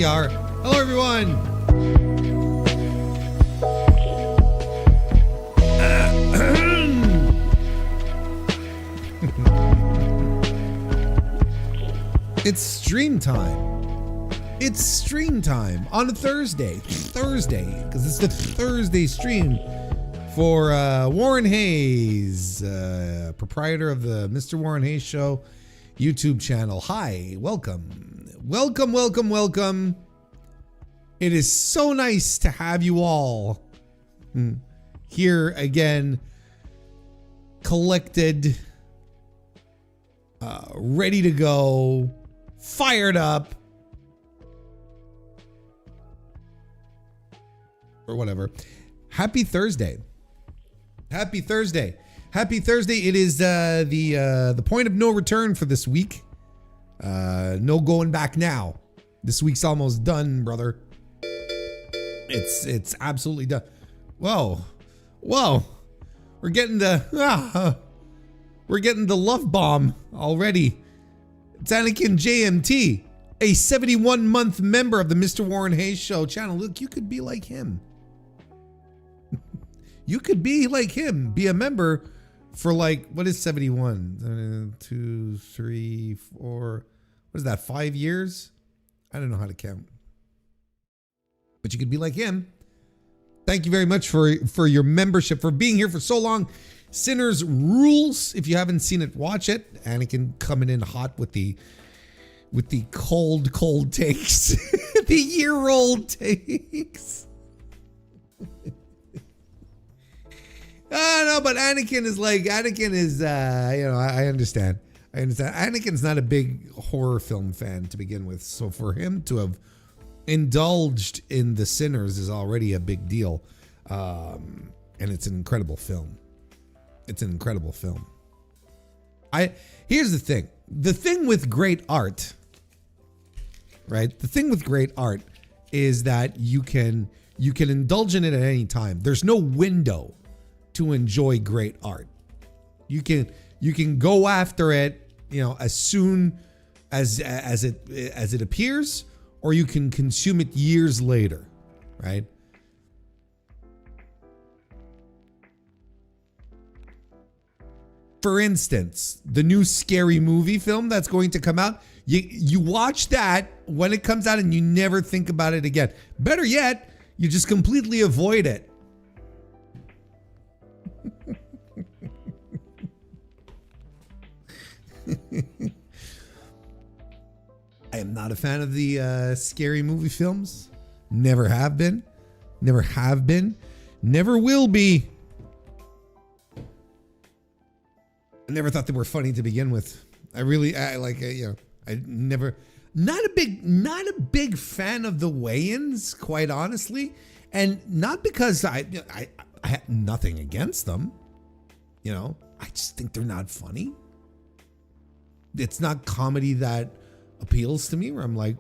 are. Hello, everyone. It's stream time. It's stream time on a Thursday, because it's the Thursday stream for Warren Hayes, proprietor of the Mr. Warren Hayes Show YouTube channel. Hi, welcome. Welcome. It is so nice to have you all here again, collected, ready to go, fired up, or whatever. Happy Thursday. Happy Thursday. Happy Thursday. It is the point of no return for this week. No going back now. This week's almost done, brother. It's absolutely done. Whoa. We're getting the love bomb already. It's Anakin JMT, a 71-month member of the Mr. Warren Hayes Show channel. Look, you could be like him. You could be like him. Be a member for like, what is 71? 2, 3, 4. What is that, 5 years? I don't know how to count. But you could be like him. Thank you very much for your membership, for being here for so long. Sinners Rules. If you haven't seen it, watch it. Anakin coming in hot with the cold takes. The year-old takes. No, but Anakin is, I understand. Anakin's not a big horror film fan to begin with. So for him to have indulged in The Sinners is already a big deal. And it's an incredible film. It's an incredible film. Here's the thing. The thing with great art, right? The thing with great art is that you can indulge in it at any time. There's no window to enjoy great art. You can go after it, as soon as it appears, or you can consume it years later, right? For instance, the new Scary Movie film that's going to come out, you watch that when it comes out and you never think about it again. Better yet, you just completely avoid it. I am not a fan of the Scary Movie films. Never have been. Never will be. I never thought they were funny to begin with. I never, not a big fan of the Wayans, quite honestly. And not because I had nothing against them. I just think they're not funny. It's not comedy that appeals to me, where I'm like,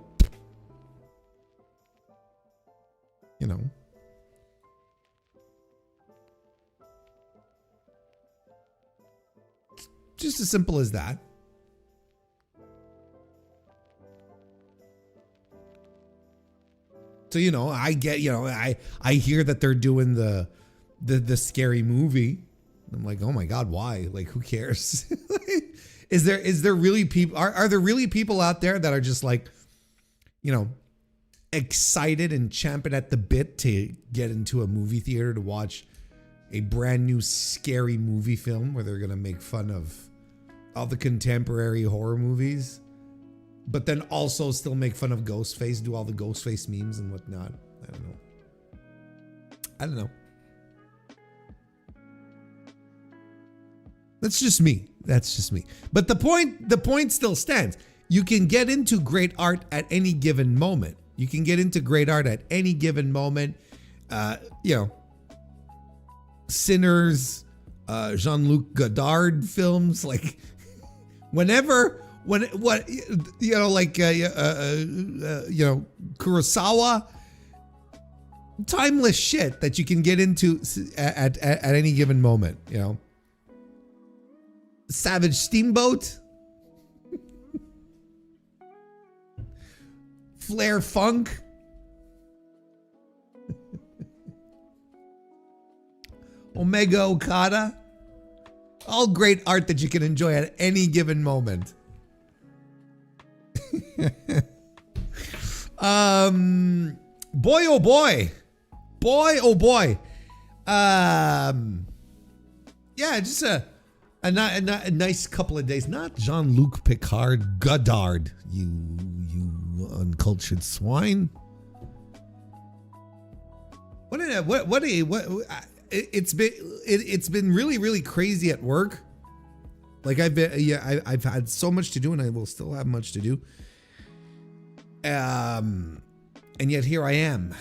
just as simple as that. So, I get, I hear that they're doing the Scary Movie. I'm like, oh my God, why? Like, who cares? Is there really people, are there really people out there that are just like, excited and champing at the bit to get into a movie theater to watch a brand new Scary Movie film where they're going to make fun of all the contemporary horror movies, but then also still make fun of Ghostface, do all the Ghostface memes and whatnot? I don't know. That's just me. But the point still stands. You can get into great art at any given moment. Sinners, Jean-Luc Godard films, like Kurosawa, timeless shit that you can get into at any given moment, Savage Steamboat, Flair Funk. Omega Okada. All great art that you can enjoy at any given moment. Boy, oh boy. Boy, oh boy. Yeah, just a nice couple of days. Not Jean-Luc Picard Godard, you uncultured swine. It's been really crazy at work. Like I've had so much to do, and I will still have much to do. And yet here I am.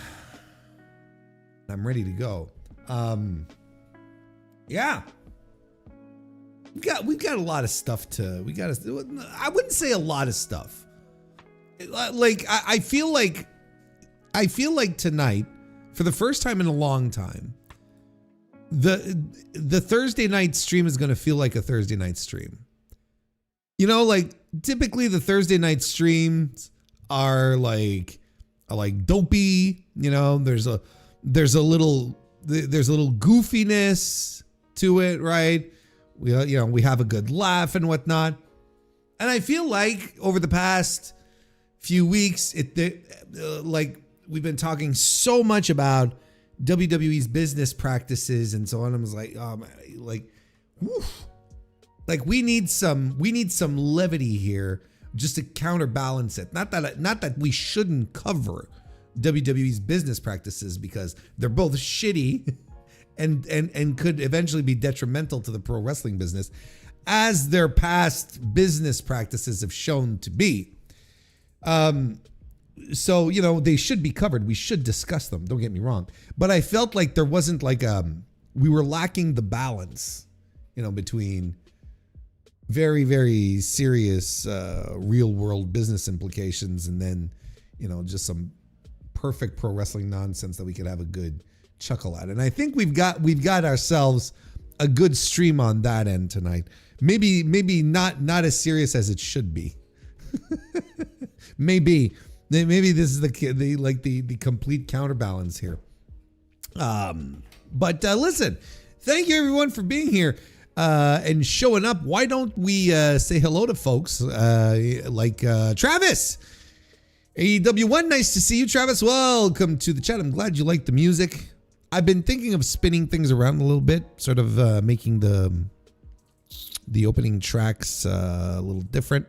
I'm ready to go. Yeah. We've got a lot of stuff I wouldn't say a lot of stuff. Like I feel like tonight, for the first time in a long time, the Thursday night stream is going to feel like a Thursday night stream. You know, like typically the Thursday night streams are like dopey, you know, there's a little goofiness to it, right? We have a good laugh and whatnot. And I feel like over the past few weeks, like we've been talking so much about WWE's business practices and so on. I was like, oh man, like we need some levity here just to counterbalance it. Not that we shouldn't cover WWE's business practices, because they're both shitty and could eventually be detrimental to the pro wrestling business, as their past business practices have shown to be. So, you know, they should be covered. We should discuss them. Don't get me wrong. But I felt like there wasn't we were lacking the balance, you know, between very, very serious real world business implications and then, you know, just some perfect pro wrestling nonsense that we could have a good chuckle at. And I think we've got ourselves a good stream on that end tonight. Maybe not as serious as it should be. Maybe this is the complete counterbalance here. But listen, thank you everyone for being here and showing up. Why don't we say hello to folks like Travis? AEW1, nice to see you, Travis. Welcome to the chat. I'm glad you like the music. I've been thinking of spinning things around a little bit, sort of making the opening tracks a little different.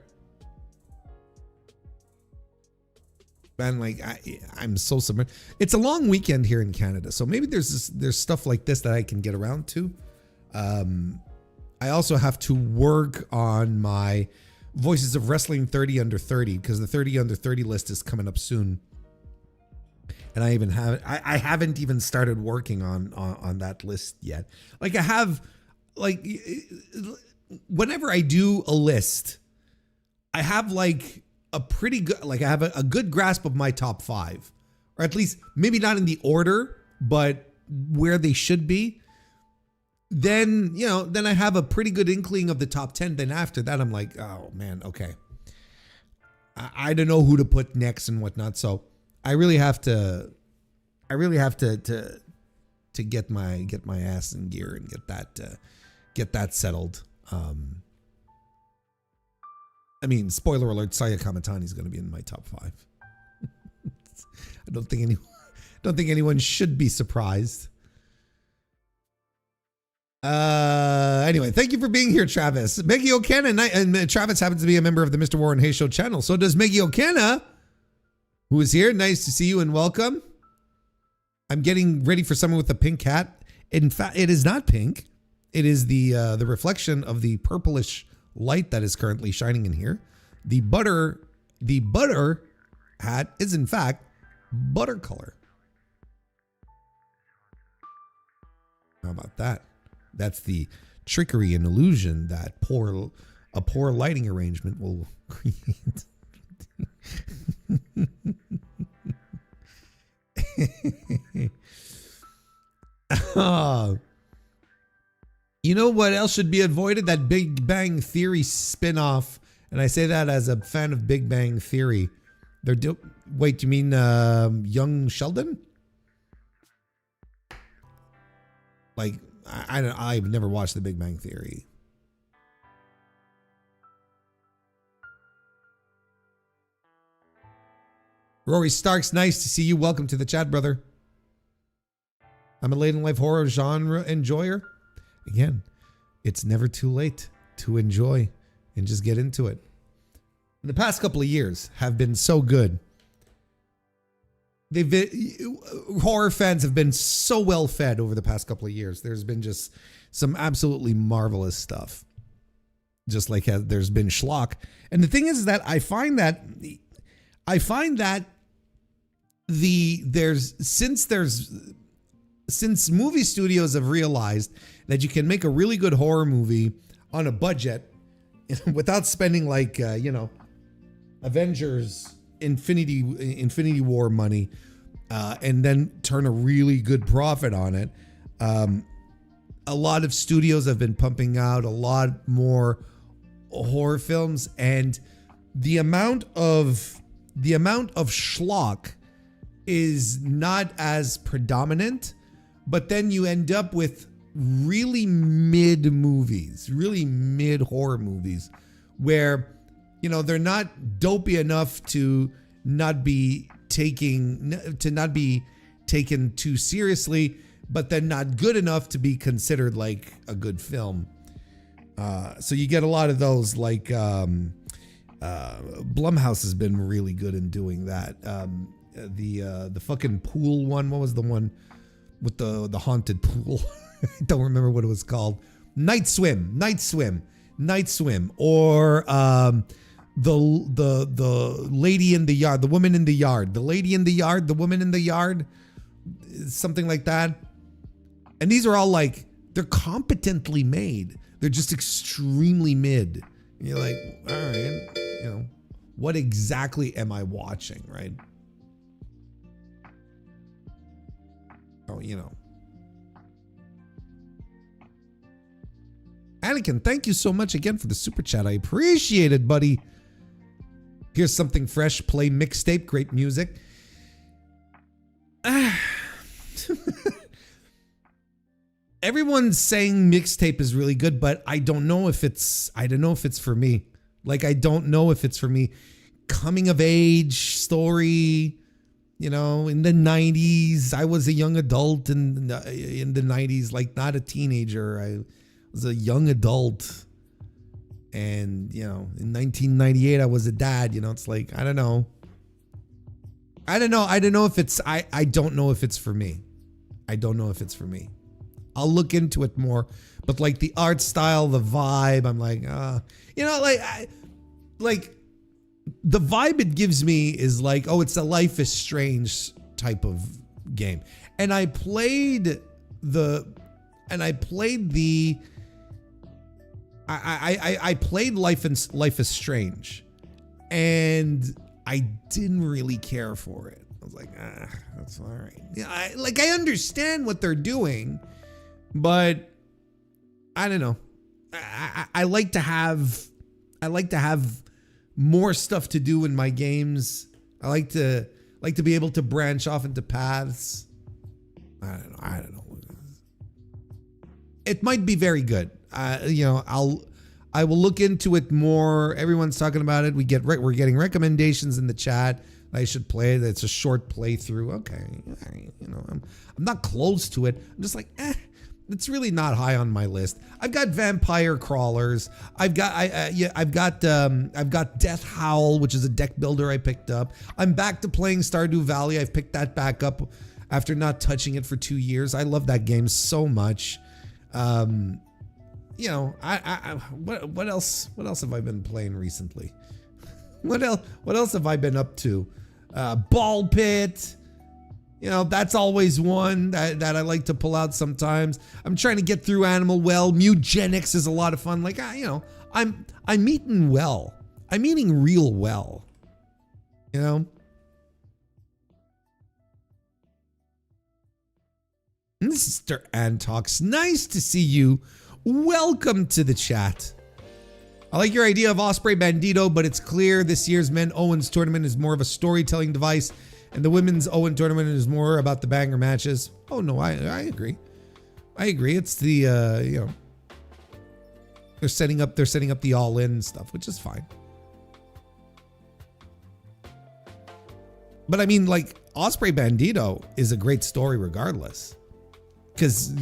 Man, like I'm so submerged. It's a long weekend here in Canada, so maybe there's stuff like this that I can get around to. I also have to work on my Voices of Wrestling 30 Under 30, because the 30 Under 30 list is coming up soon, and I haven't even started working on that list yet. Like I have, like whenever I do a list, I have like a pretty good, like I have a good grasp of my top 5, or at least maybe not in the order, but where they should be. Then, you know, then I have a pretty good inkling of the top 10. Then after that, I'm like, oh man, okay. I don't know who to put next and whatnot. So I really have to get my ass in gear and get that settled. I mean, spoiler alert, Saya Kamatani is going to be in my top 5. I don't think anyone should be surprised. Anyway, thank you for being here, Travis. Meggie O'Kenna, and Travis happens to be a member of the MrWarrenHayes Show channel. So does Meggie O'Kenna, who is here. Nice to see you and welcome. I'm getting ready for someone with a pink hat. In fact, it is not pink. It is the reflection of the purplish light that is currently shining in here. The butter hat is in fact butter color. How about that? That's the trickery and illusion that a poor lighting arrangement will create. You know what else should be avoided? That Big Bang Theory spinoff. And I say that as a fan of Big Bang Theory. Wait, you mean Young Sheldon? Like, I've never watched The Big Bang Theory. Rory Starks, nice to see you. Welcome to the chat, brother. I'm a late in life horror genre enjoyer. Again, it's never too late to enjoy and just get into it. The past couple of years have been so good. Horror fans have been so well fed over the past couple of years. There's been just some absolutely marvelous stuff. Just like there's been schlock. And the thing is that I find that since movie studios have realized that you can make a really good horror movie on a budget without spending like Avengers Infinity War money and then turn a really good profit on it. A lot of studios have been pumping out a lot more horror films, and the amount of schlock is not as predominant, but then you end up with really mid movies, really mid horror movies where, they're not dopey enough to not be taken too seriously, but then not good enough to be considered like a good film. So you get a lot of those, like Blumhouse has been really good in doing that. The fucking pool one, what was the one with the haunted pool? I don't remember what it was called. Night Swim, or the lady in the yard, the woman in the yard, the lady in the yard, the woman in the yard, something like that. And these are all like, they're competently made. They're just extremely mid. And you're like, all right, what exactly am I watching, right? Oh, Anakin, thank you so much again for the super chat. I appreciate it, buddy. Here's something fresh. Play mixtape. Great music. Everyone's saying mixtape is really good, but I don't know if it's for me. Like, I don't know if it's for me. Coming of age story, in the 90s. I was a young adult in the 90s, like not a teenager. I was a young adult. And, in 1998, I was a dad. It's like, I don't know. I don't know if it's, I don't know if it's for me. I don't know if it's for me. I'll look into it more. But like the art style, the vibe, I'm like, the vibe it gives me is like, oh, it's a Life is Strange type of game. And I played I played Life is Strange, and I didn't really care for it. I was like, that's all right. Yeah, I understand what they're doing, but I don't know. I like to have more stuff to do in my games. I like to be able to branch off into paths. I don't know. It might be very good. I will look into it more. Everyone's talking about it. We're getting recommendations in the chat. I should play it. It's a short playthrough. Okay, I'm not close to it. I'm just like, it's really not high on my list. I've got Vampire Crawlers. I've got Death Howl, which is a deck builder I picked up. I'm back to playing Stardew Valley. I've picked that back up after not touching it for 2 years. I love that game so much. What else have I been playing recently? What else have I been up to? Ball Pit. That's always one that I like to pull out sometimes. I'm trying to get through Animal Well. Mutagenics is a lot of fun. Like, I'm eating well. I'm eating real well. Mr. Antox, nice to see you. Welcome to the chat. I like your idea of Osprey Bandito, but it's clear this year's Men Owens tournament is more of a storytelling device, and the women's Owen tournament is more about the banger matches. Oh no, I agree. I agree. It's the you know, they're setting up the all-in stuff, which is fine. But I mean, like, Osprey Bandito is a great story regardless, because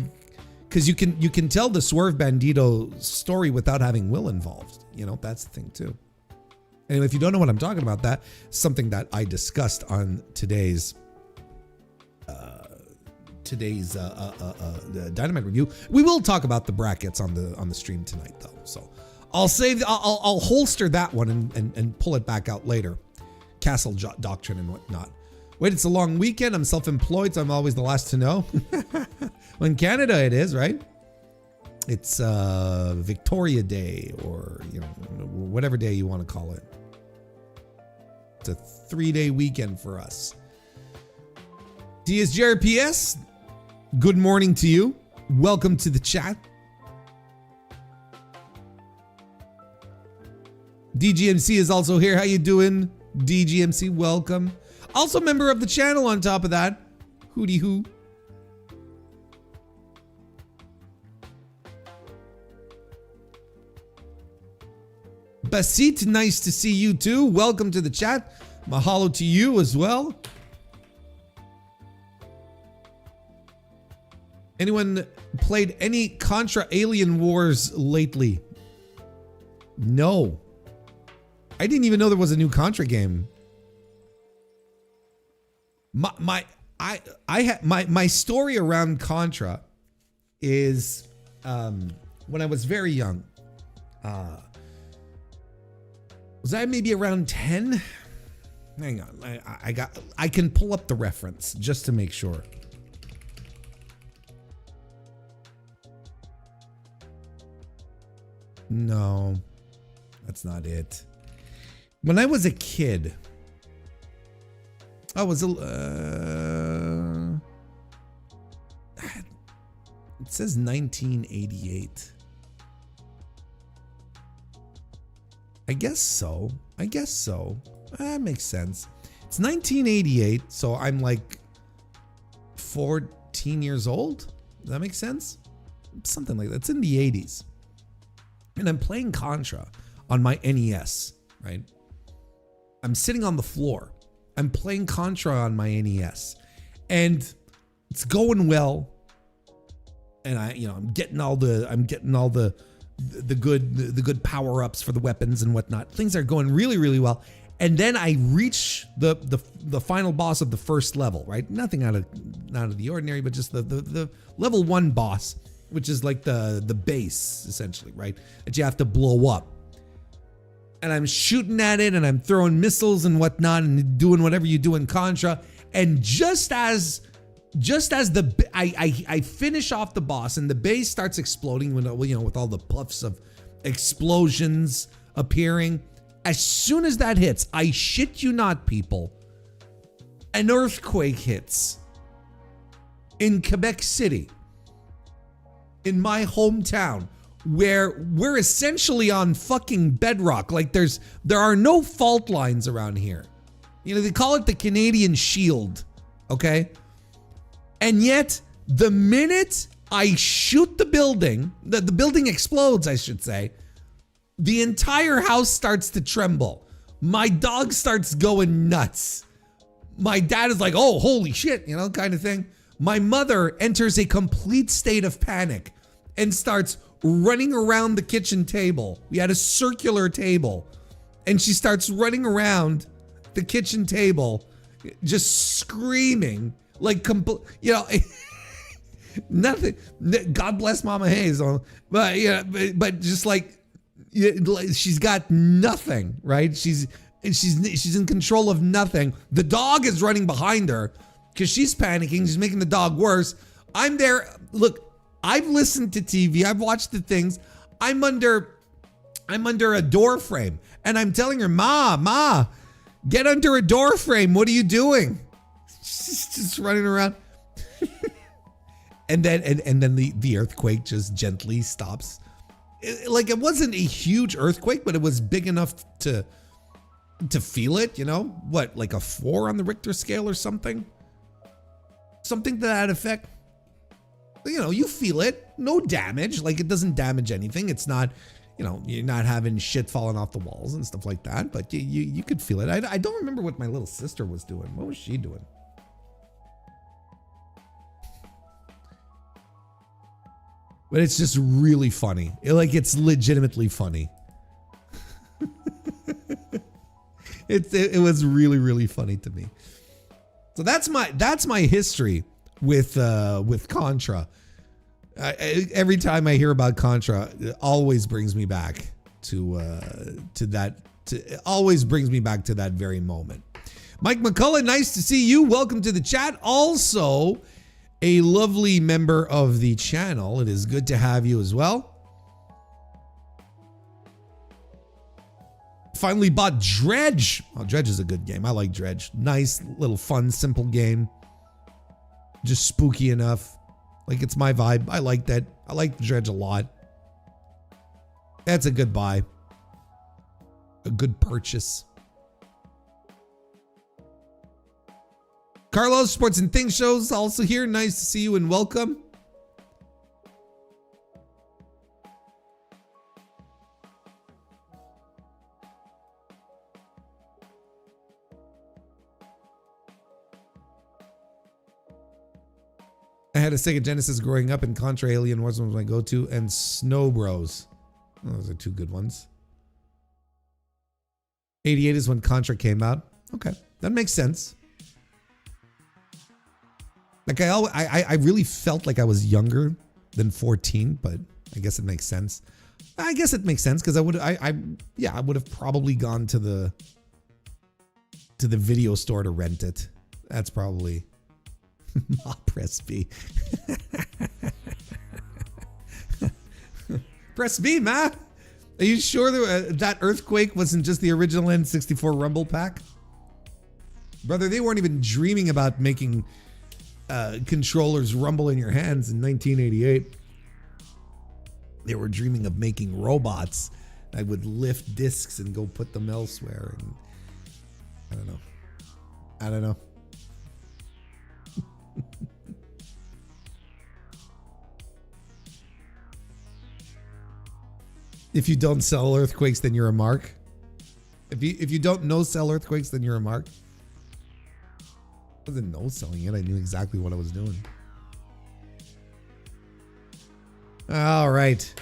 you can tell the Swerve Bandito story without having Will involved. You know, that's the thing too. And if you don't know what I'm talking about, that's something that I discussed on today's Dynamite review. We will talk about the brackets on the stream tonight, though. So I'll holster that one and pull it back out later. Castle Doctrine and whatnot. Wait, it's a long weekend. I'm self-employed, so I'm always the last to know. Well, in Canada, it is, right? It's Victoria Day, or you know, whatever day you want to call it. It's a 3-day weekend for us. DSJRPS, good morning to you. Welcome to the chat. DGMC is also here. How you doing, DGMC? Welcome. Also member of the channel on top of that. Hootie hoo. Basit, nice to see you too. Welcome to the chat. Mahalo to you as well. Anyone played any Contra Alien Wars lately? No. I didn't even know there was a new Contra game. My story around Contra is when I was very young. Was I maybe around 10? Hang on, I can pull up the reference just to make sure. No, that's not it. When I was a kid, I was it says 1988. I guess so. That makes sense. It's 1988, so I'm like 14 years old. Does that make sense? Something like that. It's in the 80s. And I'm playing Contra on my NES, right? I'm sitting on the floor. I'm playing Contra on my NES. And it's going well. And I'm getting all the good power-ups for the weapons and whatnot. Things are going really, really well. And then I reach the final boss of the first level, right? Nothing out of the ordinary, but just the level 1 boss, which is like the base, essentially, right? That you have to blow up. And I'm shooting at it, and I'm throwing missiles and whatnot, and doing whatever you do in Contra. And just as I finish off the boss, and the base starts exploding with all the puffs of explosions appearing. As soon as that hits, I shit you not, people, an earthquake hits in Quebec City, in my hometown, where we're essentially on fucking bedrock. Like there are no fault lines around here. They call it the Canadian Shield, okay? And yet, the minute I shoot the building, the building explodes, I should say, the entire house starts to tremble. My dog starts going nuts. My dad is like, oh, holy shit, kind of thing. My mother enters a complete state of panic and starts running around the kitchen table. We had a circular table, and she starts running around the kitchen table, just screaming, like, nothing. God bless Mama Hayes, but just like, she's got nothing, right? She's in control of nothing. The dog is running behind her because she's panicking. She's making the dog worse. I'm there. Look, I've listened to TV. I've watched the things. I'm under a door frame, and I'm telling her, Ma, get under a door frame. What are you doing? She's just running around. And then the earthquake just gently stops. it wasn't a huge earthquake, but it was big enough to feel it, you know? What, like a 4 on the Richter scale or something? Something to that effect. You know, you feel it. No damage. Like, it doesn't damage anything. It's not, you know, you're not having shit falling off the walls and stuff like that, but you could feel it. I don't remember what my little sister was doing. What was she doing? But it's just really funny. It's legitimately funny. It was really, really funny to me. So that's my history with Contra. Every time I hear about Contra, it always brings me back to that. It always brings me back to that very moment. Mike McCullough, nice to see you. Welcome to the chat. Also, a lovely member of the channel. It is good to have you as well. Finally bought Dredge. Oh, Dredge is a good game. I like Dredge. Nice, little fun, simple game. Just spooky enough. Like, it's my vibe. I like that. I like Dredge a lot. That's a good buy. A good purchase. Carlos, Sports and Things Shows, also here. Nice to see you and welcome. I had a Sega Genesis growing up, and Contra Alien Warzone was my go-to, and Snow Bros. Oh, those are two good ones. 88 is when Contra came out. Okay, that makes sense. Like, I really felt like I was younger than 14, but I guess it makes sense. I guess it makes sense because I would have probably gone to the video store to rent it. That's probably press B. Press B, ma. Are you sure that earthquake wasn't just the original N64 Rumble Pack? Brother, they weren't even dreaming about making controllers rumble in your hands in 1988. They were dreaming of making robots that would lift discs and go put them elsewhere. And I don't know. If you don't sell earthquakes, then you're a mark. If you don't know sell earthquakes, then you're a mark. I wasn't no selling it. I knew exactly what I was doing. All right.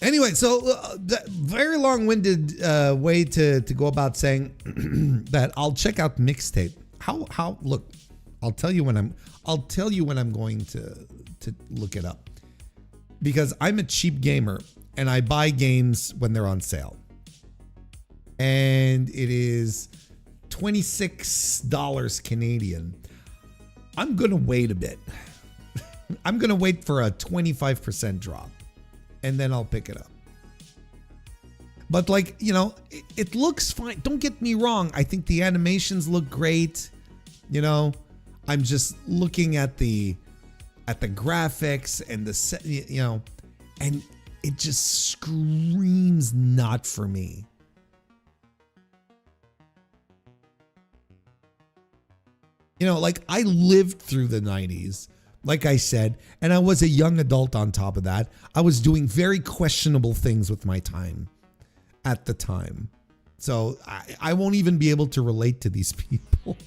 Anyway, so the very long-winded way to go about saying that I'll check out mixtape. How look, I'll tell you when I'm going to look it up. Because I'm a cheap gamer and I buy games when they're on sale. And it is $26 Canadian. I'm going to wait a bit. I'm going to wait for a 25% drop and then I'll pick it up. But like, you know, it looks fine. Don't get me wrong. I think the animations look great. You know, I'm just looking at the graphics and the set, you know, and it just screams not for me. You know, like I lived through the 90s, like I said, and I was a young adult on top of that. I was doing very questionable things with my time at the time. So I won't even be able to relate to these people.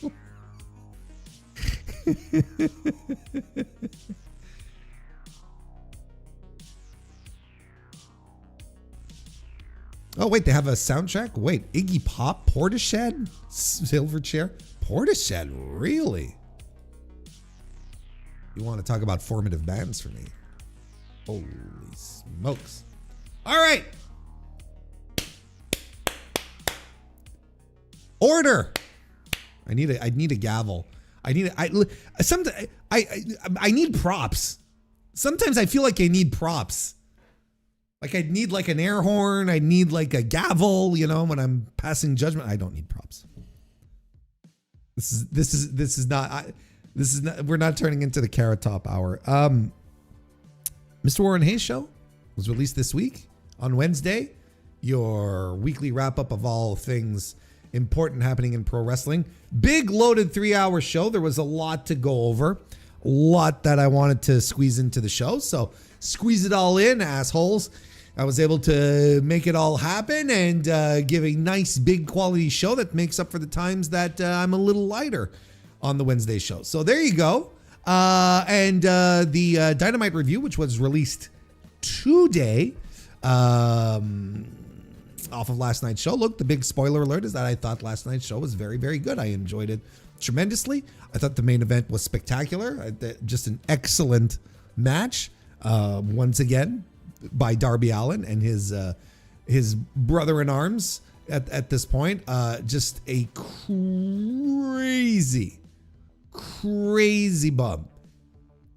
Oh, wait, they have a soundtrack? Wait, Iggy Pop, Portishead, Silverchair, Portishead, really? You want to talk about formative bands for me? Holy smokes. All right. Order. I need a gavel. I need props. Sometimes I feel like I need props. Like I'd need like an air horn. I need like a gavel, you know, when I'm passing judgment. I don't need props. This is not, we're not turning into the Carrot Top hour. Mr. Warren Hayes Show was released this week on Wednesday. Your weekly wrap up of all things important happening in pro wrestling. Big loaded 3-hour show. There was a lot to go over, a lot that I wanted to squeeze into the show. So squeeze it all in, assholes. I was able to make it all happen and give a nice big quality show that makes up for the times that I'm a little lighter on the Wednesday show. So there you go. And the Dynamite review, which was released today, off of last night's show. Look, the big spoiler alert is that I thought last night's show was very, very good. I enjoyed it tremendously. I thought the main event was spectacular. Just an excellent match. Once again, by Darby Allin and his brother in arms at this point. Just a crazy bump.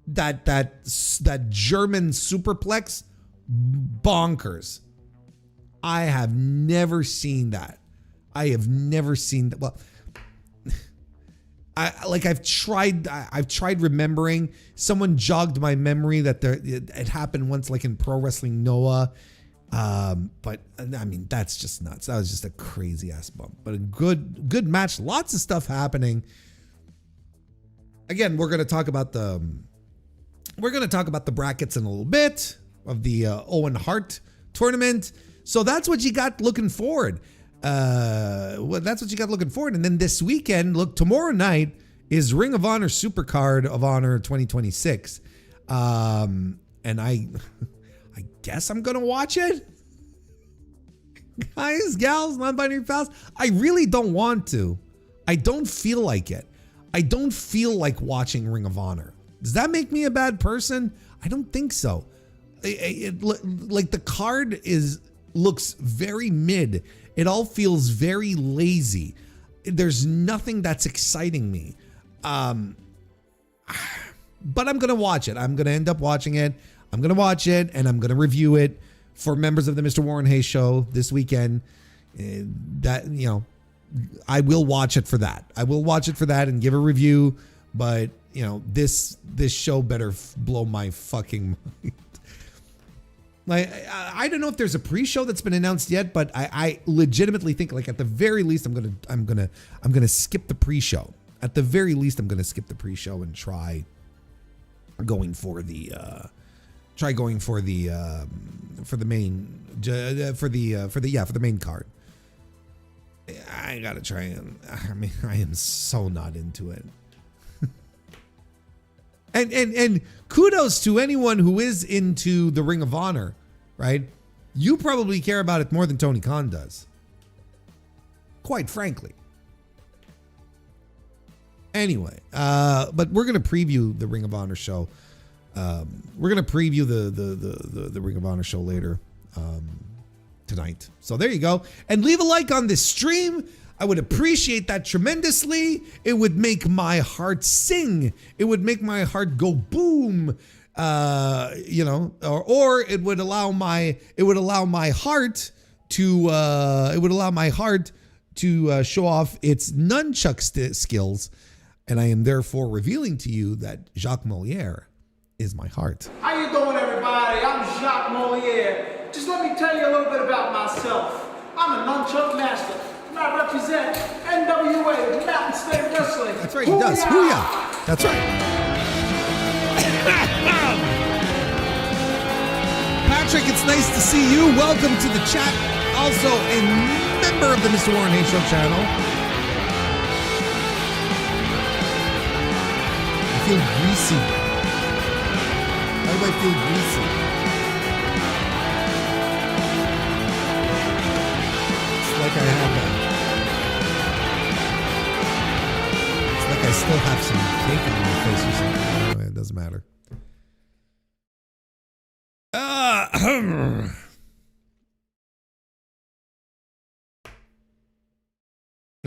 That German superplex, bonkers. I have never seen that. I have never seen that. Well, I've tried remembering. Someone jogged my memory that it happened once, like in Pro Wrestling Noah. But I mean, that's just nuts. That was just a crazy ass bump, but a good match. Lots of stuff happening. Again, we're going to talk about the brackets in a little bit of the Owen Hart tournament. So that's what you got looking forward. That's what you got looking forward. And then this weekend, look, tomorrow night is Ring of Honor Supercard of Honor 2026. And I guess I'm going to watch it. Guys, gals, non-binary pals, I really don't want to. I don't feel like it. I don't feel like watching Ring of Honor. Does that make me a bad person? I don't think so. Like the card looks very mid. It all feels very lazy. There's nothing that's exciting me. But I'm going to watch it. I'm going to end up watching it. I'm going to watch it and I'm going to review it for members of the Mr. Warren Hayes show this weekend. I will watch it for that. I will watch it for that and give a review. But, this show better blow my fucking mind. Like, I don't know if there's a pre-show that's been announced yet, but I legitimately think, like, at the very least, I'm gonna skip the pre-show. At the very least, I'm gonna skip the pre-show and try going for the main card. I gotta try and I am so not into it. And kudos to anyone who is into the Ring of Honor, right? You probably care about it more than Tony Khan does. Quite frankly. Anyway, but we're gonna preview the Ring of Honor show. We're gonna preview the Ring of Honor show later tonight. So there you go. And leave a like on this stream. I would appreciate that tremendously. It would make my heart sing. It would make my heart go boom. Or it would allow my heart to show off its nunchuck skills. And I am therefore revealing to you that Jacques Moliere is my heart. How you doing, everybody? I'm Jacques Moliere. Just let me tell you a little bit about myself. I'm a nunchuck master. I represent NWA, Mountain State Wrestling. That's right, he does. Hoo-yah! That's right. Patrick, it's nice to see you. Welcome to the chat. Also a member of the Mr. Warren Hayes Show channel. I feel greasy. Why do I feel greasy? It's like I have I still have some cake on my face or something. Anyway, it doesn't matter.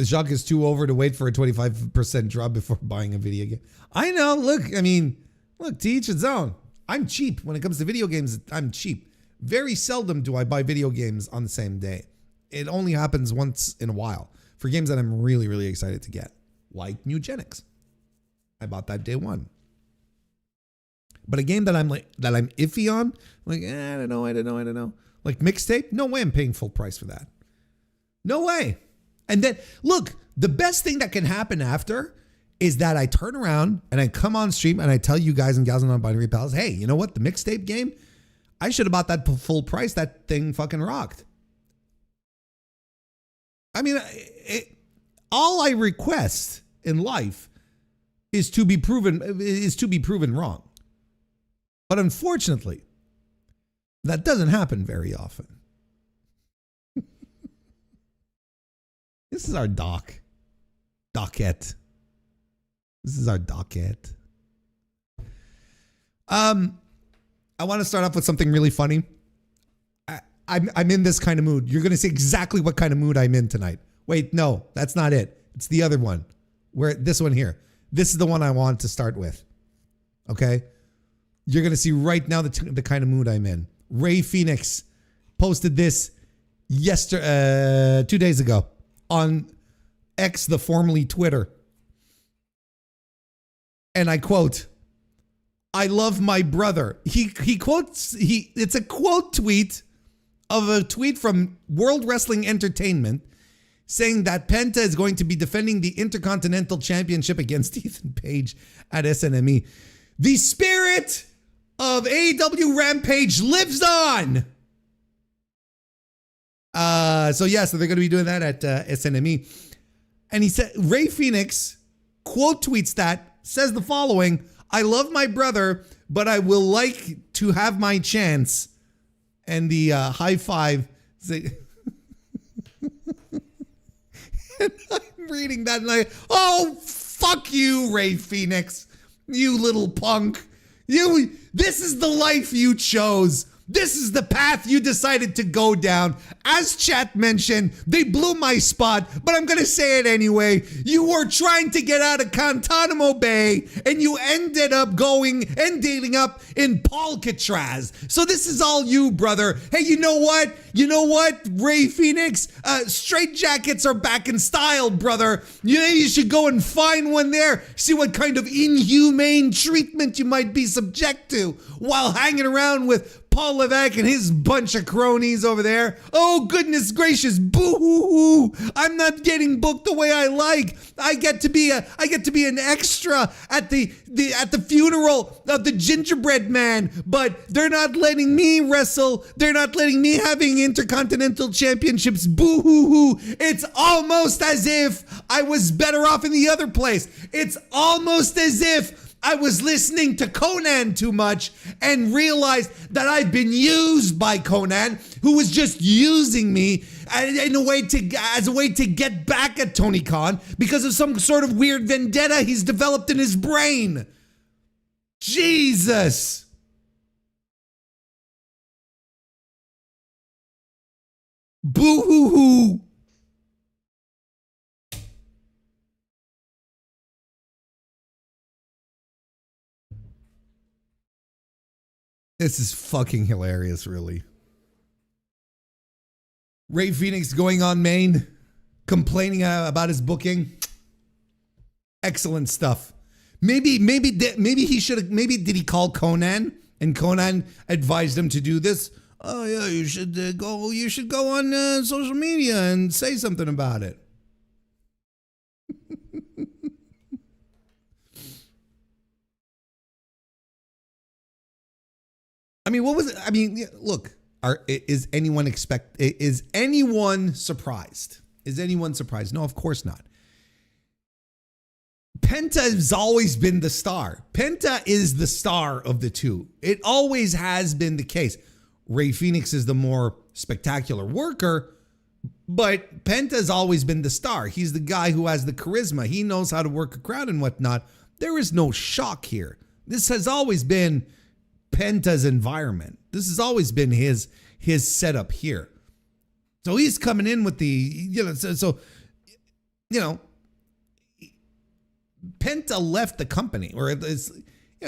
Jacques is too over to wait for a 25% drop before buying a video game. I know. Look, to each its own. I'm cheap. When it comes to video games, I'm cheap. Very seldom do I buy video games on the same day. It only happens once in a while for games that I'm really, really excited to get. Like Nugenics. I bought that day one. But a game that I'm iffy on, like, I don't know. Like Mixtape, no way I'm paying full price for that. No way. And then, look, the best thing that can happen after is that I turn around and I come on stream and I tell you guys and gals and non-binary pals, hey, you know what? The Mixtape game, I should have bought that full price. That thing fucking rocked. I mean, all I request in life is to be proven wrong. But unfortunately, that doesn't happen very often. This is our docket. This is our docket. I want to start off with something really funny. I'm in this kind of mood. You're going to see exactly what kind of mood I'm in tonight. Wait, no, that's not it. It's the other one. This one here. This is the one I want to start with. Okay? You're going to see right now the kind of mood I'm in. Ray Phoenix posted this 2 days ago on X, the formerly Twitter. And I quote, I love my brother. He quotes, it's a quote tweet of a tweet from World Wrestling Entertainment saying that Penta is going to be defending the Intercontinental Championship against Ethan Page at SNME. The spirit of AEW Rampage lives on. So they're going to be doing that at SNME. And he said, Ray Phoenix quote tweets that, says the following, I love my brother, but I will like to have my chance. And the high five. And I'm reading that and oh, fuck you, Ray Phoenix. You little punk. This is the life you chose. This is the path you decided to go down. As chat mentioned, they blew my spot, but I'm going to say it anyway. You were trying to get out of Guantanamo Bay, and you ended up going and dating up in Palcatraz. So this is all you, brother. Hey, you know what? Ray Phoenix? Straight jackets are back in style, brother. You should go and find one there. See what kind of inhumane treatment you might be subject to while hanging around with Paul Levesque and his bunch of cronies over there. Oh, goodness gracious. Boo-hoo-hoo. I'm not getting booked the way I like. I get to be an extra at the funeral of the gingerbread man, but they're not letting me wrestle. They're not letting me having Intercontinental Championships. Boo-hoo-hoo. It's almost as if I was better off in the other place. It's almost as if I was listening to Conan too much and realized that I've been used by Conan, who was just using me as a way to get back at Tony Khan because of some sort of weird vendetta he's developed in his brain. Jesus. Boo-hoo-hoo. This is fucking hilarious, really. Ray Phoenix going on main, complaining about his booking. Excellent stuff. Maybe he should have. Maybe did he call Conan and Conan advised him to do this? Oh yeah, you should go. You should go on social media and say something about it. I mean, what was it? I mean, look, is anyone surprised? Is anyone surprised? No, of course not. Penta has always been the star. Penta is the star of the two. It always has been the case. Ray Phoenix is the more spectacular worker, but Penta has always been the star. He's the guy who has the charisma. He knows how to work a crowd and whatnot. There is no shock here. This has always been Penta's environment. This has always been his setup here. So he's coming in with Penta left the company, or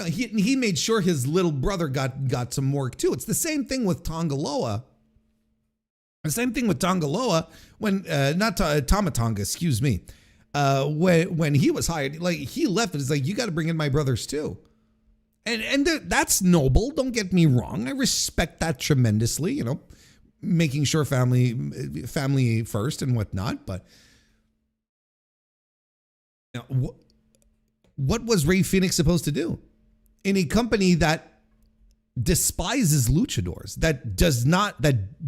he made sure his little brother got some work too. It's the same thing with Tonga Loa. The same thing with Tonga Loa when Tama Tonga, excuse me. When he was hired, like he left, it's like you got to bring in my brothers too. And that's noble. Don't get me wrong. I respect that tremendously. You know, making sure family first and whatnot. But you know, what was Rey Fenix supposed to do in a company that despises luchadors, that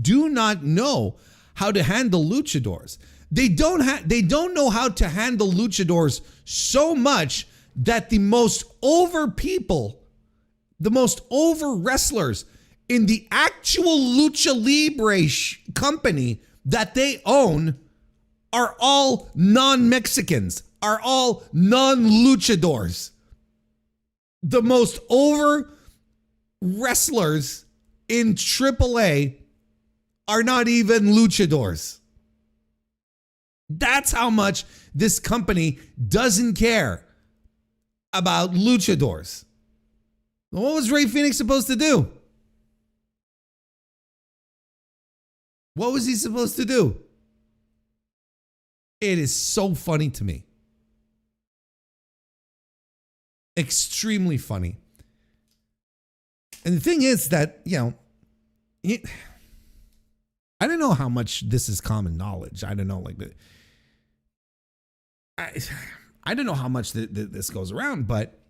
do not know how to handle luchadors? They don't know how to handle luchadors so much that the most over people, the most over wrestlers in the actual Lucha Libre company that they own are all non-Mexicans, are all non-luchadors. The most over wrestlers in AAA are not even luchadors. That's how much this company doesn't care about luchadors. What was Rey Fenix supposed to do? What was he supposed to do? It is so funny to me. Extremely funny. And the thing is that, you know, I don't know how much this is common knowledge. I don't know, like, I don't know how much this goes around, but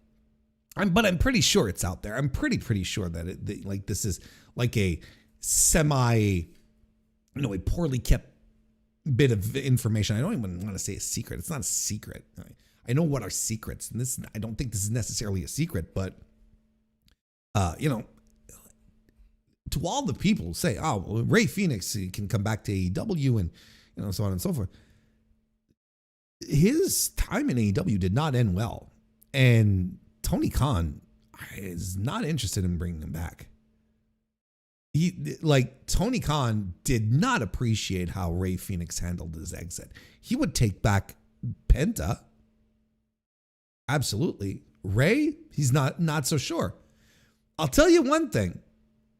I'm pretty sure it's out there. I'm pretty sure that like this is like a a poorly kept bit of information. I don't even want to say a secret. It's not a secret. I know what are secrets, and I don't think this is necessarily a secret, but you know, to all the people who say, "Oh, well, Rey Fenix can come back to AEW," and you know, so on and so forth. His time in AEW did not end well, and Tony Khan is not interested in bringing him back. Tony Khan did not appreciate how Rey Fenix handled his exit. He would take back Penta. Absolutely. Rey, he's not so sure. I'll tell you one thing.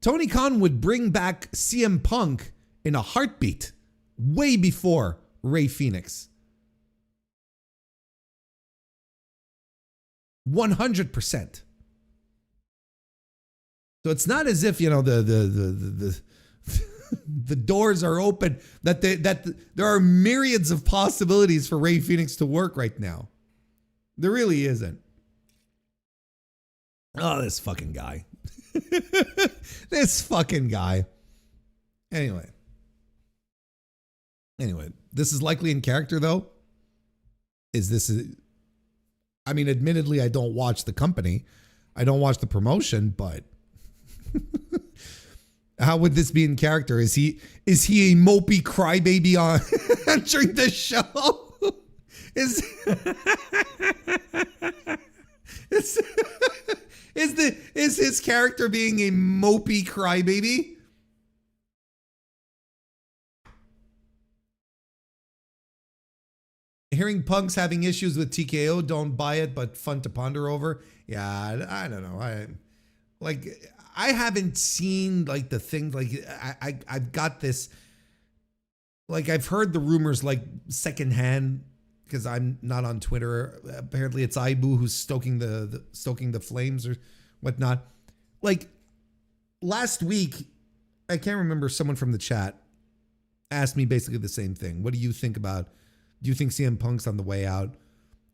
Tony Khan would bring back CM Punk in a heartbeat way before Rey Fenix. 100%. So it's not as if, you know, the doors are open, that there are myriads of possibilities for Rey Fenix to work right now. There really isn't. Oh, this fucking guy. This fucking guy. Anyway, this is likely in character, though. I mean, admittedly, I don't watch the company. I don't watch the promotion, but how would this be in character? Is he a mopey crybaby on during the show? Is his character being a mopey crybaby? Hearing Punk's having issues with TKO, don't buy it, but fun to ponder over. Yeah, I don't know. I haven't seen like the thing, like I've got this, like I've heard the rumors like secondhand because I'm not on Twitter. Apparently it's Ibu who's stoking the flames or whatnot. Like last week, I can't remember, someone from the chat asked me basically the same thing. What do you think about, do you think CM Punk's on the way out?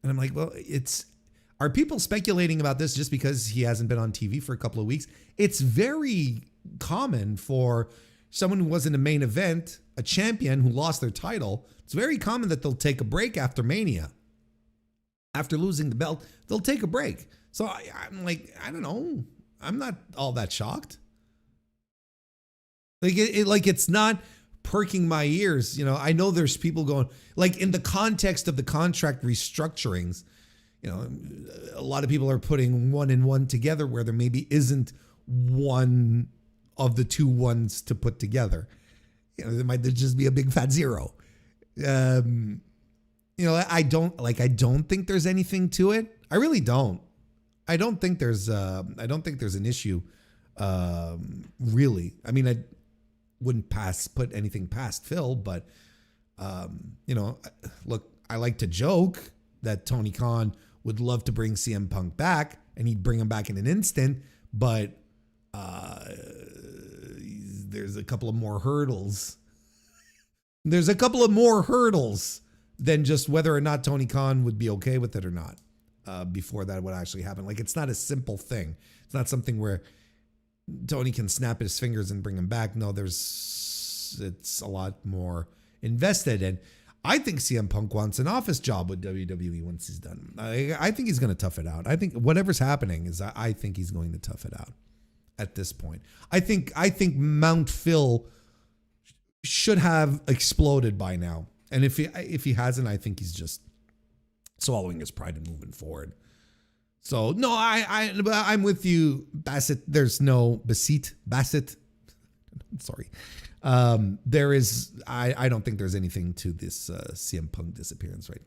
And I'm like, well, are people speculating about this just because he hasn't been on TV for a couple of weeks? It's very common for someone who was in a main event, a champion who lost their title. It's very common that they'll take a break after Mania. After losing the belt, they'll take a break. So I'm like, I don't know. I'm not all that shocked. Like it's not perking my ears. You know, I know there's people going, like in the context of the contract restructurings, you know, a lot of people are putting one and one together where there maybe isn't one of the two ones to put together. You know, there might just be a big fat zero. You know, I don't think there's anything to it. I really don't. I don't think there's an issue. Really. I mean, I wouldn't put anything past Phil, but you know, look, I like to joke that Tony Khan would love to bring CM Punk back, and he'd bring him back in an instant, but there's a couple of more hurdles. There's a couple of more hurdles than just whether or not Tony Khan would be okay with it or not before that would actually happen. Like, it's not a simple thing. It's not something where Tony can snap his fingers and bring him back. No, it's a lot more invested. And I think CM Punk wants an office job with WWE once he's done. I think he's going to tough it out. I think whatever's happening is I think he's going to tough it out at this point. I think Mount Phil should have exploded by now. And if he hasn't, I think he's just swallowing his pride and moving forward. So no, I'm with you, Bassett. There's no Bassett. Sorry. There is. I don't think there's anything to this CM Punk disappearance right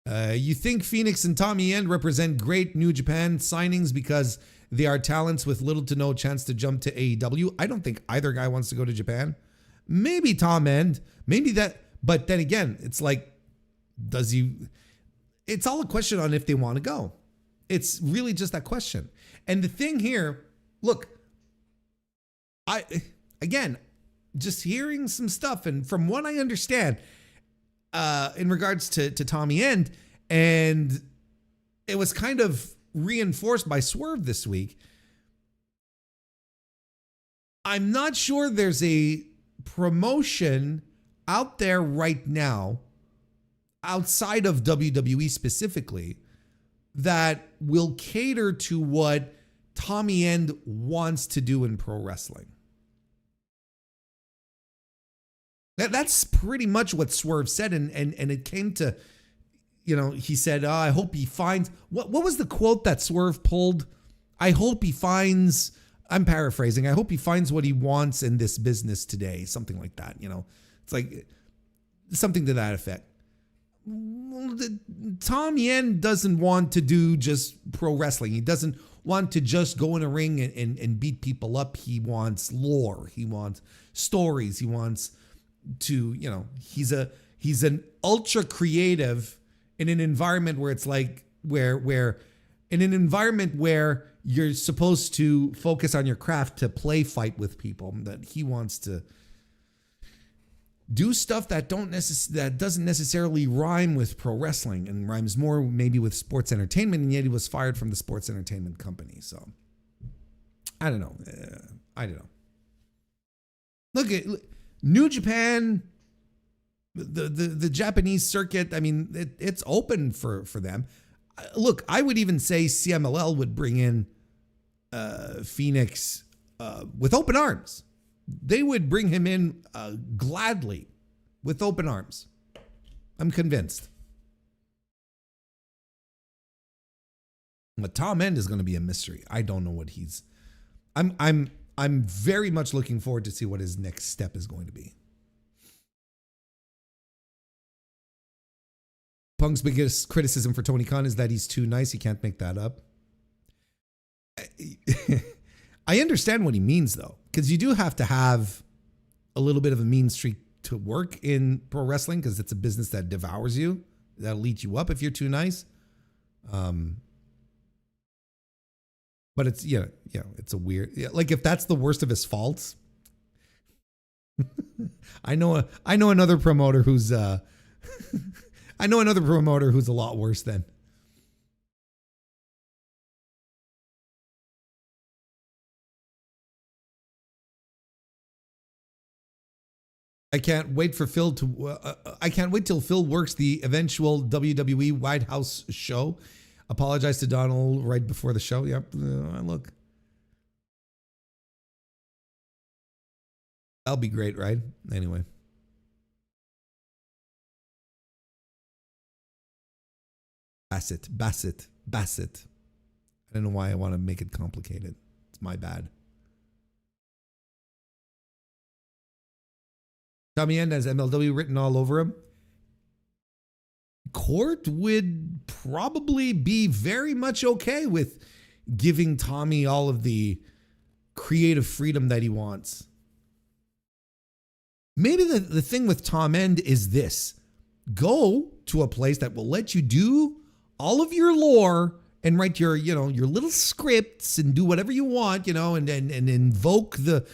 now. You think Phoenix and Tommy End represent great New Japan signings because they are talents with little to no chance to jump to AEW? I don't think either guy wants to go to Japan. Maybe Tom End, maybe that, but then again, it's like, it's all a question on if they want to go. It's really just that question. And the thing here, look, again, just hearing some stuff, and from what I understand, in regards to Tommy End, and it was kind of reinforced by Swerve this week. I'm not sure there's a promotion out there right now, outside of WWE specifically, that will cater to what Tommy End wants to do in pro wrestling. That's pretty much what Swerve said, and it came to, he said, I hope he finds, what was the quote that Swerve pulled? I hope he finds, I'm paraphrasing, I hope he finds what he wants in this business today. Something like that, It's like something to that effect. Tom Yen doesn't want to do just pro wrestling. He doesn't want to just go in a ring and beat people up. He wants lore. He wants stories. He wants to, he's an ultra creative in an environment where it's like, where in an environment where you're supposed to focus on your craft to play fight with people, that he wants to do stuff that doesn't necessarily rhyme with pro wrestling and rhymes more maybe with sports entertainment, and yet he was fired from the sports entertainment company. So I don't know. Look at New Japan, the Japanese circuit. I mean, it's open for them. Look, I would even say CMLL would bring in Phoenix with open arms. They would bring him in gladly with open arms. I'm convinced. But Tom End is going to be a mystery. I don't know what he's. I'm very much looking forward to see what his next step is going to be. Punk's biggest criticism for Tony Khan is that he's too nice. He can't make that up. I understand what he means, though, because you do have to have a little bit of a mean streak to work in pro wrestling, because it's a business that devours you. That'll eat you up if you're too nice. But it's, it's a weird, like if that's the worst of his faults. I know another promoter who's a lot worse than. I can't wait for Phil to. I can't wait till Phil works the eventual WWE White House show. Apologize to Donald right before the show. Yep, look, that'll be great, right? Anyway, Bassett. I don't know why I want to make it complicated. It's my bad. Tommy End has MLW written all over him. Court would probably be very much okay with giving Tommy all of the creative freedom that he wants. Maybe the thing with Tom End is this: go to a place that will let you do all of your lore and write your, you know, your little scripts and do whatever you want, you know, and invoke the,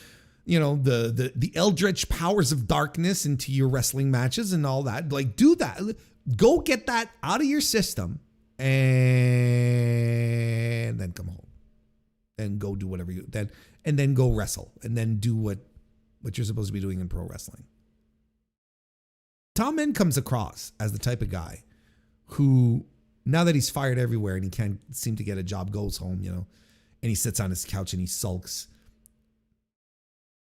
you know, the eldritch powers of darkness into your wrestling matches and all that. Like, do that. Go get that out of your system and then come home and go do whatever you then, and then go wrestle and then do what you're supposed to be doing in pro wrestling. Tom End comes across as the type of guy who, now that he's fired everywhere and he can't seem to get a job, goes home, you know, and he sits on his couch and he sulks.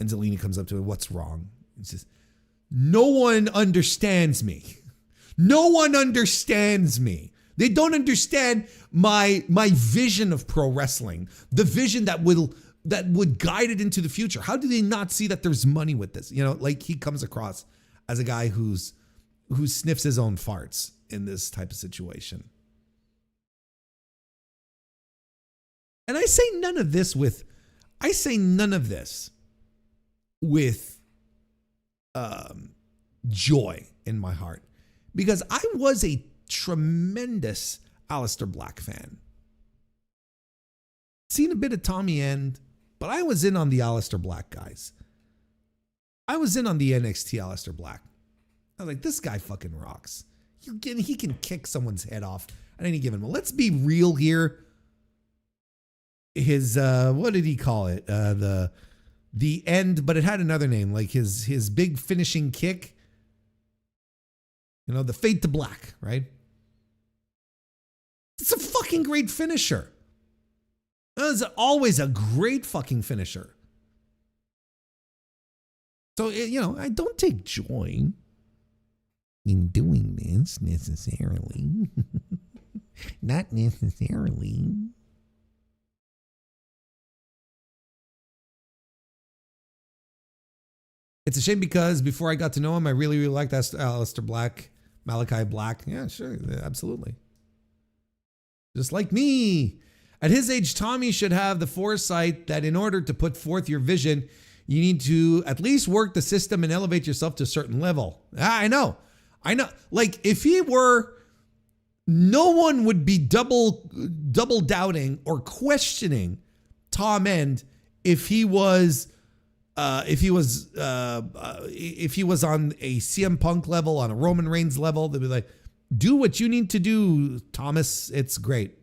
And Zelina comes up to him, what's wrong? He says, no one understands me. No one understands me. They don't understand my vision of pro wrestling, the vision that would guide it into the future. How do they not see that there's money with this? You know, like, he comes across as a guy who sniffs his own farts in this type of situation. And I say none of this with joy in my heart, because I was a tremendous Aleister Black fan. Seen a bit of Tommy End, but I was in on the Aleister Black guys. I was in on the NXT Aleister Black. I was like, this guy fucking rocks. He can kick someone's head off at any given moment. Let's be real here. His what did he call it? The end, but it had another name, like his big finishing kick. You know, the Fade to Black, right? It's a fucking great finisher. It's always a great fucking finisher. So, you know, I don't take joy in doing this necessarily. Not necessarily. It's a shame because before I got to know him, I really, really liked Aleister Black, Malachi Black. Yeah, sure, absolutely. Just like me. At his age, Tommy should have the foresight that in order to put forth your vision, you need to at least work the system and elevate yourself to a certain level. I know. Like, if he were, no one would be double doubting or questioning Tom End if he was on a CM Punk level, on a Roman Reigns level. They'd be like, do what you need to do, Thomas. It's great.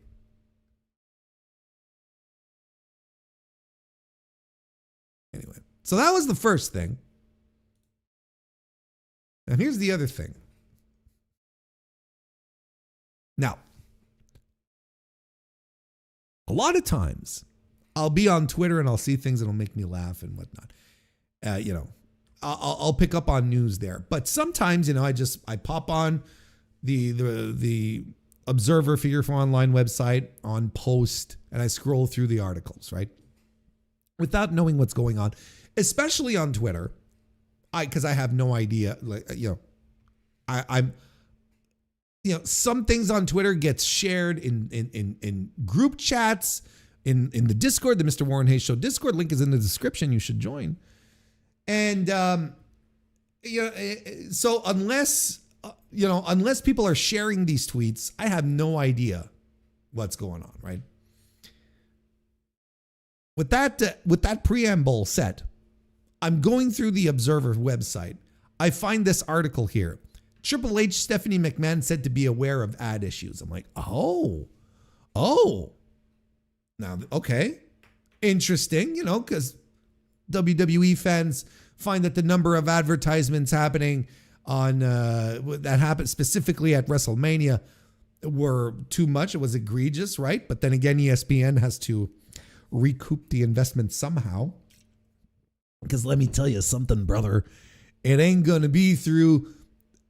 Anyway, so that was the first thing. And here's the other thing. Now, a lot of times I'll be on Twitter and I'll see things that'll make me laugh and whatnot. You know, I'll pick up on news there. But sometimes, you know, I pop on the Observer Figure from Online website on post and I scroll through the articles, right? Without knowing what's going on, especially on Twitter, because I have no idea. Like, you know, I'm, you know, some things on Twitter gets shared in group chats, in the Discord, the Mr. Warren Hayes Show Discord link is in the description. You should join. And you know, so unless people are sharing these tweets, I have no idea what's going on, right? With that preamble set, I'm going through the Observer website. I find this article here. Triple H, Stephanie McMahon said to be aware of ad issues. I'm like, oh. Now, okay. Interesting, you know, because WWE fans find that the number of advertisements happening on that happened specifically at WrestleMania were too much. It was egregious, right? But then again, ESPN has to recoup the investment somehow. Because let me tell you something, brother. It ain't going to be through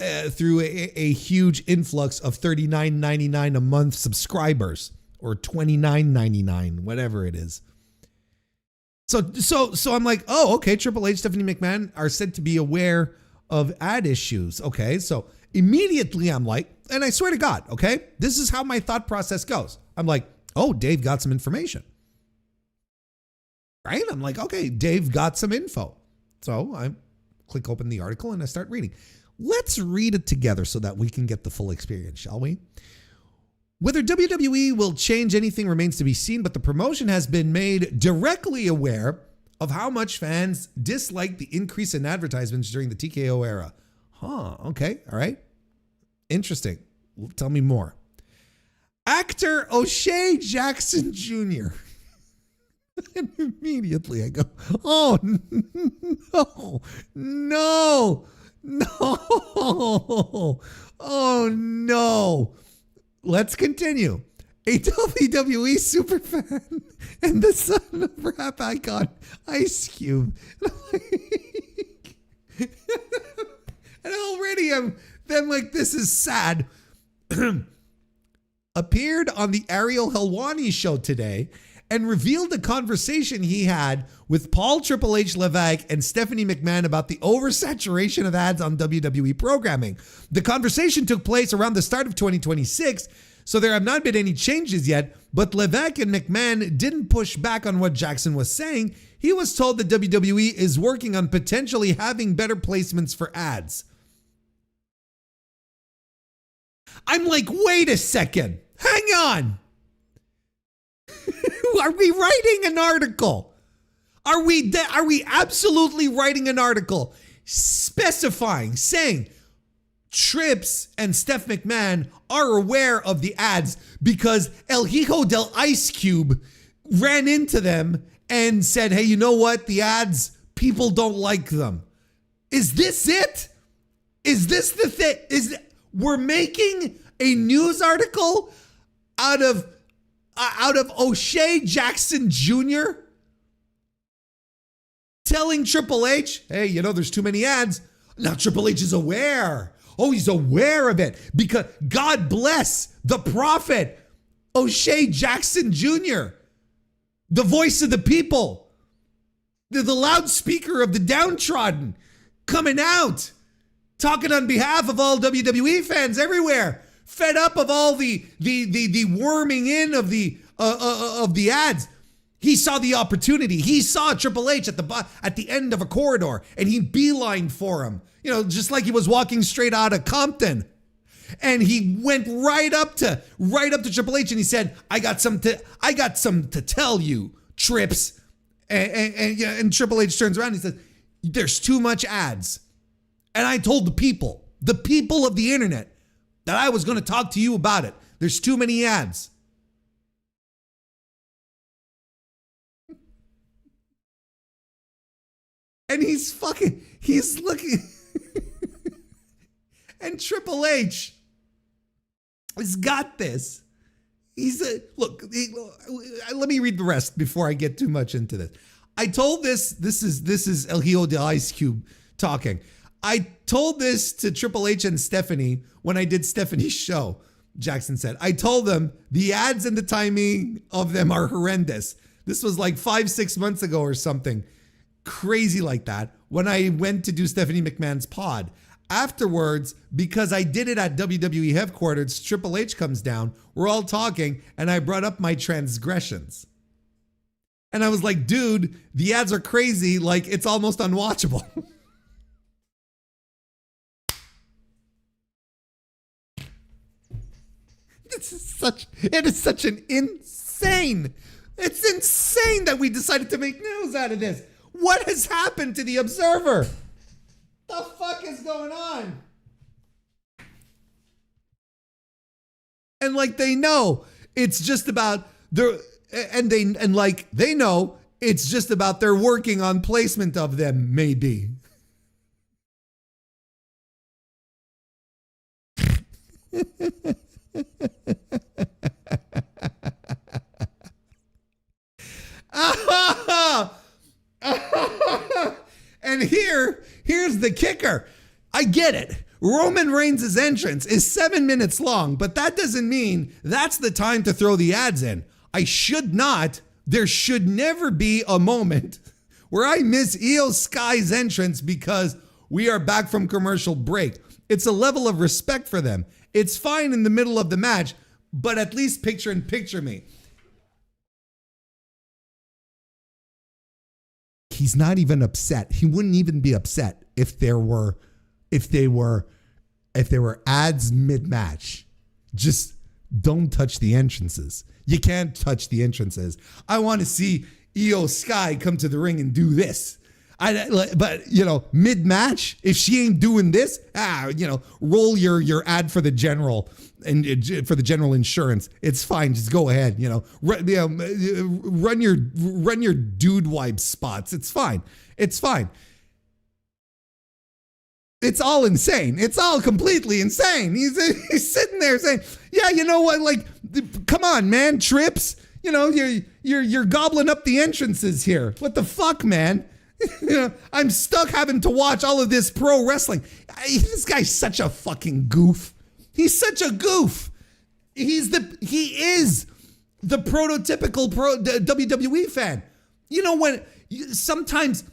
a huge influx of $39.99 a month subscribers or $29.99, whatever it is. So I'm like, oh, okay. Triple H, Stephanie McMahon are said to be aware of ad issues. Okay. So immediately I'm like, and I swear to God, okay, this is how my thought process goes. I'm like, oh, Dave got some information. Right? I'm like, okay, Dave got some info. So I click open the article and I start reading. Let's read it together so that we can get the full experience, shall we? Whether WWE will change anything remains to be seen, but the promotion has been made directly aware of how much fans dislike the increase in advertisements during the TKO era. Okay, all right. Interesting. Tell me more. Actor O'Shea Jackson Jr. And immediately I go, oh, no. Oh, no. Let's continue. A WWE superfan and the son of rap icon Ice Cube. And already I'm like, this is sad. Appeared on the Ariel Helwani show today and revealed a conversation he had with Paul Triple H Levesque and Stephanie McMahon about the oversaturation of ads on WWE programming. The conversation took place around the start of 2026, so there have not been any changes yet, but Levesque and McMahon didn't push back on what Jackson was saying. He was told that WWE is working on potentially having better placements for ads. I'm like, wait a second. Hang on. Are we writing an article? Are we absolutely writing an article specifying, saying Trips and Steph McMahon are aware of the ads because El Hijo del Ice Cube ran into them and said, hey, you know what? The ads, people don't like them. Is this it? Is this the thing? We're making a news article out of O'Shea Jackson Jr. telling Triple H, hey, you know, there's too many ads. Now Triple H is aware. Oh, he's aware of it because God bless the prophet, O'Shea Jackson Jr., the voice of the people, the loudspeaker of the downtrodden, coming out, talking on behalf of all WWE fans everywhere, fed up of all the worming in of the ads. He saw the opportunity. He saw Triple H at the end of a corridor, and he beelined for him. You know, just like he was walking straight out of Compton. And he went right up to Triple H, and he said, "I got some to tell you, Trips." And Triple H turns around and he says, "There's too much ads." And I told the people of the internet, that I was going to talk to you about it. There's too many ads. And he's looking. And Triple H has got this. Let me read the rest before I get too much into this. I told this is El Hijo de Ice Cube talking. I told this to Triple H and Stephanie when I did Stephanie's show. Jackson said, I told them the ads and the timing of them are horrendous. This was like 5-6 months ago or something crazy like that when I went to do Stephanie McMahon's pod. Afterwards, because I did it at WWE headquarters, Triple H comes down, we're all talking, and I brought up my transgressions. And I was like, dude, the ads are crazy, like it's almost unwatchable. It is such an insane. It's insane that we decided to make news out of this. What has happened to the Observer? The fuck is going on? And like they know it's just about they know it's just about they're working on placement of them, maybe. And here's the kicker. I get it. Roman Reigns' entrance is 7 minutes long, but that doesn't mean that's the time to throw the ads in. There should never be a moment where I miss Io Sky's entrance because we are back from commercial break. It's a level of respect for them. It's fine in the middle of the match, but at least picture me. He's not even upset. He wouldn't even be upset if they were ads mid-match. Just don't touch the entrances. You can't touch the entrances. I want to see Io Sky come to the ring and do this. But mid-match, if she ain't doing this, roll your ad for the general and for the general insurance. It's fine. Just go ahead. Run your dude wipe spots. It's fine. It's fine. It's all insane. It's all completely insane. He's sitting there saying, "Yeah, you know what? Like, come on, man, Trips. You're gobbling up the entrances here. What the fuck, man?" I'm stuck having to watch all of this pro wrestling. This guy's such a fucking goof. He's such a goof. He is the prototypical WWE fan. Sometimes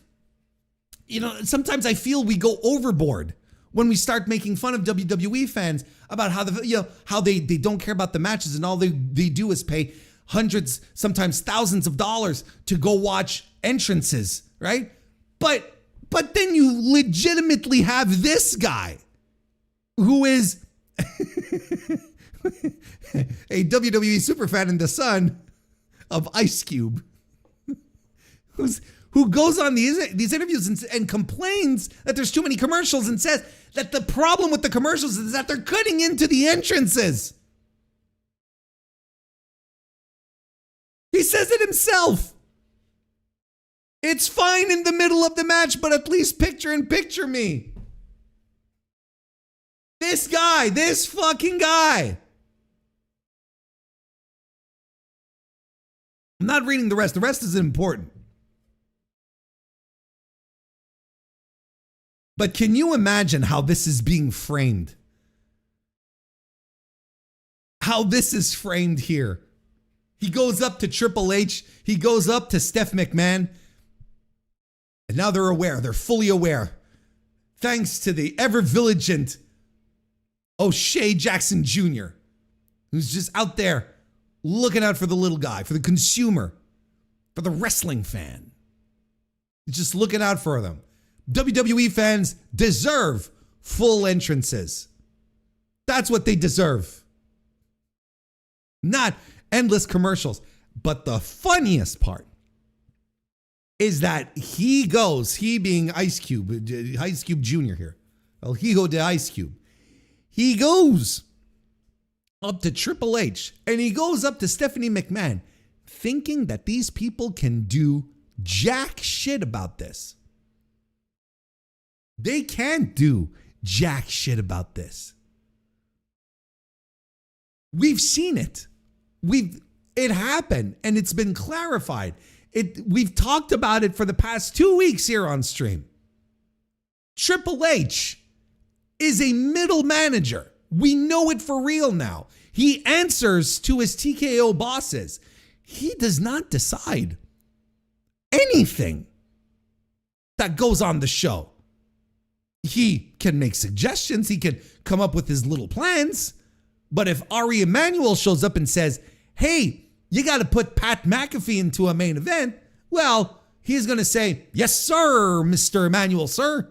I feel we go overboard when we start making fun of WWE fans about how they don't care about the matches and all they do is pay hundreds, sometimes thousands of dollars to go watch entrances, right? But then you legitimately have this guy who is a WWE superfan and the son of Ice Cube, who goes on these interviews and complains that there's too many commercials and says that the problem with the commercials is that they're cutting into the entrances. He says it himself. It's fine in the middle of the match, but at least picture me. This fucking guy. I'm not reading the rest. The rest is important. But can you imagine how this is being framed? How this is framed here. He goes up to Triple H. He goes up to Steph McMahon. And now they're aware. They're fully aware. Thanks to the ever-vigilant O'Shea Jackson Jr., who's just out there looking out for the little guy, for the consumer, for the wrestling fan. He's just looking out for them. WWE fans deserve full entrances. That's what they deserve. Not endless commercials. But the funniest part is that he being Ice Cube Jr. here, El Hijo de Ice Cube, he goes up to Triple H and he goes up to Stephanie McMahon thinking that these people can do jack shit about this. They can't do jack shit about this. We've seen it. It happened and it's been clarified. We've talked about it for the past 2 weeks here on stream. Triple H is a middle manager. We know it for real now. He answers to his TKO bosses. He does not decide anything that goes on the show. He can make suggestions. He can come up with his little plans. But if Ari Emanuel shows up and says, "Hey, you got to put Pat McAfee into a main event," well, he's going to say, "Yes, sir, Mr. Emanuel, sir."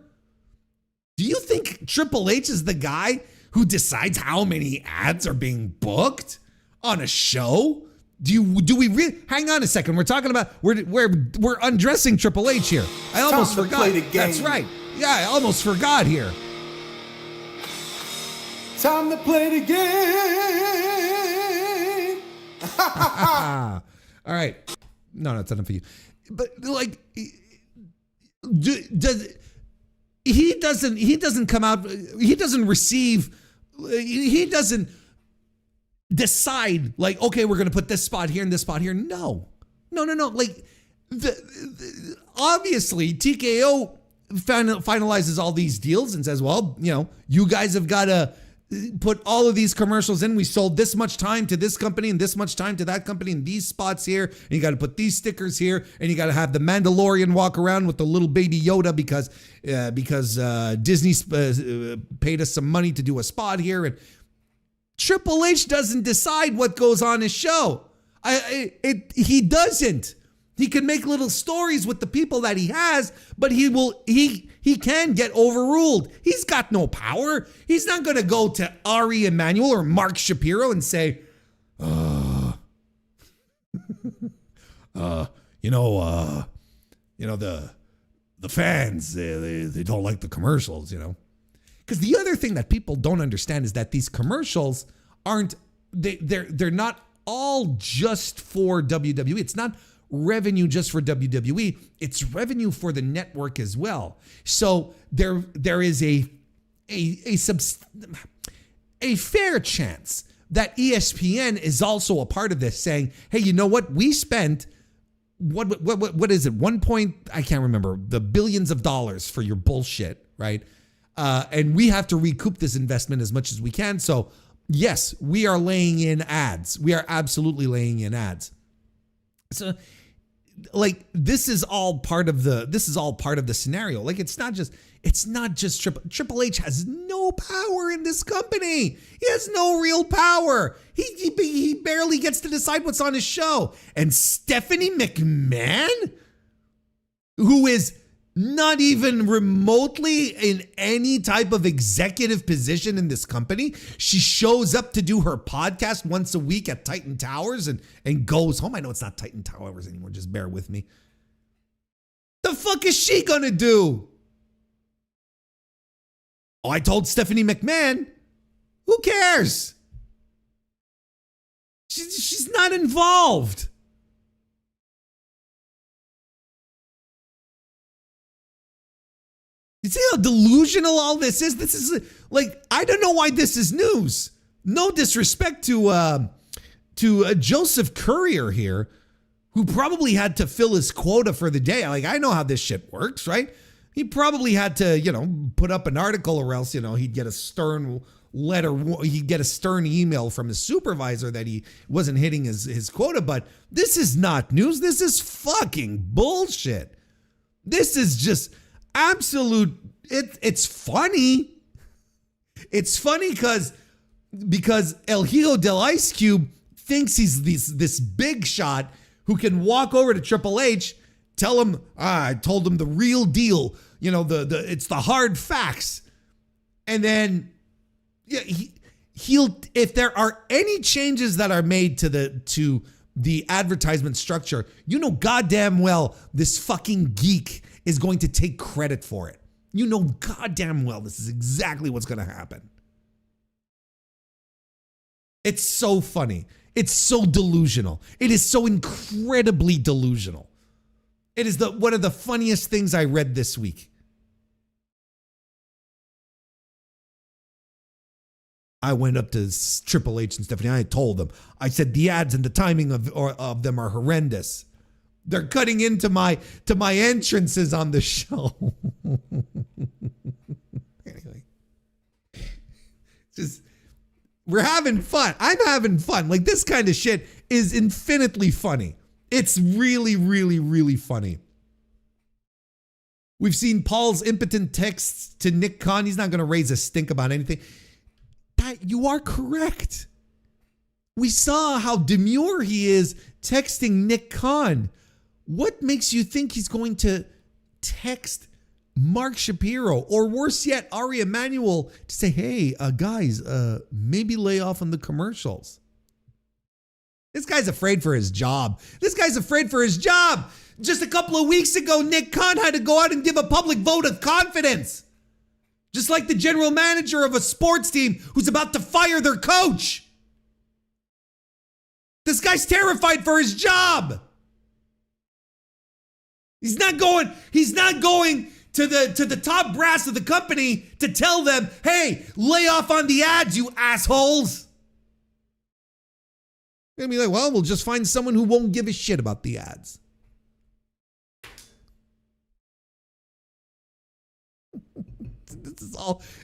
Do you think Triple H is the guy who decides how many ads are being booked on a show? Do we really? Hang on a second. We're talking about we're undressing Triple H here. I almost forgot. Play the game. That's right. Yeah, I almost forgot here. Time to play the game. All right. No, it's enough for you. But like, he doesn't come out. He doesn't receive. He doesn't decide like, okay, we're going to put this spot here and this spot here. No. Like, obviously TKO finalizes all these deals and says, well, you guys have got to put all of these commercials in. We sold this much time to this company and this much time to that company and these spots here. And you got to put these stickers here. And you got to have the Mandalorian walk around with the little baby Yoda because Disney paid us some money to do a spot here. And Triple H doesn't decide what goes on his show. He doesn't. He can make little stories with the people that he has, but he can get overruled. He's got no power. He's not going to go to Ari Emanuel or Mark Shapiro and say, The fans, they don't like the commercials, Because the other thing that people don't understand is that these commercials they're not all just for WWE. It's not revenue just for WWE. It's revenue for the network as well. So there is a fair chance that ESPN is also a part of this, saying, hey, you know what? We spent what is it? I can't remember, the billions of dollars for your bullshit, right? And we have to recoup this investment as much as we can. So yes, we are laying in ads. We are absolutely laying in ads. So like this is all part of the scenario. Like it's not just Triple H has no power in this company. He has no real power. He barely gets to decide what's on his show. And Stephanie McMahon, who is not even remotely in any type of executive position in this company, she shows up to do her podcast once a week at Titan Towers and goes home. I know it's not Titan Towers anymore. Just bear with me. The fuck is she gonna do? Oh, I told Stephanie McMahon. Who cares? She's not involved. You see how delusional all this is? This is like, I don't know why this is news. No disrespect to Joseph Courier here, who probably had to fill his quota for the day. Like, I know how this shit works, right? He probably had to, put up an article, or else, he'd get a stern letter. He'd get a stern email from his supervisor that he wasn't hitting his quota. But this is not news. This is fucking bullshit. This is just absolute. It's funny. It's funny because El Hijo del Ice Cube thinks he's this big shot who can walk over to Triple H, tell him, I told him the real deal. It's the hard facts. And then he'll, if there are any changes that are made to the advertisement structure, goddamn well this fucking geek is going to take credit for it. Goddamn well this is exactly what's going to happen. It's so funny. It's so delusional. It is so incredibly delusional. It is one of the funniest things I read this week. I went up to Triple H and Stephanie. I told them. I said the ads and the timing of them are horrendous. They're cutting into my entrances on the show. Anyway, we're having fun. I'm having fun. Like, this kind of shit is infinitely funny. It's really, really, really funny. We've seen Paul's impotent texts to Nick Khan. He's not going to raise a stink about anything. You are correct. We saw how demure he is texting Nick Khan. What makes you think he's going to text Mark Shapiro, or worse yet, Ari Emanuel, to say, hey, guys, maybe lay off on the commercials? This guy's afraid for his job. Just a couple of weeks ago, Nick Khan had to go out and give a public vote of confidence. Just like the general manager of a sports team who's about to fire their coach. This guy's terrified for his job. He's not going to the top brass of the company to tell them, hey, lay off on the ads, you assholes. They're gonna be like, well, we'll just find someone who won't give a shit about the ads.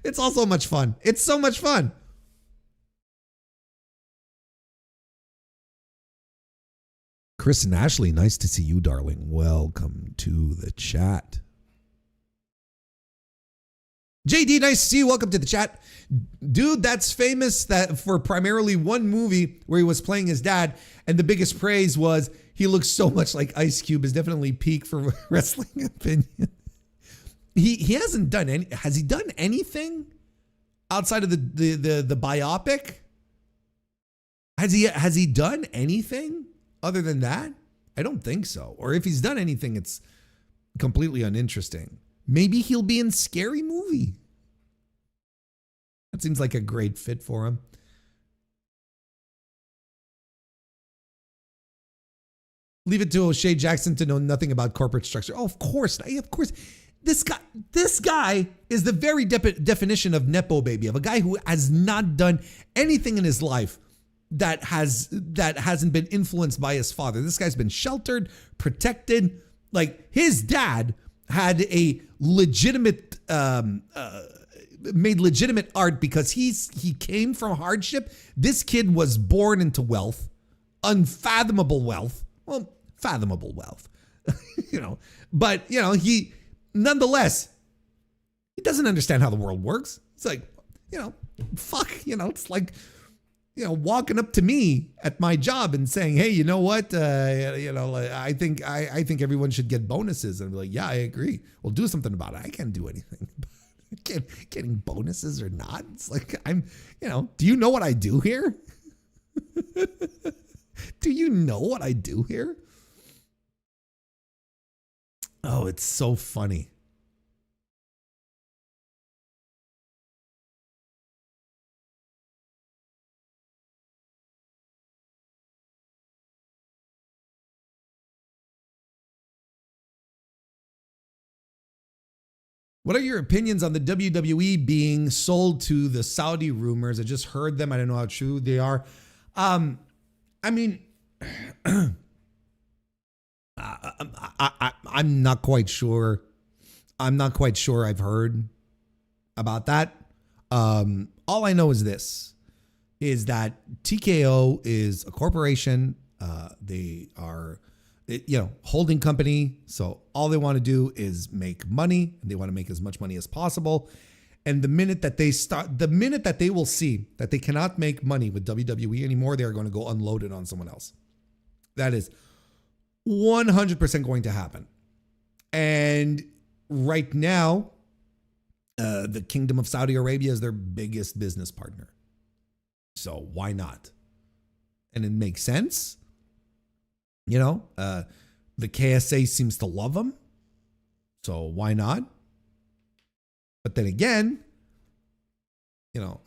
It's all so much fun. It's so much fun. Chris and Ashley, nice to see you, darling. Welcome to the chat. JD, nice to see you. Welcome to the chat. Dude, that's famous that for primarily one movie where he was playing his dad, and the biggest praise was he looks so much like Ice Cube is definitely peak for wrestling opinion. He hasn't done any. Has he done anything outside of the biopic? Has he done anything other than that? I don't think so. Or if he's done anything, it's completely uninteresting. Maybe he'll be in Scary Movie. That seems like a great fit for him. Leave it to O'Shea Jackson to know nothing about corporate structure. Oh, of course. Of course. This guy is the very definition of Nepo baby, of a guy who has not done anything in his life that hasn't been influenced by his father. This guy's been sheltered, protected. Like, his dad had a legitimate, made legitimate art because he came from hardship. This kid was born into wealth, unfathomable wealth. Well, fathomable wealth, but he, nonetheless, he doesn't understand how the world works. It's like, it's like, walking up to me at my job and saying, hey, you know what? I think everyone should get bonuses. And I'd be like, yeah, I agree. Well, do something about it. I can't do anything. Getting bonuses or not. It's like, do you know what I do here? Do you know what I do here? Oh, it's so funny. What are your opinions on the WWE being sold to the Saudi rumors? I just heard them. I don't know how true they are. I mean, I'm not quite sure. I'm not quite sure I've heard about that. All I know is this, is that TKO is a corporation. They are, holding company. So all they want to do is make money, and they want to make as much money as possible. And the minute that they will see that they cannot make money with WWE anymore, they're going to go unload it on someone else. That is 100% going to happen. And right now, the Kingdom of Saudi Arabia is their biggest business partner. So why not? And it makes sense. The KSA seems to love them. So why not? But then again,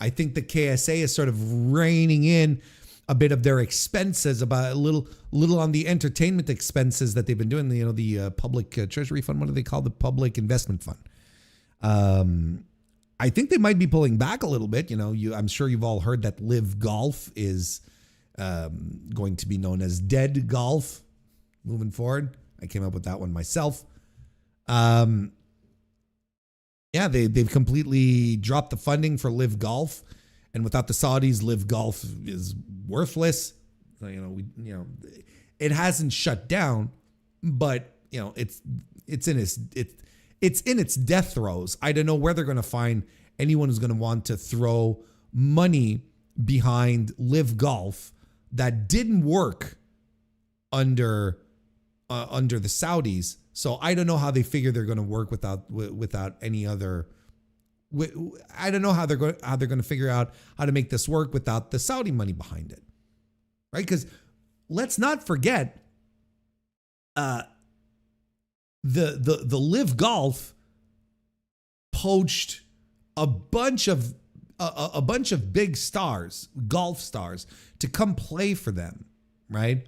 I think the KSA is sort of reining in a bit of their expenses, about a little on the entertainment expenses that they've been doing. The public treasury fund. What do they call the public investment fund? I think they might be pulling back a little bit. I'm sure you've all heard that Live Golf is going to be known as Dead Golf moving forward. I came up with that one myself. Yeah, they've completely dropped the funding for Live Golf, and without the Saudis, Live Golf is worthless. So, it hasn't shut down, but it's in its death throes. I don't know where they're going to find anyone who's going to want to throw money behind Live Golf that didn't work under the Saudis. So I don't know how they figure they're going to work without any other. I don't know how they're going to figure out how to make this work without the Saudi money behind it, right? Because let's not forget, the Live Golf poached a bunch of big stars, golf stars, to come play for them, right?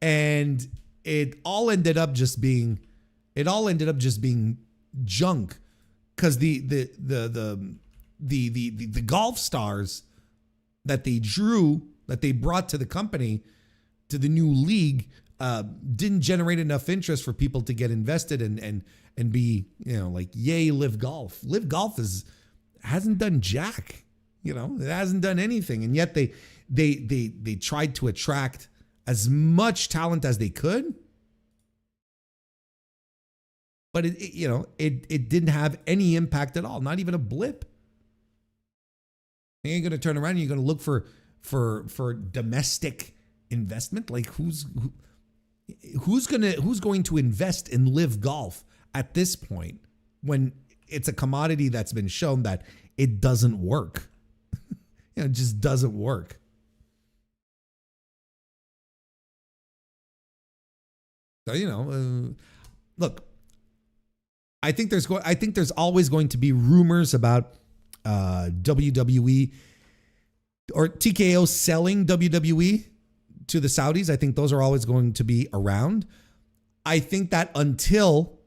And it all ended up just being junk, because the golf stars that they brought to the company, to the new league, didn't generate enough interest for people to get invested and be, like, yay, Live Golf. Live Golf hasn't done jack, it hasn't done anything, and yet they tried to attract as much talent as they could. But it didn't have any impact at all, not even a blip. And you're going to turn around and you're going to look for domestic investment. Like, who's going to invest in Live Golf at this point, when it's a commodity that's been shown that it doesn't work? It just doesn't work. So, look, I think there's always going to be rumors about WWE or TKO selling WWE to the Saudis. I think those are always going to be around. I think that until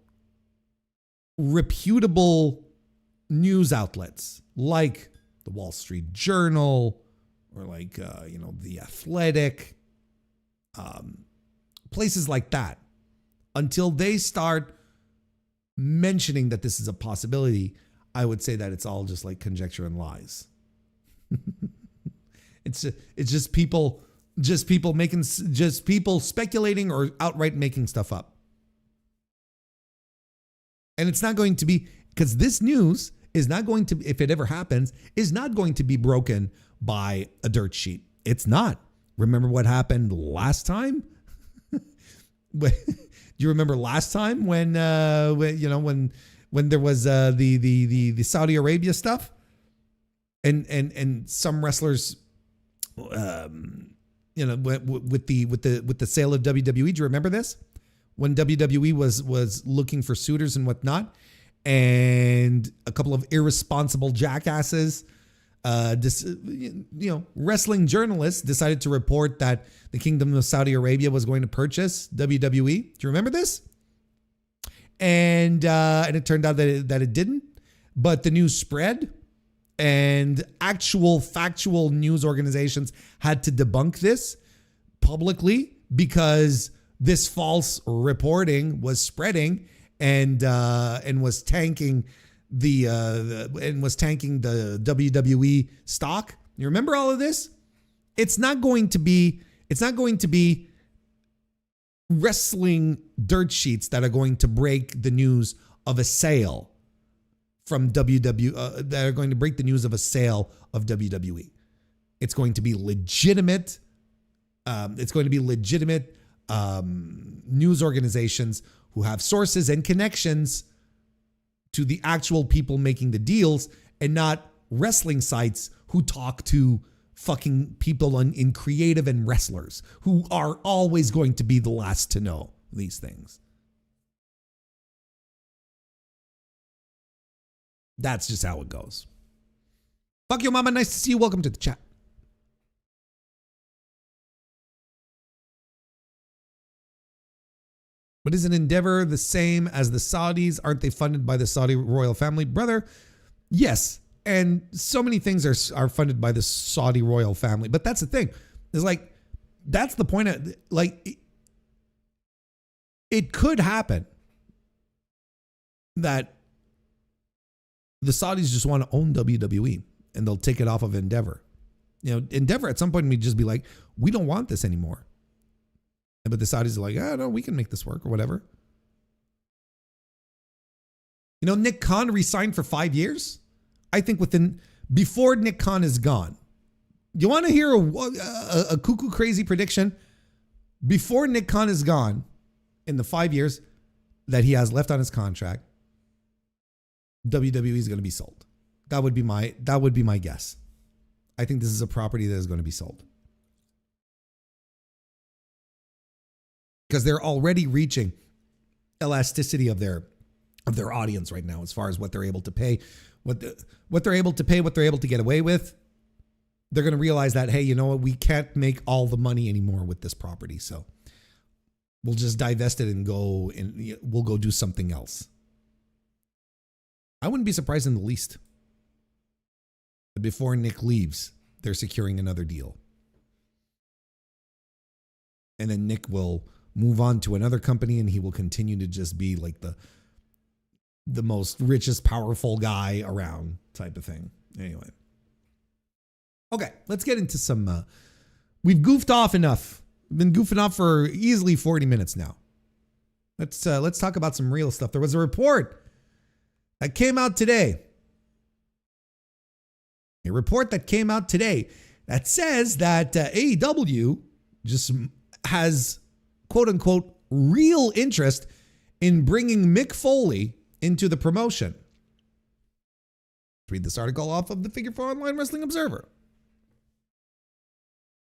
reputable news outlets like the Wall Street Journal or like, The Athletic, places like that, until they start mentioning that this is a possibility, I would say that it's all just like conjecture and lies. It's just people speculating or outright making stuff up. And it's not going to be, because this news is not going to, if it ever happens, is not going to be broken by a dirt sheet. It's not. Remember what happened last time? Do you remember last time when there was the Saudi Arabia stuff, and some wrestlers, with the sale of WWE? Do you remember this? When WWE was looking for suitors and whatnot, and a couple of irresponsible jackasses, wrestling journalists decided to report that the Kingdom of Saudi Arabia was going to purchase WWE. Do you remember this? And it turned out that it didn't, but the news spread, and actual factual news organizations had to debunk this publicly because this false reporting was spreading and was tanking the WWE stock. You remember all of this? It's not going to be wrestling dirt sheets that are going to break the news of a sale from WWE, that are going to break the news of a sale of WWE. It's going to be legitimate. News organizations who have sources and connections to the actual people making the deals, and not wrestling sites who talk to fucking people in creative and wrestlers who are always going to be the last to know these things. That's just how it goes. Fuck you, mama. Nice to see you. Welcome to the chat. But isn't Endeavor the same as the Saudis? Aren't they funded by the Saudi royal family? Brother, yes. And so many things are funded by the Saudi royal family. But that's the thing. It's like, that's the point of, like, it could happen that the Saudis just want to own WWE and they'll take it off of Endeavor. Endeavor at some point may just be like, we don't want this anymore. But the Saudis are like, no, we can make this work or whatever. Nick Khan resigned for 5 years. I think before Nick Khan is gone, you want to hear a cuckoo crazy prediction? Before Nick Khan is gone, in the 5 years that he has left on his contract, WWE is going to be sold. That would be my guess. I think this is a property that is going to be sold. Because they're already reaching elasticity of their audience right now, as far as what they're able to pay, what they're able to get away with. They're going to realize that, hey, you know what? We can't make all the money anymore with this property, so we'll just divest it and we'll go do something else. I wouldn't be surprised in the least. But before Nick leaves, they're securing another deal, and then Nick will move on to another company, and he will continue to just be like the most richest, powerful guy around type of thing. Anyway. Okay, let's get into some, we've goofed off enough. We've been goofing off for easily 40 minutes now. Let's talk about some real stuff. There was a report that came out today. A report that came out today that says that AEW just has, quote unquote, real interest in bringing Mick Foley into the promotion. Read this article off of the Figure 4 Online Wrestling Observer.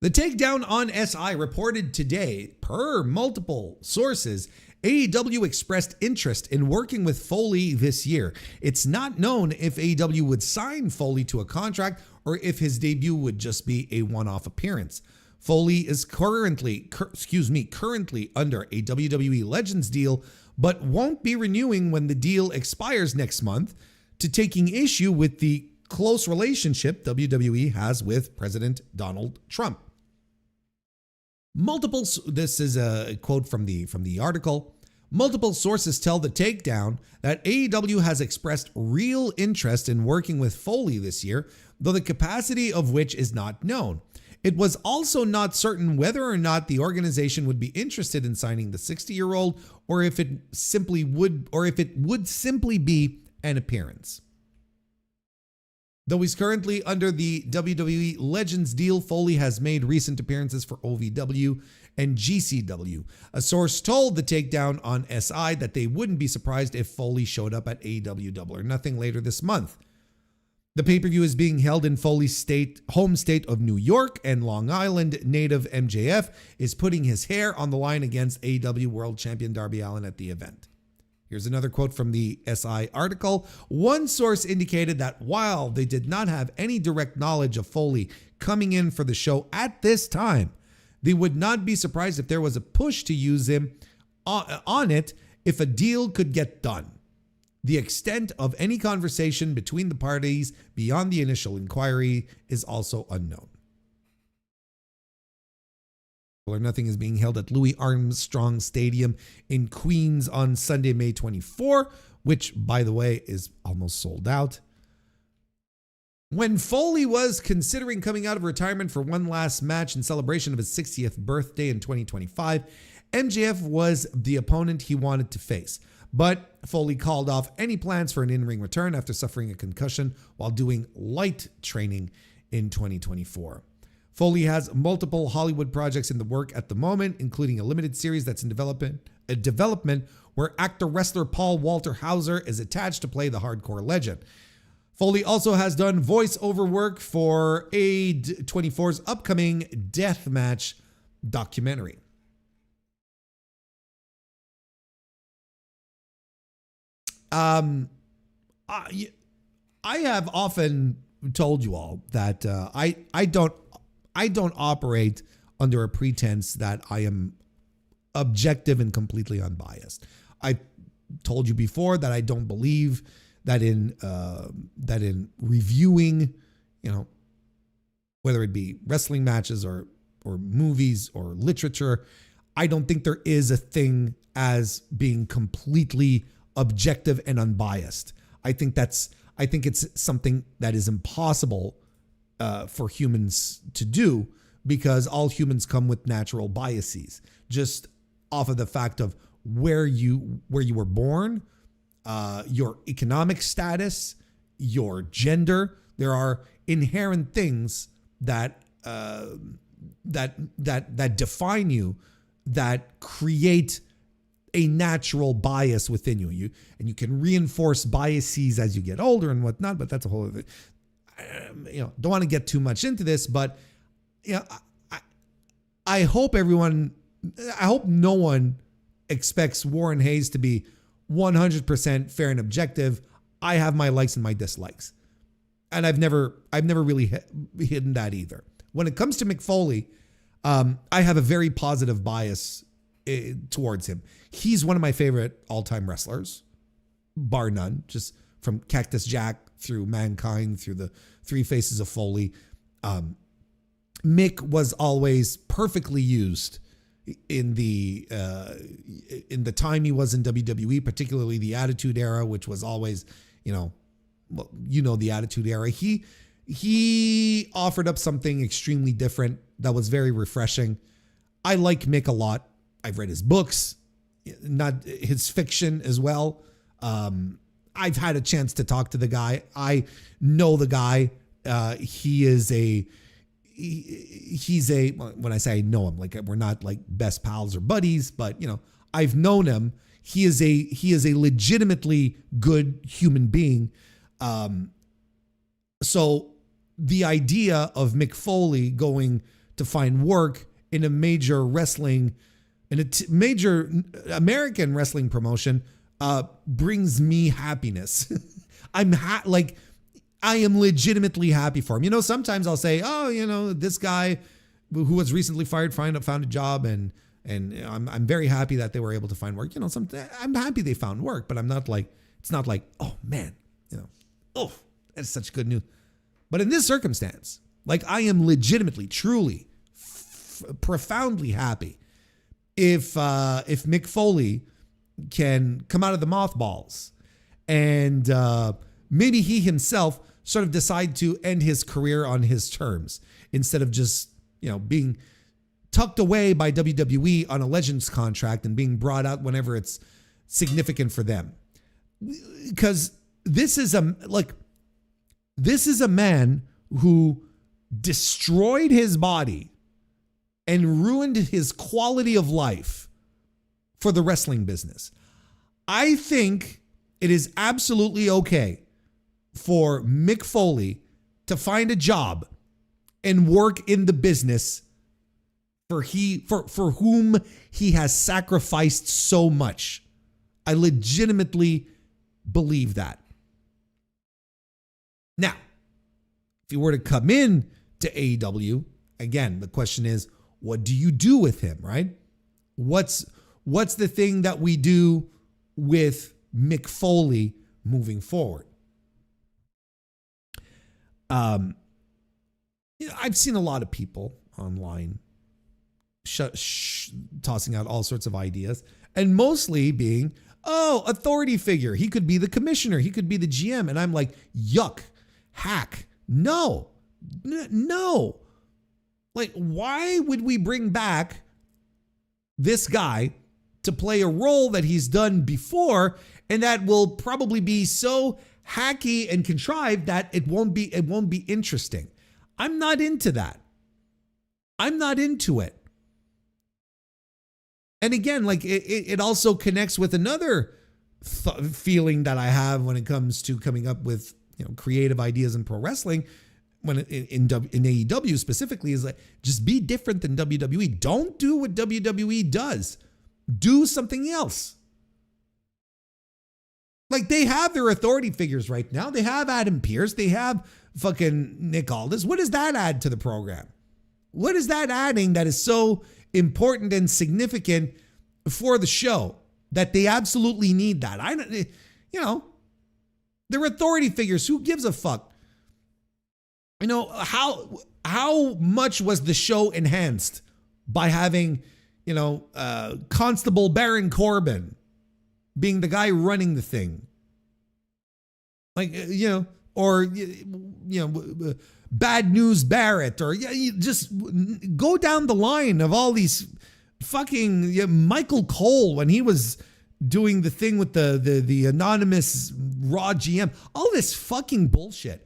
The takedown on SI reported today, per multiple sources, AEW expressed interest in working with Foley this year. It's not known if AEW would sign Foley to a contract or if his debut would just be a one-off appearance. Foley is currently under a WWE Legends deal, but won't be renewing when the deal expires next month, to taking issue with the close relationship WWE has with President Donald Trump. This is a quote from the article. Multiple sources tell The Takedown that AEW has expressed real interest in working with Foley this year, though the capacity of which is not known. It was also not certain whether or not the organization would be interested in signing the 60-year-old, or if it would simply be an appearance. Though he's currently under the WWE Legends deal, Foley has made recent appearances for OVW and GCW. A source told The Takedown on SI that they wouldn't be surprised if Foley showed up at AEW Double or Nothing later this month. The pay-per-view is being held in Foley's home state of New York, and Long Island native MJF is putting his hair on the line against AEW World Champion Darby Allin at the event. Here's another quote from the SI article. One source indicated that while they did not have any direct knowledge of Foley coming in for the show at this time, they would not be surprised if there was a push to use him on it if a deal could get done. The extent of any conversation between the parties beyond the initial inquiry is also unknown. Or Nothing is being held at Louis Armstrong Stadium in Queens on Sunday, May 24, which, by the way, is almost sold out. When Foley was considering coming out of retirement for one last match in celebration of his 60th birthday in 2025, MJF was the opponent he wanted to face. But Foley called off any plans for an in-ring return after suffering a concussion while doing light training in 2024. Foley has multiple Hollywood projects in the work at the moment, including a limited series that's in development where actor-wrestler Paul Walter Hauser is attached to play the hardcore legend. Foley also has done voice-over work for A24's upcoming Deathmatch documentary. I have often told you all that I don't operate under a pretense that I am objective and completely unbiased. I told you before that I don't believe that in reviewing, whether it be wrestling matches or movies or literature, I don't think there is a thing as being completely objective and unbiased. I think it's something that is impossible for humans to do, because all humans come with natural biases, just off of the fact of where you were born, your economic status, your gender. There are inherent things that define you, that create a natural bias within you. And you can reinforce biases as you get older and whatnot, but that's a whole other thing. Don't want to get too much into this, but I hope no one expects Warren Hayes to be 100% fair and objective. I have my likes and my dislikes, and I've never really hidden that either. When it comes to Mick Foley, I have a very positive bias towards him. He's one of my favorite all-time wrestlers, bar none, just from Cactus Jack through Mankind, through the Three Faces of Foley. Mick was always perfectly used in the time he was in WWE, particularly the Attitude Era, which was always, the Attitude Era. He offered up something extremely different that was very refreshing. I like Mick a lot. I've read his books, not his fiction as well. I've had a chance to talk to the guy. I know the guy. He's when I say I know him, like, we're not like best pals or buddies, but I've known him. He is a legitimately good human being. So the idea of Mick Foley going to find work in a major wrestling and a major American wrestling promotion brings me happiness. I am legitimately happy for him. You know, sometimes I'll say, oh, you know, this guy who was recently fired found a job, and I'm very happy that they were able to find work. You know, I'm happy they found work, but I'm not like, it's not like, oh man, you know, oh, that's such good news. But in this circumstance, like, I am legitimately, truly, profoundly happy if Mick Foley can come out of the mothballs and maybe he himself sort of decide to end his career on his terms instead of just, you know, being tucked away by WWE on a Legends contract and being brought out whenever it's significant for them. Because this is a man who destroyed his body and ruined his quality of life for the wrestling business. I think it is absolutely okay for Mick Foley to find a job and work in the business for whom he has sacrificed so much. I legitimately believe that. Now, if he were to come in to AEW, again, the question is, what do you do with him, right? What's the thing that we do with Mick Foley moving forward? I've seen a lot of people online tossing out all sorts of ideas, and mostly being, oh, authority figure. He could be the commissioner. He could be the GM. And I'm like, yuck, hack. No. Like, why would we bring back this guy to play a role that he's done before and that will probably be so hacky and contrived that it won't be interesting? I'm not into that. I'm not into it. And again, like, it also connects with another feeling that I have when it comes to coming up with, you know, creative ideas in pro wrestling. When in AEW specifically, is like, just be different than WWE. Don't do what WWE does. Do something else. Like, they have their authority figures right now. They have Adam Pearce. They have fucking Nick Aldis. What does that add to the program? What is that adding that is so important and significant for the show that they absolutely need that? You know, they're authority figures. Who gives a fuck? You know, how much was the show enhanced by having, you know, Constable Baron Corbin being the guy running the thing? Like, you know, or, you know, Bad News Barrett, or you just go down the line of all these fucking Michael Cole when he was doing the thing with the anonymous Raw GM, all this fucking bullshit.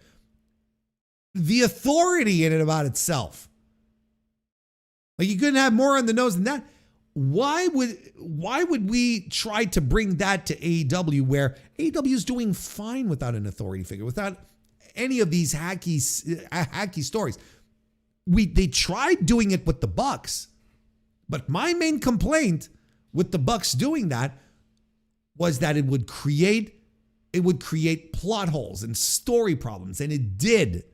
The authority in it about itself. Like, you couldn't have more on the nose than that. Why would we try to bring that to AEW, where AEW is doing fine without an authority figure, without any of these hacky stories? They tried doing it with the Bucks, but my main complaint with the Bucks doing that was that it would create plot holes and story problems, and it did.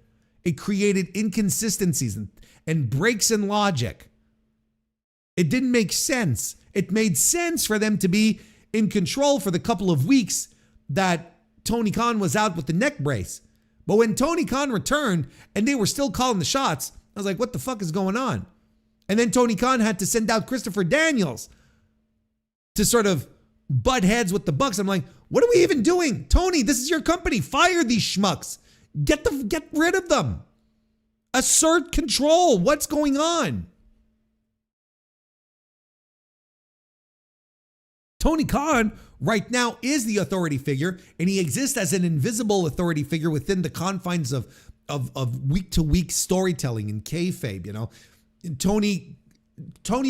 It created inconsistencies and breaks in logic. It didn't make sense. It made sense for them to be in control for the couple of weeks that Tony Khan was out with the neck brace. But when Tony Khan returned and they were still calling the shots, I was like, what the fuck is going on? And then Tony Khan had to send out Christopher Daniels to sort of butt heads with the Bucks. I'm like, what are we even doing? Tony, this is your company. Fire these schmucks. Get rid of them. Assert control. What's going on? Tony Khan right now is the authority figure, and he exists as an invisible authority figure within the confines of week to week storytelling and kayfabe. You know, and Tony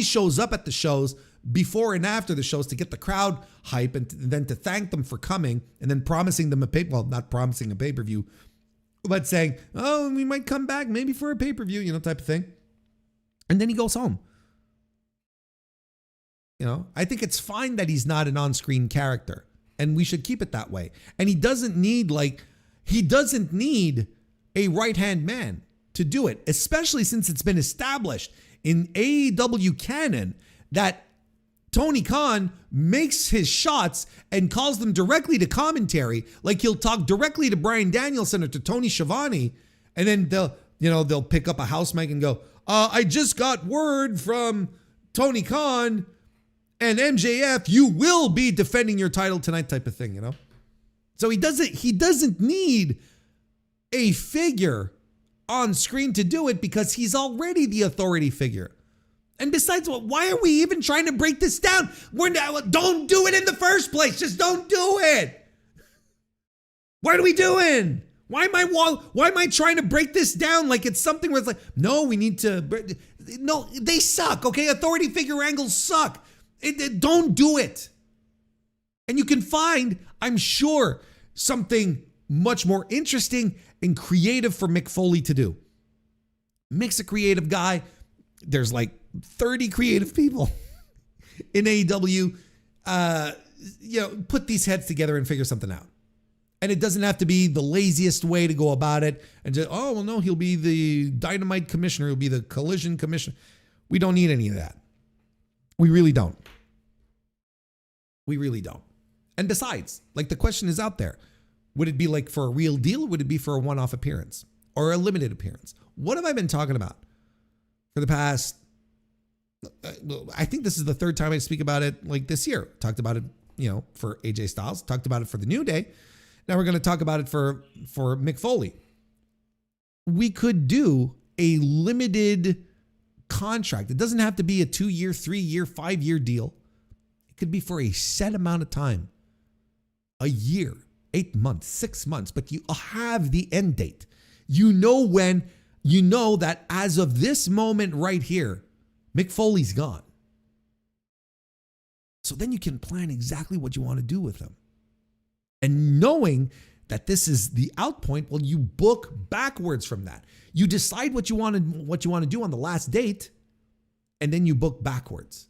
shows up at the shows before and after the shows to get the crowd hype, and then to thank them for coming, and then promising them not promising a pay-per-view, but saying, oh, we might come back maybe for a pay-per-view, you know, type of thing. And then he goes home. I think it's fine that he's not an on-screen character, and we should keep it that way. And he doesn't need a right-hand man to do it, especially since it's been established in AEW canon that Tony Khan makes his shots and calls them directly to commentary. Like he'll talk directly to Bryan Danielson or to Tony Schiavone, and then they'll pick up a house mic and go, I just got word from Tony Khan and MJF, you will be defending your title tonight, type of thing, So he doesn't need a figure on screen to do it because he's already the authority figure. And besides, why are we even trying to break this down? Don't do it in the first place. Just don't do it. What are we doing? Why am I trying to break this down like it's something where it's like, no, we need to. No, they suck. Okay, authority figure angles suck. Don't do it. And you can find, I'm sure, something much more interesting and creative for Mick Foley to do. Mick's a creative guy. There's like 30 creative people in AEW. Put these heads together and figure something out. And it doesn't have to be the laziest way to go about it. And just, no, he'll be the Dynamite commissioner. He'll be the Collision commissioner. We don't need any of that. We really don't. We really don't. And besides, the question is out there. Would it be for a real deal? Or would it be for a one-off appearance or a limited appearance? What have I been talking about for the past? I think this is the third time I speak about it this year. Talked about it, for AJ Styles. Talked about it for the New Day. Now we're going to talk about it for Mick Foley. We could do a limited contract. It doesn't have to be a 2-year, 3-year, 5-year deal. It could be for a set amount of time. A year, 8 months, 6 months, but you have the end date. When, that as of this moment right here, Mick Foley's gone. So then you can plan exactly what you want to do with him. And knowing that this is the out point, well, you book backwards from that. You decide what you want to do on the last date, and then you book backwards.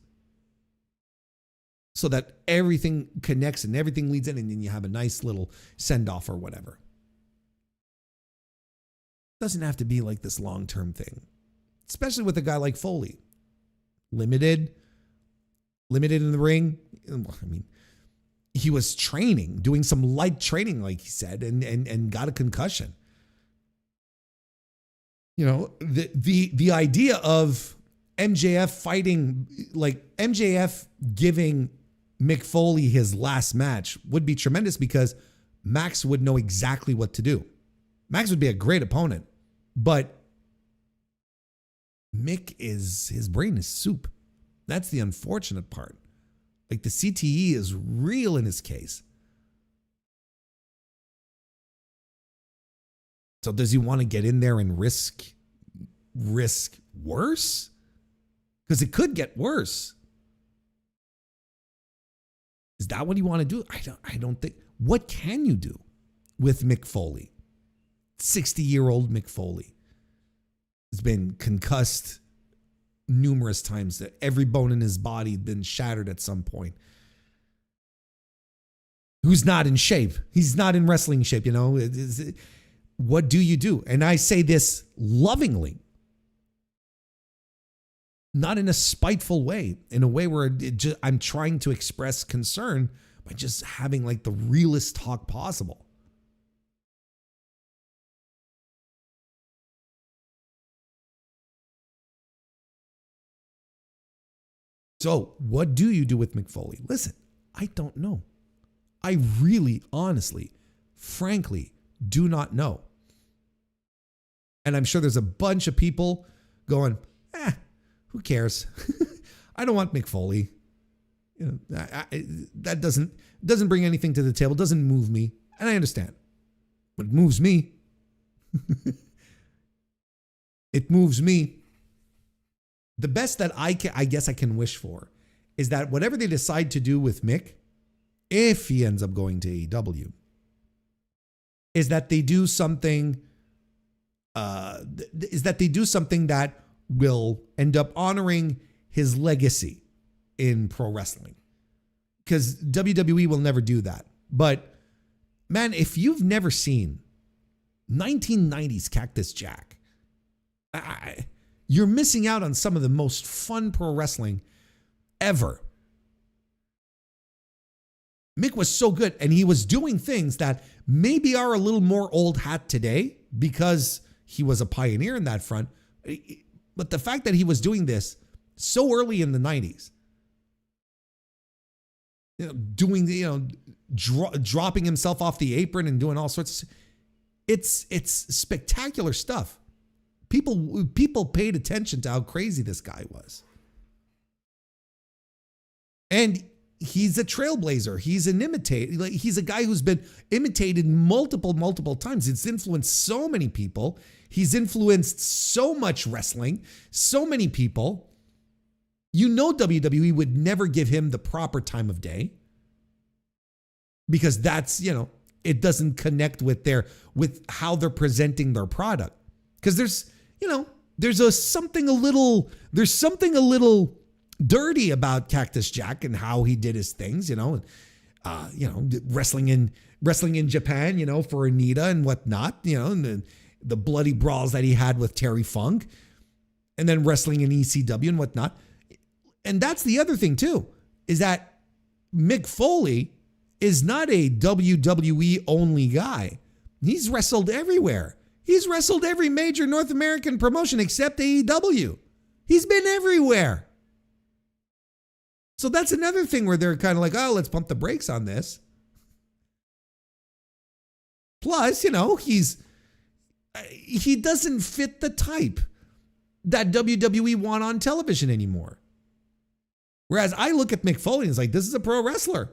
So that everything connects and everything leads in, and then you have a nice little send-off or whatever. Doesn't have to be like this long-term thing, especially with a guy like Foley. Limited in the ring. I mean, he was doing some light training, like he said, and got a concussion. The idea of MJF fighting, MJF giving Mick Foley his last match would be tremendous because Max would know exactly what to do. Max would be a great opponent, but his brain is soup. That's the unfortunate part. The CTE is real in his case. So does he want to get in there and risk worse? Because it could get worse. Is that what you want to do? I don't think. What can you do with Mick Foley? 60-year-old Mick Foley has been concussed numerous times. That every bone in his body has been shattered at some point. Who's not in shape? He's not in wrestling shape, What do you do? And I say this lovingly. Not in a spiteful way, in a way where I'm trying to express concern by just having the realest talk possible. So what do you do with Mick Foley? Listen, I don't know. I really, honestly, frankly, do not know. And I'm sure there's a bunch of people going, who cares? I don't want Mick Foley. That doesn't bring anything to the table. Doesn't move me, and I understand. But it moves me. It moves me. The best that I guess I can wish for is that whatever they decide to do with Mick, if he ends up going to AEW, is that they do something. That will end up honoring his legacy in pro wrestling, because WWE will never do that. But man, if you've never seen 1990s Cactus Jack, you're missing out on some of the most fun pro wrestling ever. Mick was so good, and he was doing things that maybe are a little more old hat today because he was a pioneer in that front. But the fact that he was doing this so early in the 90s, dropping himself off the apron and doing all sorts of, it's spectacular stuff. People paid attention to how crazy this guy was. And he's a trailblazer. He's an imitator. Like, he's a guy who's been imitated multiple times. He's influenced so many people. He's influenced so much wrestling, so many people. WWE would never give him the proper time of day because that's, it doesn't connect with how they're presenting their product. Because there's something a little dirty about Cactus Jack and how he did his things, wrestling in Japan, for Anita and whatnot, and the bloody brawls that he had with Terry Funk, and then wrestling in ECW and whatnot. And that's the other thing too, is that Mick Foley is not a WWE only guy. He's wrestled everywhere. He's wrestled every major North American promotion except AEW. He's been everywhere. So that's another thing where they're kind of like, oh, let's pump the brakes on this. Plus, he doesn't fit the type that WWE want on television anymore. Whereas I look at Mick Foley and it's like, this is a pro wrestler.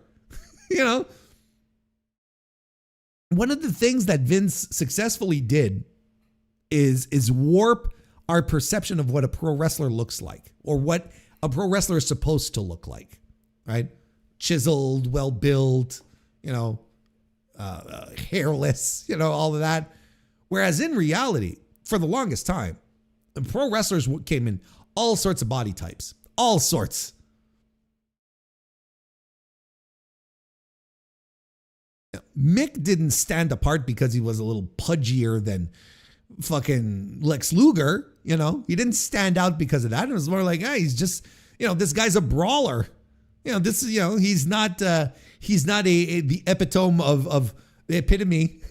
One of the things that Vince successfully did is warp our perception of what a pro wrestler looks like, or what a pro wrestler is supposed to look like, right? Chiseled, well-built, hairless, all of that. Whereas in reality, for the longest time, the pro wrestlers came in all sorts of body types, all sorts. Mick didn't stand apart because he was a little pudgier than fucking Lex Luger, He didn't stand out because of that. It was more like, hey, he's just, this guy's a brawler. He's not the epitome of the epitome.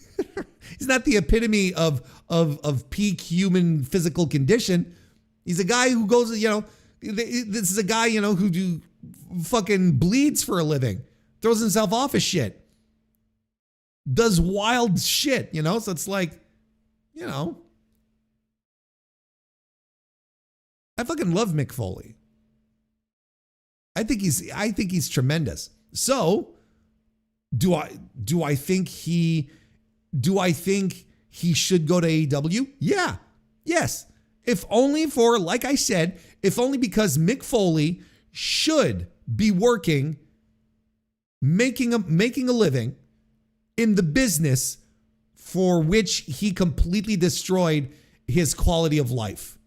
He's not the epitome of peak human physical condition. He's a guy who goes, this is a guy, who fucking bleeds for a living, throws himself off of shit, does wild shit, So it's like, I fucking love Mick Foley. I think he's tremendous. So, do I think he should go to AEW? Yeah. Yes. If only for, like I said, if only because Mick Foley should be working, making a living in the business for which he completely destroyed his quality of life.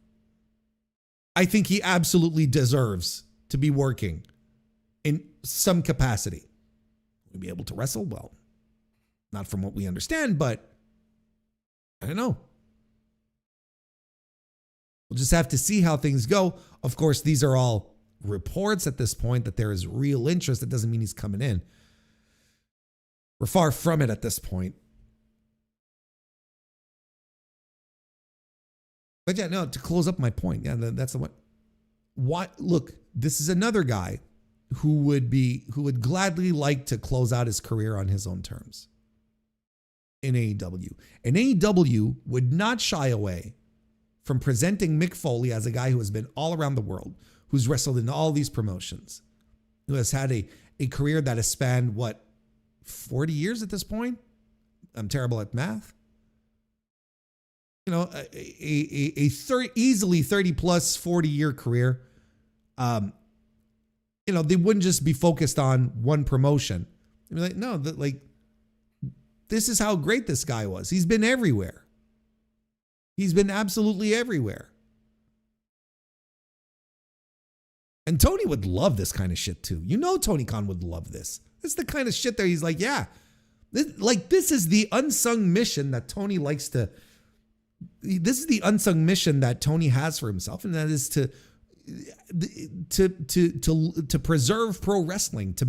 I think he absolutely deserves to be working in some capacity. Will he be able to wrestle? Well, not from what we understand, but I don't know. We'll just have to see how things go. Of course, these are all reports at this point that there is real interest. That doesn't mean he's coming in. We're far from it at this point. But yeah, no, to close up my point. Yeah, that's the one. Why? Look, this is another guy who would gladly like to close out his career on his own terms in AEW. And AEW would not shy away from presenting Mick Foley as a guy who has been all around the world, who's wrestled in all these promotions, who has had a career that has spanned, 40 years at this point? I'm terrible at math. Easily 30 plus 40-year career. They wouldn't just be focused on one promotion. They'd be like, no, this is how great this guy was. He's been everywhere. He's been absolutely everywhere. And Tony would love this kind of shit too. You know Tony Khan would love this. This is the kind of shit that he's like, yeah. This is the unsung mission that Tony likes to... This is the unsung mission that Tony has for himself, and that is to preserve pro wrestling, to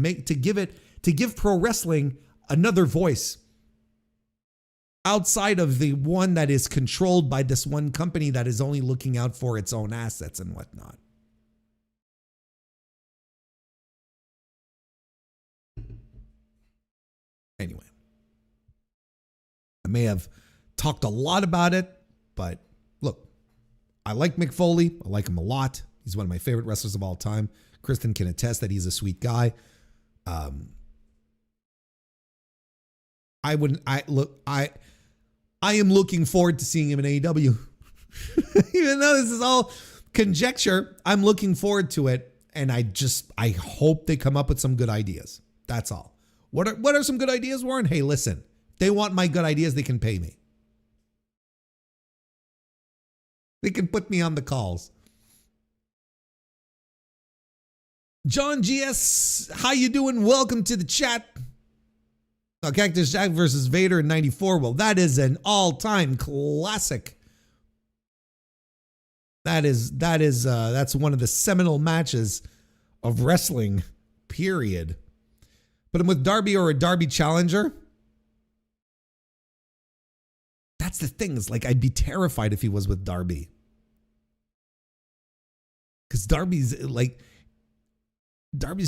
give pro wrestling another voice outside of the one that is controlled by this one company that is only looking out for its own assets and whatnot. Anyway, I may have talked a lot about it, but look, I like Mick Foley. I like him a lot. He's one of my favorite wrestlers of all time. Kristen can attest that he's a sweet guy. I am looking forward to seeing him in AEW. Even though this is all conjecture, I'm looking forward to it. And I hope they come up with some good ideas. That's all. What are some good ideas, Warren? Hey, listen, they want my good ideas. They can pay me. They can put me on the calls. John GS, how you doing? Welcome to the chat. Now, Cactus Jack versus Vader in 94. Well, that is an all-time classic. That's one of the seminal matches of wrestling, period. Put him with Darby or a Darby challenger. That's the thing. It's like I'd be terrified if he was with Darby. Because Darby's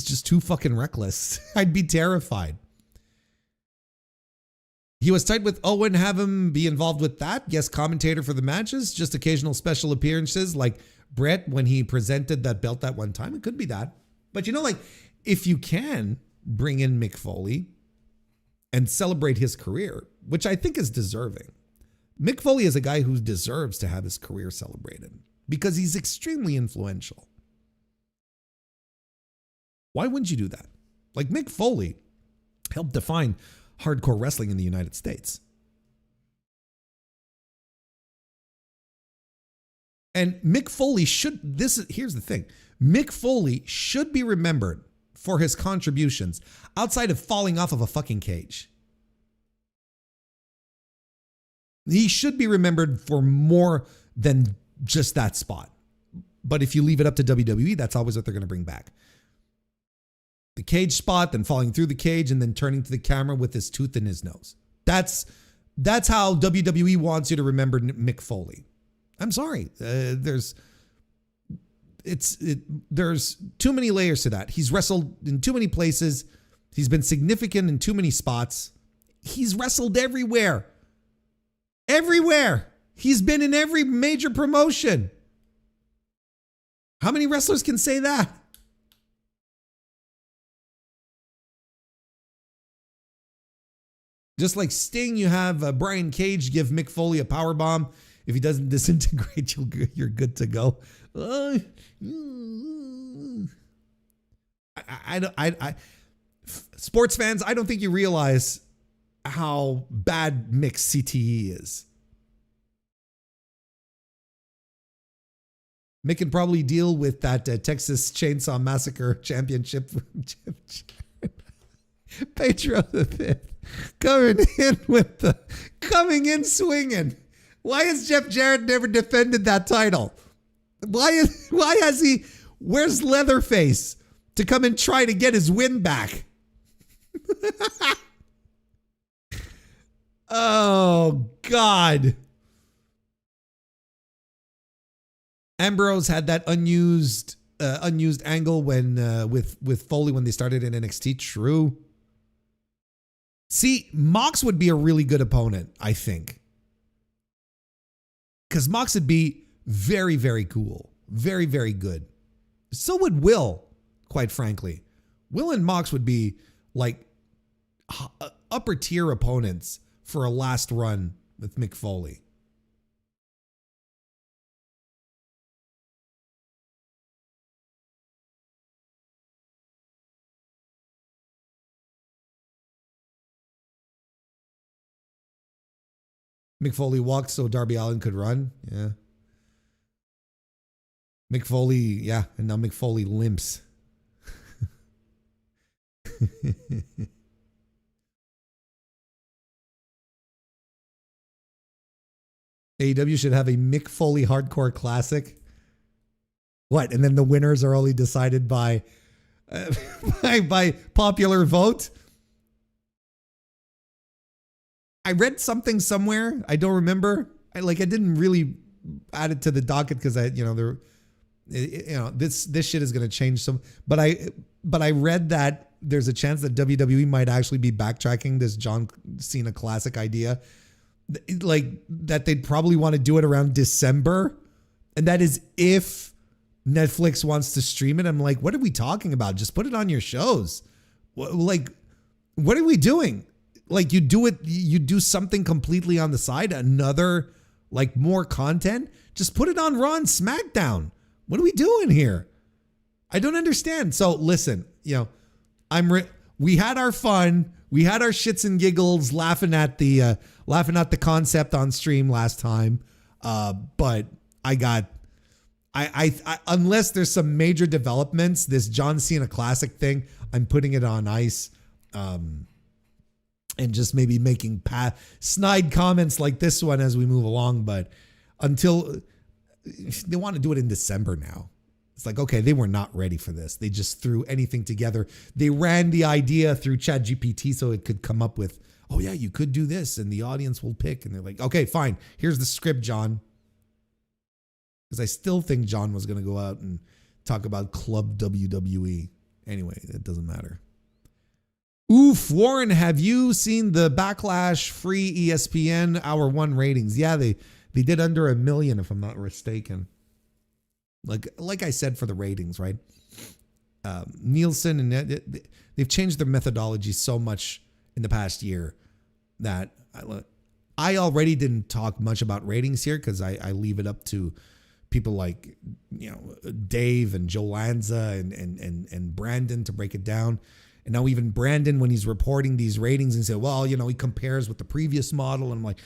just too fucking reckless. I'd be terrified. He was tight with Owen, have him be involved with that. Guest commentator for the matches, just occasional special appearances like Brett when he presented that belt that one time. It could be that. But if you can bring in Mick Foley and celebrate his career, which I think is deserving. Mick Foley is a guy who deserves to have his career celebrated because he's extremely influential. Why wouldn't you do that? Like Mick Foley helped define hardcore wrestling in the United States. And Mick Foley here's the thing. Mick Foley should be remembered for his contributions outside of falling off of a fucking cage. He should be remembered for more than just that spot. But if you leave it up to WWE, that's always what they're going to bring back. The cage spot, then falling through the cage, and then turning to the camera with his tooth in his nose. That's how WWE wants you to remember Mick Foley. I'm sorry. There's too many layers to that. He's wrestled in too many places. He's been significant in too many spots. He's wrestled everywhere. Everywhere. He's been in every major promotion. How many wrestlers can say that? Just like Sting, you have Brian Cage give Mick Foley a power bomb. If he doesn't disintegrate, you're good to go. Sports fans, I don't think you realize how bad Mick's CTE is. Mick can probably deal with that Texas Chainsaw Massacre Championship. Pedro the Fifth coming in swinging. Why has Jeff Jarrett never defended that title? Where's Leatherface to come and try to get his win back? Oh God. Ambrose had that unused angle when with Foley when they started in NXT. True. See, Mox would be a really good opponent, I think. Because Mox would be very, very cool. Very, very good. So would Will, quite frankly. Will and Mox would be like upper tier opponents for a last run with Mick Foley. Mick Foley walked so Darby Allin could run. Yeah. Mick Foley, yeah, and now Mick Foley limps. AEW should have a Mick Foley hardcore classic. What? And then the winners are only decided by by popular vote. I read something somewhere. I don't remember. I didn't really add it to the docket because this shit is going to change some. But I read that there's a chance that WWE might actually be backtracking this John Cena classic idea. Like that they'd probably want to do it around December. And that is if Netflix wants to stream it. I'm like, what are we talking about? Just put it on your shows. Like, what are we doing? Like you do something completely on the side, another like more content. Just put it on Raw and SmackDown. What are we doing here? I don't understand. So listen, we had our fun. We had our shits and giggles laughing at the concept on stream last time. But I unless there's some major developments, this John Cena classic thing, I'm putting it on ice. And just maybe making snide comments like this one as we move along. But until they want to do it in December now. It's like, okay, they were not ready for this. They just threw anything together. They ran the idea through ChatGPT so it could come up with, oh yeah, you could do this and the audience will pick. And they're like, okay, fine. Here's the script, John. Because I still think John was going to go out and talk about Club WWE. Anyway, it doesn't matter. Oof, Warren, have you seen the Backlash free ESPN Hour 1 ratings? Yeah, they did under 1 million, if I'm not mistaken. Like I said for the ratings, right? Nielsen and they've changed their methodology so much in the past year that I already didn't talk much about ratings here because I leave it up to people like Dave and Joe Lanza and Brandon to break it down. And now even Brandon, when he's reporting these ratings and say, well, he compares with the previous model. And I'm like,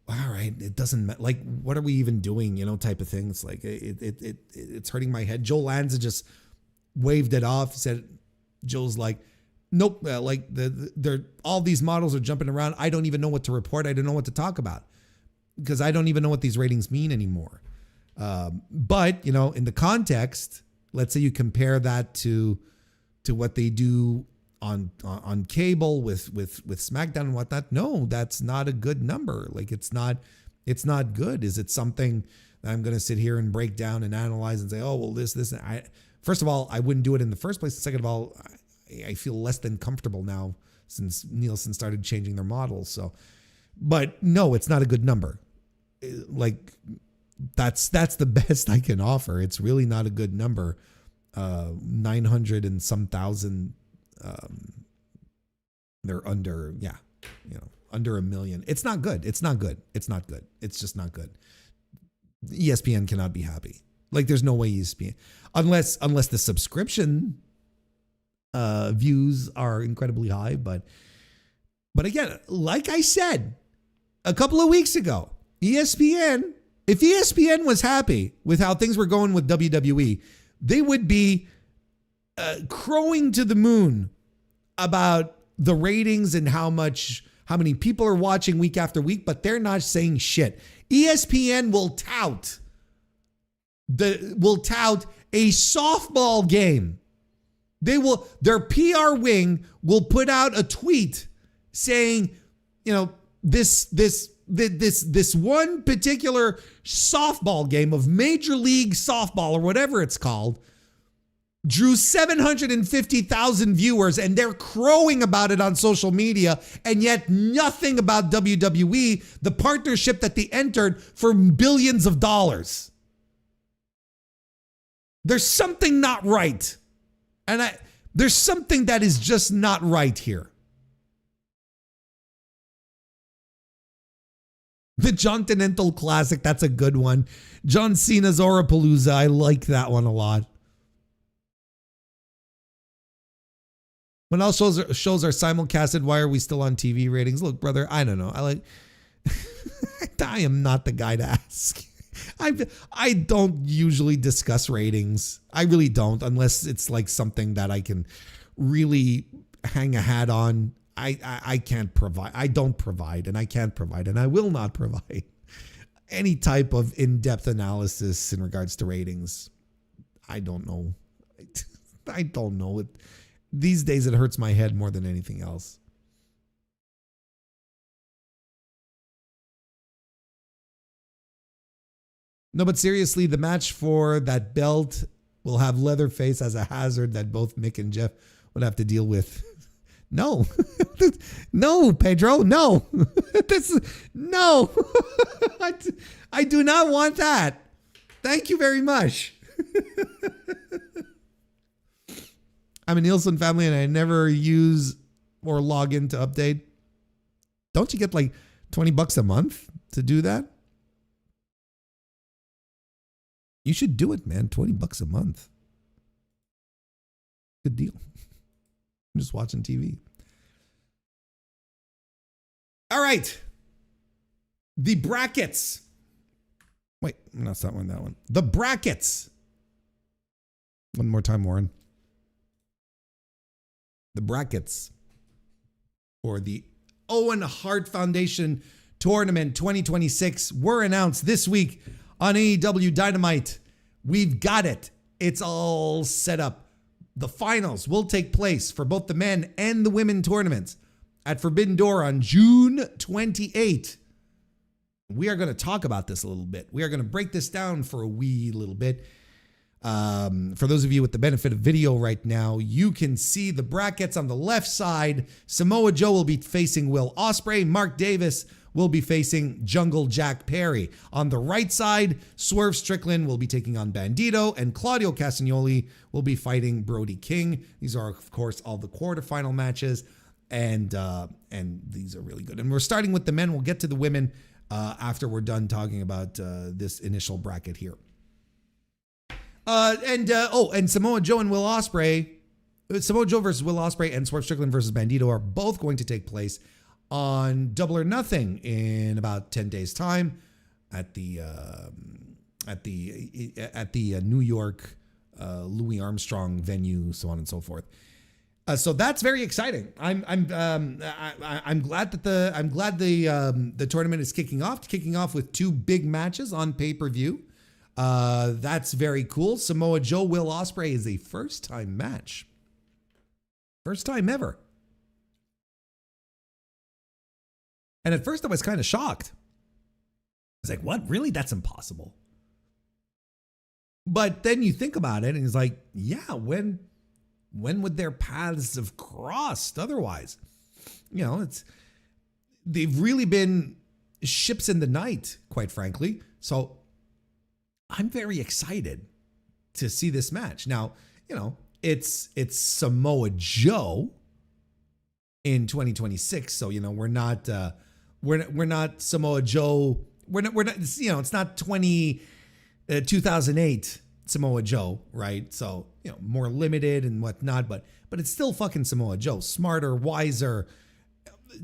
all right, it doesn't matter. Like, what are we even doing? Type of thing. It's like, it's hurting my head. Joe Lanza just waved it off. Said, Joe's like, nope. Like they're all these models are jumping around. I don't even know what to report. I don't know what to talk about because I don't even know what these ratings mean anymore. But in the context, let's say you compare that to what they do on cable with SmackDown and whatnot. No, that's not a good number. Like it's not good. Is it something that I'm going to sit here and break down and analyze and say, oh, well, this, first of all, I wouldn't do it in the first place. Second of all, I feel less than comfortable now since Nielsen started changing their models. So, but no, it's not a good number. Like that's the best I can offer. It's really not a good number. 900 and some thousand. They're under, under 1 million. It's not good. It's not good. It's not good. It's just not good. ESPN cannot be happy. Like there's no way ESPN, unless the subscription views are incredibly high. But again, like I said a couple of weeks ago, if ESPN was happy with how things were going with WWE, they would be crowing to the moon about the ratings and how many people are watching week after week, but they're not saying shit. ESPN will tout a softball game. Their PR wing will put out a tweet saying, this one particular softball game of Major League Softball or whatever it's called drew 750,000 viewers, and they're crowing about it on social media, and yet nothing about WWE, the partnership that they entered for billions of dollars. There's something not right. And there's something that is just not right here. The John Tenental Classic, that's a good one. John Cena's Orapalooza, I like that one a lot. When all shows are simulcasted, why are we still on TV ratings? Look, brother, I don't know. I am not the guy to ask. I don't usually discuss ratings. I really don't, unless it's like something that I can really hang a hat on. I can't provide. I don't provide, and I can't provide, and I will not provide any type of in-depth analysis in regards to ratings. I don't know. I don't know. These days it hurts my head more than anything else. No, but seriously, the match for that belt will have Leatherface as a hazard that both Mick and Jeff would have to deal with. No, no, Pedro, no, no, I do not want that. Thank you very much. I'm a Nielsen family and I never use or log in to update. Don't you get like $20 a month to do that? You should do it, man. $20 a month. Good deal. I'm just watching TV. All right. The brackets. Wait, that's not one, that one. The brackets. One more time, Warren. The brackets for the Owen Hart Foundation Tournament 2026 were announced this week on AEW Dynamite. We've got it. It's all set up. The finals will take place for both the men and the women tournaments at Forbidden Door on June 28th. We are going to talk about this a little bit. We are going to break this down for a wee little bit. For those of you with the benefit of video right now, you can see the brackets on the left side. Samoa Joe will be facing Will Ospreay. Mark Davis will be facing Jungle Jack Perry. On the right side, Swerve Strickland will be taking on Bandito, and Claudio Castagnoli will be fighting Brody King. These are, of course, all the quarterfinal matches, and these are really good. And we're starting with the men. We'll get to the women after we're done talking about this initial bracket here. And Samoa Joe and Will Ospreay, Samoa Joe versus Will Ospreay and Swerve Strickland versus Bandito are both going to take place on Double or Nothing in about 10 days time at the New York Louis Armstrong venue, so on and so forth. So that's very exciting. I'm glad that the tournament is kicking off with two big matches on pay-per-view. That's very cool. Samoa Joe, Will Ospreay is a first-time match. First time ever. And at first I was kind of shocked. I was like, what? Really? That's impossible. But then you think about it and it's like, yeah, when would their paths have crossed otherwise? You know, they've really been ships in the night, quite frankly. So I'm very excited to see this match. Now, you know, it's Samoa Joe in 2026. So, you know, we're not Samoa Joe. We're not, you know, it's not 2008 Samoa Joe, right? So, you know, more limited and whatnot, but it's still fucking Samoa Joe. Smarter, wiser,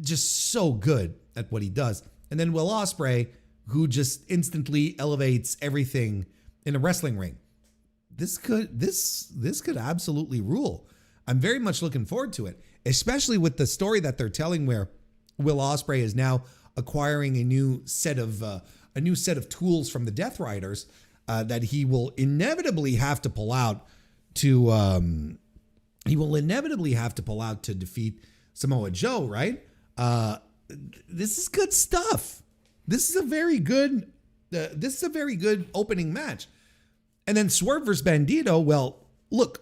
just so good at what he does. And then Will Ospreay, who just instantly elevates everything in a wrestling ring. This could absolutely rule. I'm very much looking forward to it, especially with the story that they're telling where Will Ospreay is now acquiring a new set of tools from the Death Riders that he will inevitably have to pull out to defeat Samoa Joe, right? This is good stuff. This is a very good opening match. And then Swerve versus Bandito. Well, look,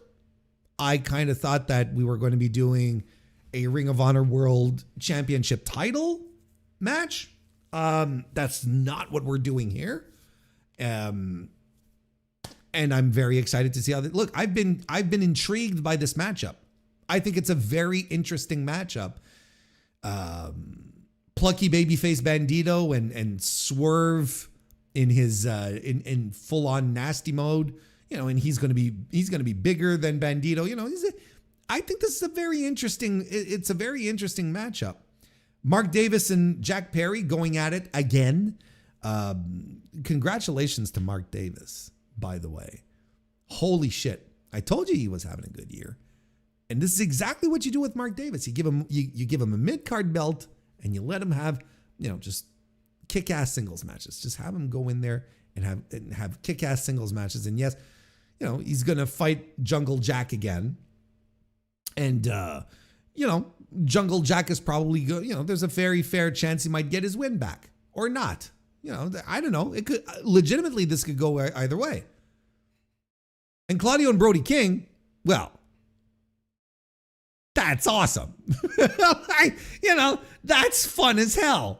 I kind of thought that we were going to be doing a Ring of Honor World Championship title match. That's not what we're doing here. And I'm very excited to see how look, I've been intrigued by this matchup. I think it's a very interesting matchup. Plucky babyface Bandito and Swerve in his in full on nasty mode, you know, and he's gonna be bigger than Bandito. You know, I think this is a very interesting. It's a very interesting matchup. Mark Davis and Jack Perry going at it again. Congratulations to Mark Davis, by the way. Holy shit. I told you he was having a good year. And this is exactly what you do with Mark Davis. You give him a mid-card belt and you let him have, just kick-ass singles matches. Just have him go in there and have kick-ass singles matches. And yes, he's going to fight Jungle Jack again. And, Jungle Jack is probably, there's a very fair chance he might get his win back or not. I don't know. It could legitimately, this could go either way. And Claudio and Brody King, well, that's awesome. That's fun as hell.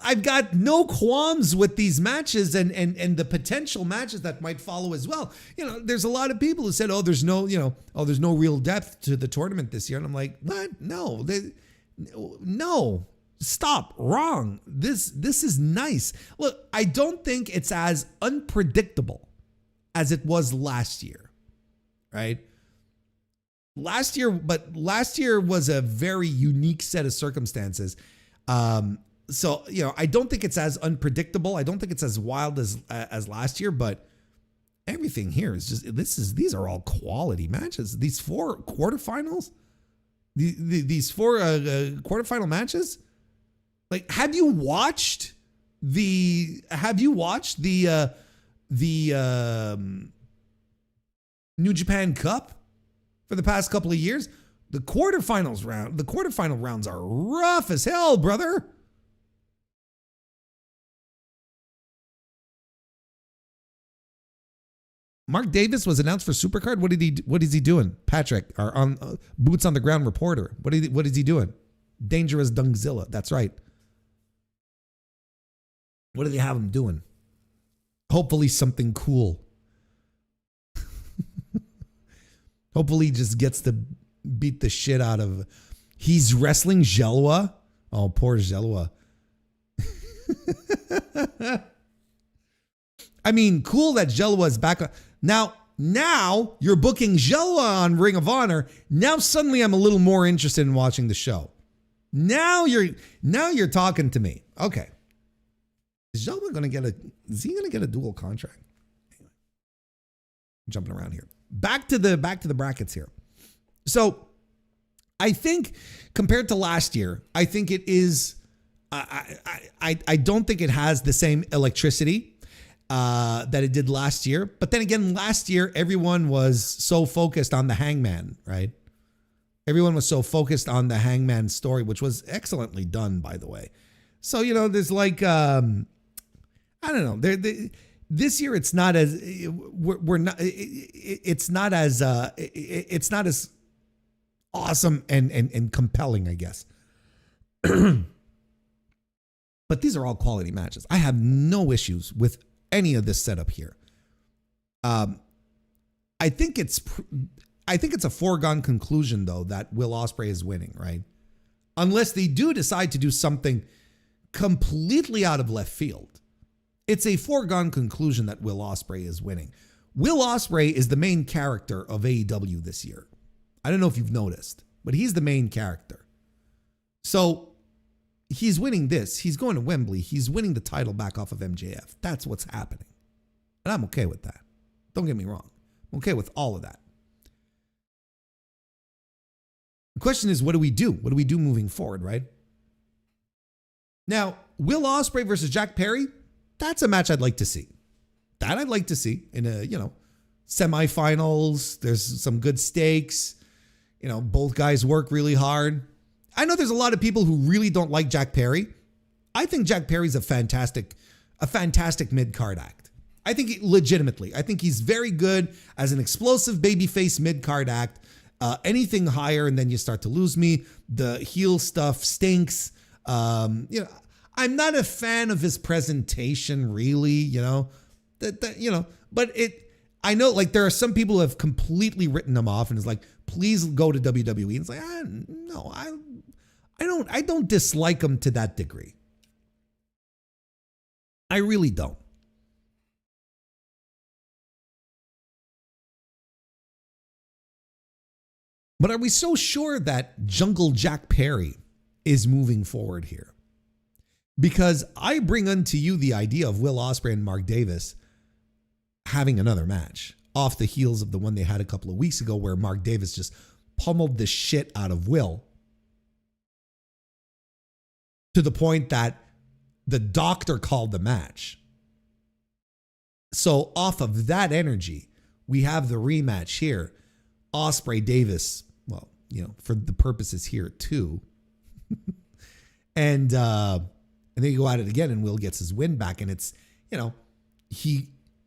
I've got no qualms with these matches and the potential matches that might follow as well. There's a lot of people who said, there's no real depth to the tournament this year. And I'm like, what? No, stop. Wrong. This is nice. Look, I don't think it's as unpredictable as it was last year, right? Last year was a very unique set of circumstances. So, I don't think it's as unpredictable. I don't think it's as wild as last year, but everything here is just, these are all quality matches. These 4 quarterfinals, these 4 quarterfinal matches. Like, have you watched the New Japan Cup for the past couple of years? The quarterfinal rounds are rough as hell, brother. Mark Davis was announced for Supercard. What is he doing? Patrick, our boots on the ground reporter. What is he doing? Dangerous Dungzilla. That's right. What do they have him doing? Hopefully something cool. Hopefully he just gets to beat the shit out of. He's wrestling Jelwa. Oh, poor Jelwa. I mean, cool that Jelwa is back on. Now you're booking Jelwa on Ring of Honor. Now suddenly I'm a little more interested in watching the show. Now you're talking to me. Okay. Is Jelwa gonna get a dual contract? Anyway, I'm jumping around here. Back to the brackets here. So I think compared to last year, I think it is. I don't think it has the same electricity that it did last year. But then again, last year everyone was so focused on the Hangman, right? Everyone was so focused on the Hangman story, which was excellently done, by the way. So there's like I don't know. This year it's not as it's not as awesome and compelling, I guess. But these are all quality matches. I have no issues with any of this setup here. I think it's a foregone conclusion though that Will Ospreay is winning, right? Unless they do decide to do something completely out of left field. It's a foregone conclusion that Will Ospreay is winning. Will Ospreay is the main character of AEW this year. I don't know if you've noticed, but he's the main character. So he's winning this. He's going to Wembley. He's winning the title back off of MJF. That's what's happening. And I'm okay with that. Don't get me wrong. I'm okay with all of that. The question is, what do we do? What do we do moving forward, right? Now, Will Ospreay versus Jack Perry, that's a match I'd like to see. That I'd like to see in a, semifinals. There's some good stakes. Both guys work really hard. I know there's a lot of people who really don't like Jack Perry. I think Jack Perry's a fantastic mid-card act. I think he's very good as an explosive babyface mid-card act. Anything higher and then you start to lose me. The heel stuff stinks. I'm not a fan of his presentation, really, but I know like there are some people who have completely written him off and is like, please go to WWE. And it's like, no, I don't dislike him to that degree. I really don't. But are we so sure that Jungle Jack Perry is moving forward here. Because I bring unto you the idea of Will Ospreay and Mark Davis having another match off the heels of the one they had a couple of weeks ago where Mark Davis just pummeled the shit out of Will to the point that the doctor called the match. So off of that energy, we have the rematch here. Ospreay Davis, well, for the purposes here too. And then you go at it again and Will gets his win back. And it's,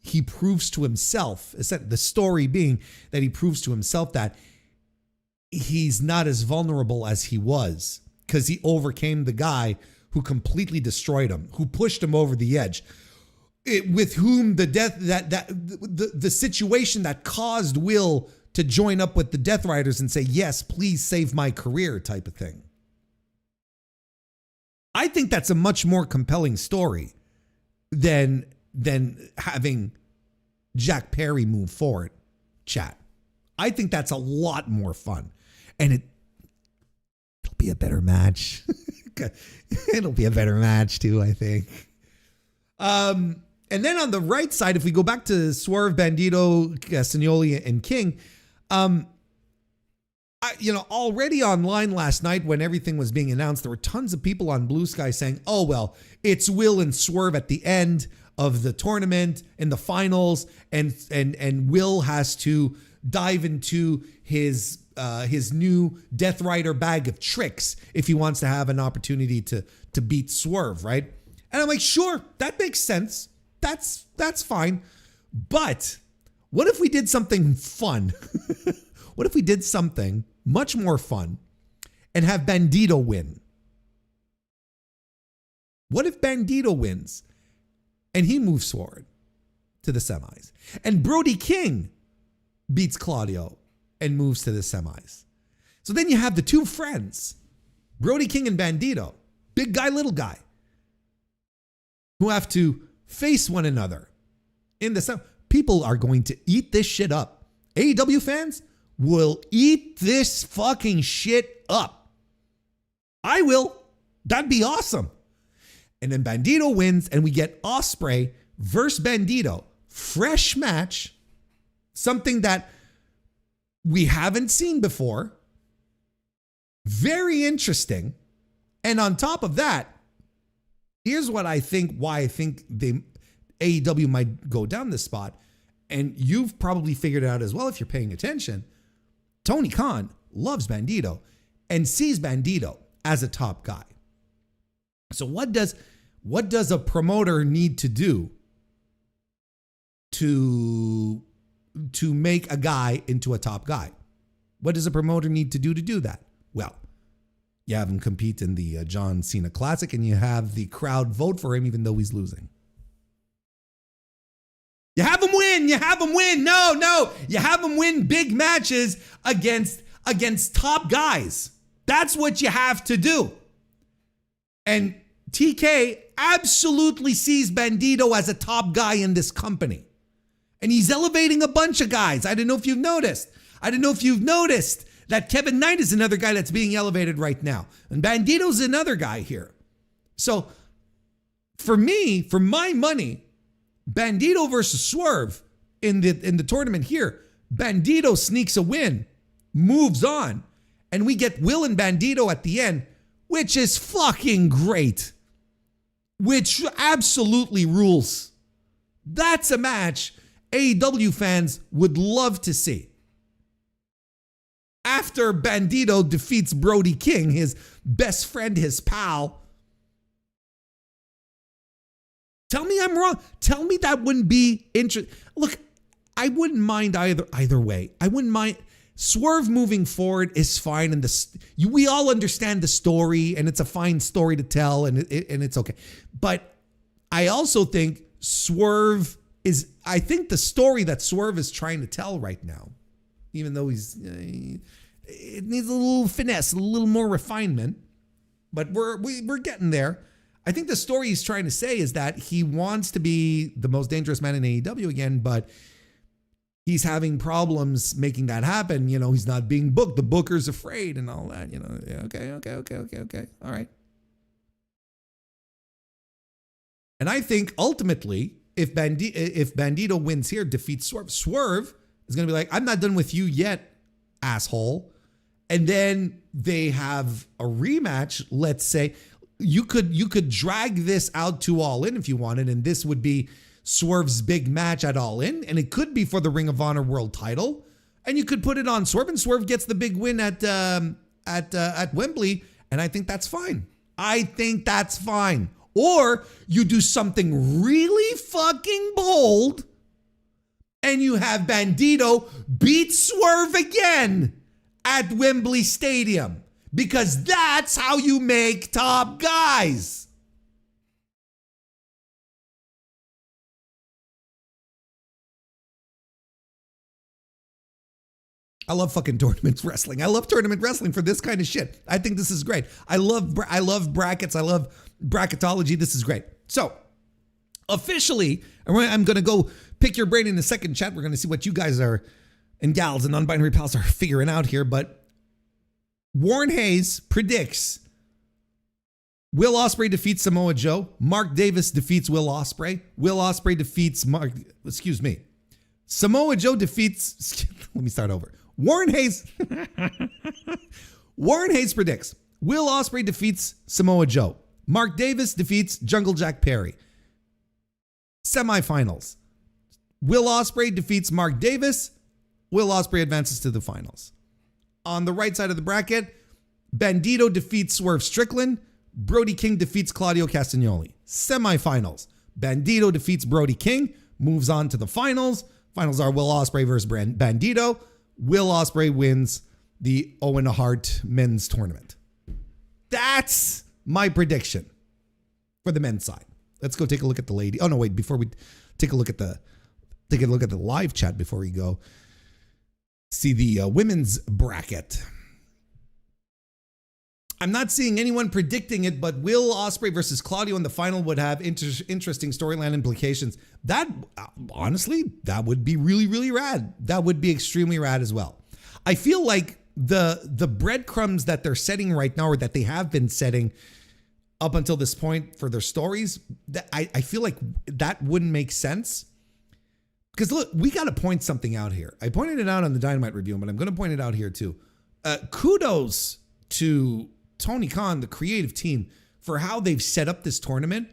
he proves to himself, the story being that he proves to himself that he's not as vulnerable as he was because he overcame the guy who completely destroyed him, who pushed him over the edge, with whom the situation that caused Will to join up with the Death Riders and say, yes, please save my career type of thing. I think that's a much more compelling story than having Jack Perry move forward, chat. I think that's a lot more fun. And it'll be a better match. It'll be a better match too, I think. And then on the right side, if we go back to Swerve, Bandito, Castagnoli, and King, already online last night when everything was being announced, there were tons of people on Blue Sky saying, oh, well, it's Will and Swerve at the end of the tournament in the finals, and Will has to dive into his new Death Rider bag of tricks if he wants to have an opportunity to beat Swerve, right? And I'm like, sure, that makes sense. That's fine. But what if we did something fun? What if we did something much more fun and have Bandito win? What if Bandito wins and he moves forward to the semis? And Brody King beats Claudio and moves to the semis. So then you have the two friends, Brody King and Bandito, big guy, little guy, who have to face one another in the semis. People are going to eat this shit up. AEW fans will eat this fucking shit up. I will. That'd be awesome. And then Bandito wins and we get Ospreay versus Bandito. Fresh match. Something that we haven't seen before. Very interesting. And on top of that, here's what I think, why I think AEW might go down this spot. And you've probably figured it out as well if you're paying attention. Tony Khan loves Bandito and sees Bandito as a top guy. So what does a promoter need to do to make a guy into a top guy? What does a promoter need to do that? Well, you have him compete in the John Cena Classic and you have the crowd vote for him even though he's losing. You have him win. No. You have him win big matches against top guys. That's what you have to do. And TK absolutely sees Bandito as a top guy in this company. And he's elevating a bunch of guys. I don't know if you've noticed that Kevin Knight is another guy that's being elevated right now. And Bandito's another guy here. So for me, for my money, Bandito versus Swerve in the tournament here, Bandito sneaks a win, moves on, and we get Will and Bandito at the end, which is fucking great. Which absolutely rules. That's a match AEW fans would love to see. After Bandito defeats Brody King, his best friend, his pal. Tell me I'm wrong. Tell me that wouldn't be interesting. Look, I wouldn't mind either way. I wouldn't mind. Swerve moving forward is fine, and we all understand the story, and it's a fine story to tell, and it's okay. But I also think I think the story that Swerve is trying to tell right now, even though it needs a little finesse, a little more refinement, but we're getting there. I think the story he's trying to say is that he wants to be the most dangerous man in AEW again, but he's having problems making that happen. You know, he's not being booked. The booker's afraid and all that, you know. Yeah, okay. All right. And I think ultimately, if Bandito wins here, defeats Swerve is going to be like, I'm not done with you yet, asshole. And then they have a rematch. Let's say you could drag this out to All In if you wanted, and this would be Swerve's big match at All In, and it could be for the Ring of Honor World Title, and you could put it on Swerve, and Swerve gets the big win at Wembley, and I think that's fine. Or you do something really fucking bold, and you have Bandito beat Swerve again at Wembley Stadium, because that's how you make top guys. I love fucking tournament wrestling. I love tournament wrestling for this kind of shit. I think this is great. I love brackets. I love bracketology. This is great. So, officially, I'm going to go pick your brain in the second chat. We're going to see what you guys are, and gals and non-binary pals, are figuring out here. But WarrenHayes predicts Will Ospreay defeats Samoa Joe. Mark Davis defeats Will Ospreay. Will Ospreay defeats Samoa Joe defeats, let me start over. WarrenHayes predicts Will Ospreay defeats Samoa Joe. Mark Davis defeats Jungle Jack Perry. Semifinals. Will Ospreay defeats Mark Davis. Will Ospreay advances to the finals. On the right side of the bracket, Bandito defeats Swerve Strickland. Brody King defeats Claudio Castagnoli. Semifinals. Bandito defeats Brody King. Moves on to the finals. Finals are Will Ospreay versus Bandito. Will Ospreay wins the Owen Hart men's tournament. That's my prediction for the men's side. Let's go take a look at the lady. Oh no, wait! Before we take a look at the live chat, before we go see the women's bracket. I'm not seeing anyone predicting it, but Will Ospreay versus Claudio in the final would have interesting storyline implications. That, honestly, that would be really, really rad. That would be extremely rad as well. I feel like the breadcrumbs that they're setting right now, or that they have been setting up until this point for their stories, that I feel like that wouldn't make sense. Because look, we got to point something out here. I pointed it out on the Dynamite review, but I'm going to point it out here too. Kudos to Tony Khan, the creative team, for how they've set up this tournament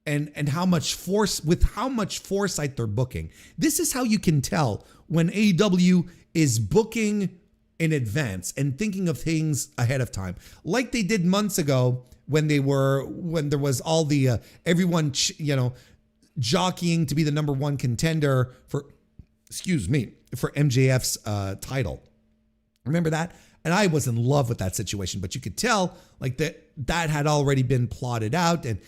and how much foresight they're booking. This is how you can tell when AEW is booking in advance and thinking of things ahead of time, like they did months ago when there was all the everyone jockeying to be the number one contender for MJF's title. Remember that? And I was in love with that situation, but you could tell like that had already been plotted out, and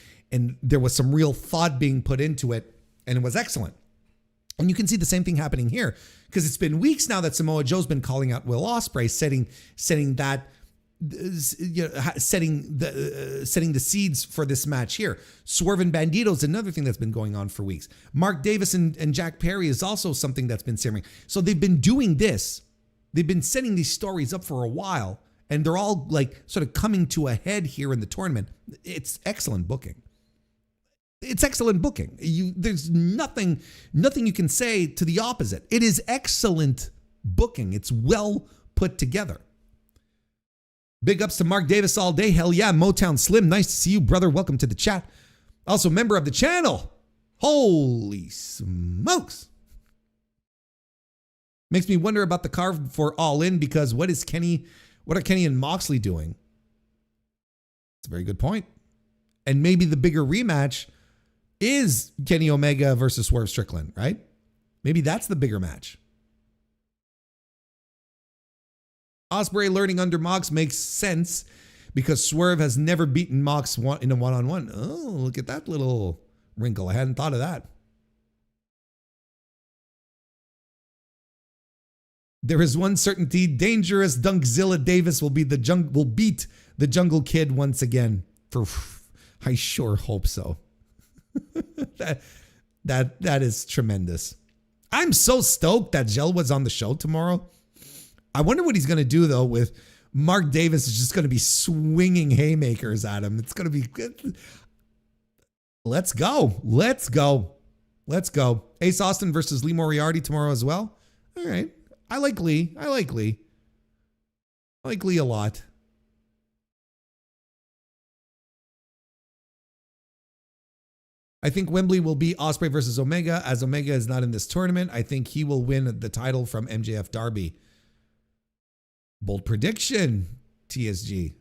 there was some real thought being put into it, and it was excellent. And you can see the same thing happening here, because it's been weeks now that Samoa Joe's been calling out Will Ospreay, setting the seeds for this match here. Swerve and Bandito is another thing that's been going on for weeks. Mark Davis and Jack Perry is also something that's been simmering. So they've been doing this. They've been setting these stories up for a while, and they're all like sort of coming to a head here in the tournament. It's excellent booking. It's excellent booking. There's nothing you can say to the opposite. It is excellent booking. It's well put together. Big ups to Mark Davis all day. Hell yeah, Motown Slim. Nice to see you, brother. Welcome to the chat. Also, member of the channel. Holy smokes. Makes me wonder about the card for All In, because what are Kenny and Moxley doing? It's a very good point. And maybe the bigger rematch is Kenny Omega versus Swerve Strickland, right? Maybe that's the bigger match. Ospreay learning under Mox makes sense because Swerve has never beaten Mox in a one-on-one. Oh, look at that little wrinkle. I hadn't thought of that. There is one certainty: dangerous Dunkzilla Davis will beat the Jungle Kid once again. I sure hope so. that is tremendous. I'm so stoked that Gel was on the show tomorrow. I wonder what he's going to do, though, with Mark Davis is just going to be swinging haymakers at him. It's going to be good. Let's go. Let's go. Let's go. Ace Austin versus Lee Moriarty tomorrow as well. All right. I like Lee. I like Lee. I like Lee a lot. I think Wembley will be Ospreay versus Omega. As Omega is not in this tournament, I think he will win the title from MJF Darby. Bold prediction, TSG.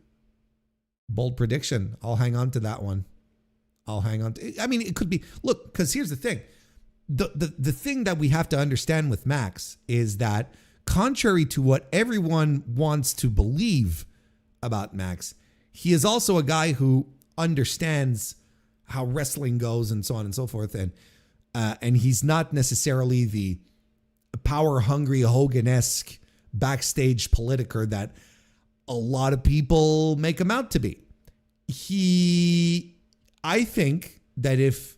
Bold prediction. I'll hang on to that one. I'll hang on to. I mean, it could be. Look, because here's the thing. The thing that we have to understand with Max is that contrary to what everyone wants to believe about Max, he is also a guy who understands how wrestling goes and so on and so forth. And he's not necessarily the power-hungry Hogan-esque backstage politiker that a lot of people make him out to be. I think that if,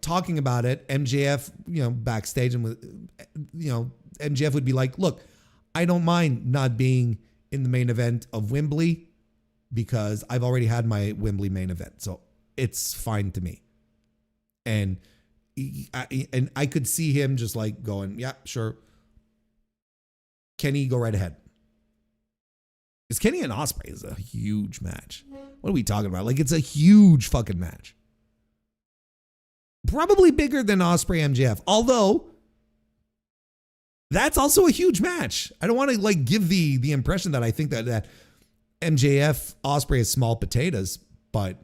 talking about it, MJF, backstage and with, MJF would be like, look, I don't mind not being in the main event of Wembley because I've already had my Wembley main event. So it's fine to me. And I could see him just like going, yeah, sure. Kenny, go right ahead. Because Kenny and Ospreay is a huge match. What are we talking about? Like, it's a huge fucking match. Probably bigger than Ospreay MJF. Although, that's also a huge match. I don't want to like give the impression that I think that MJF Ospreay is small potatoes, but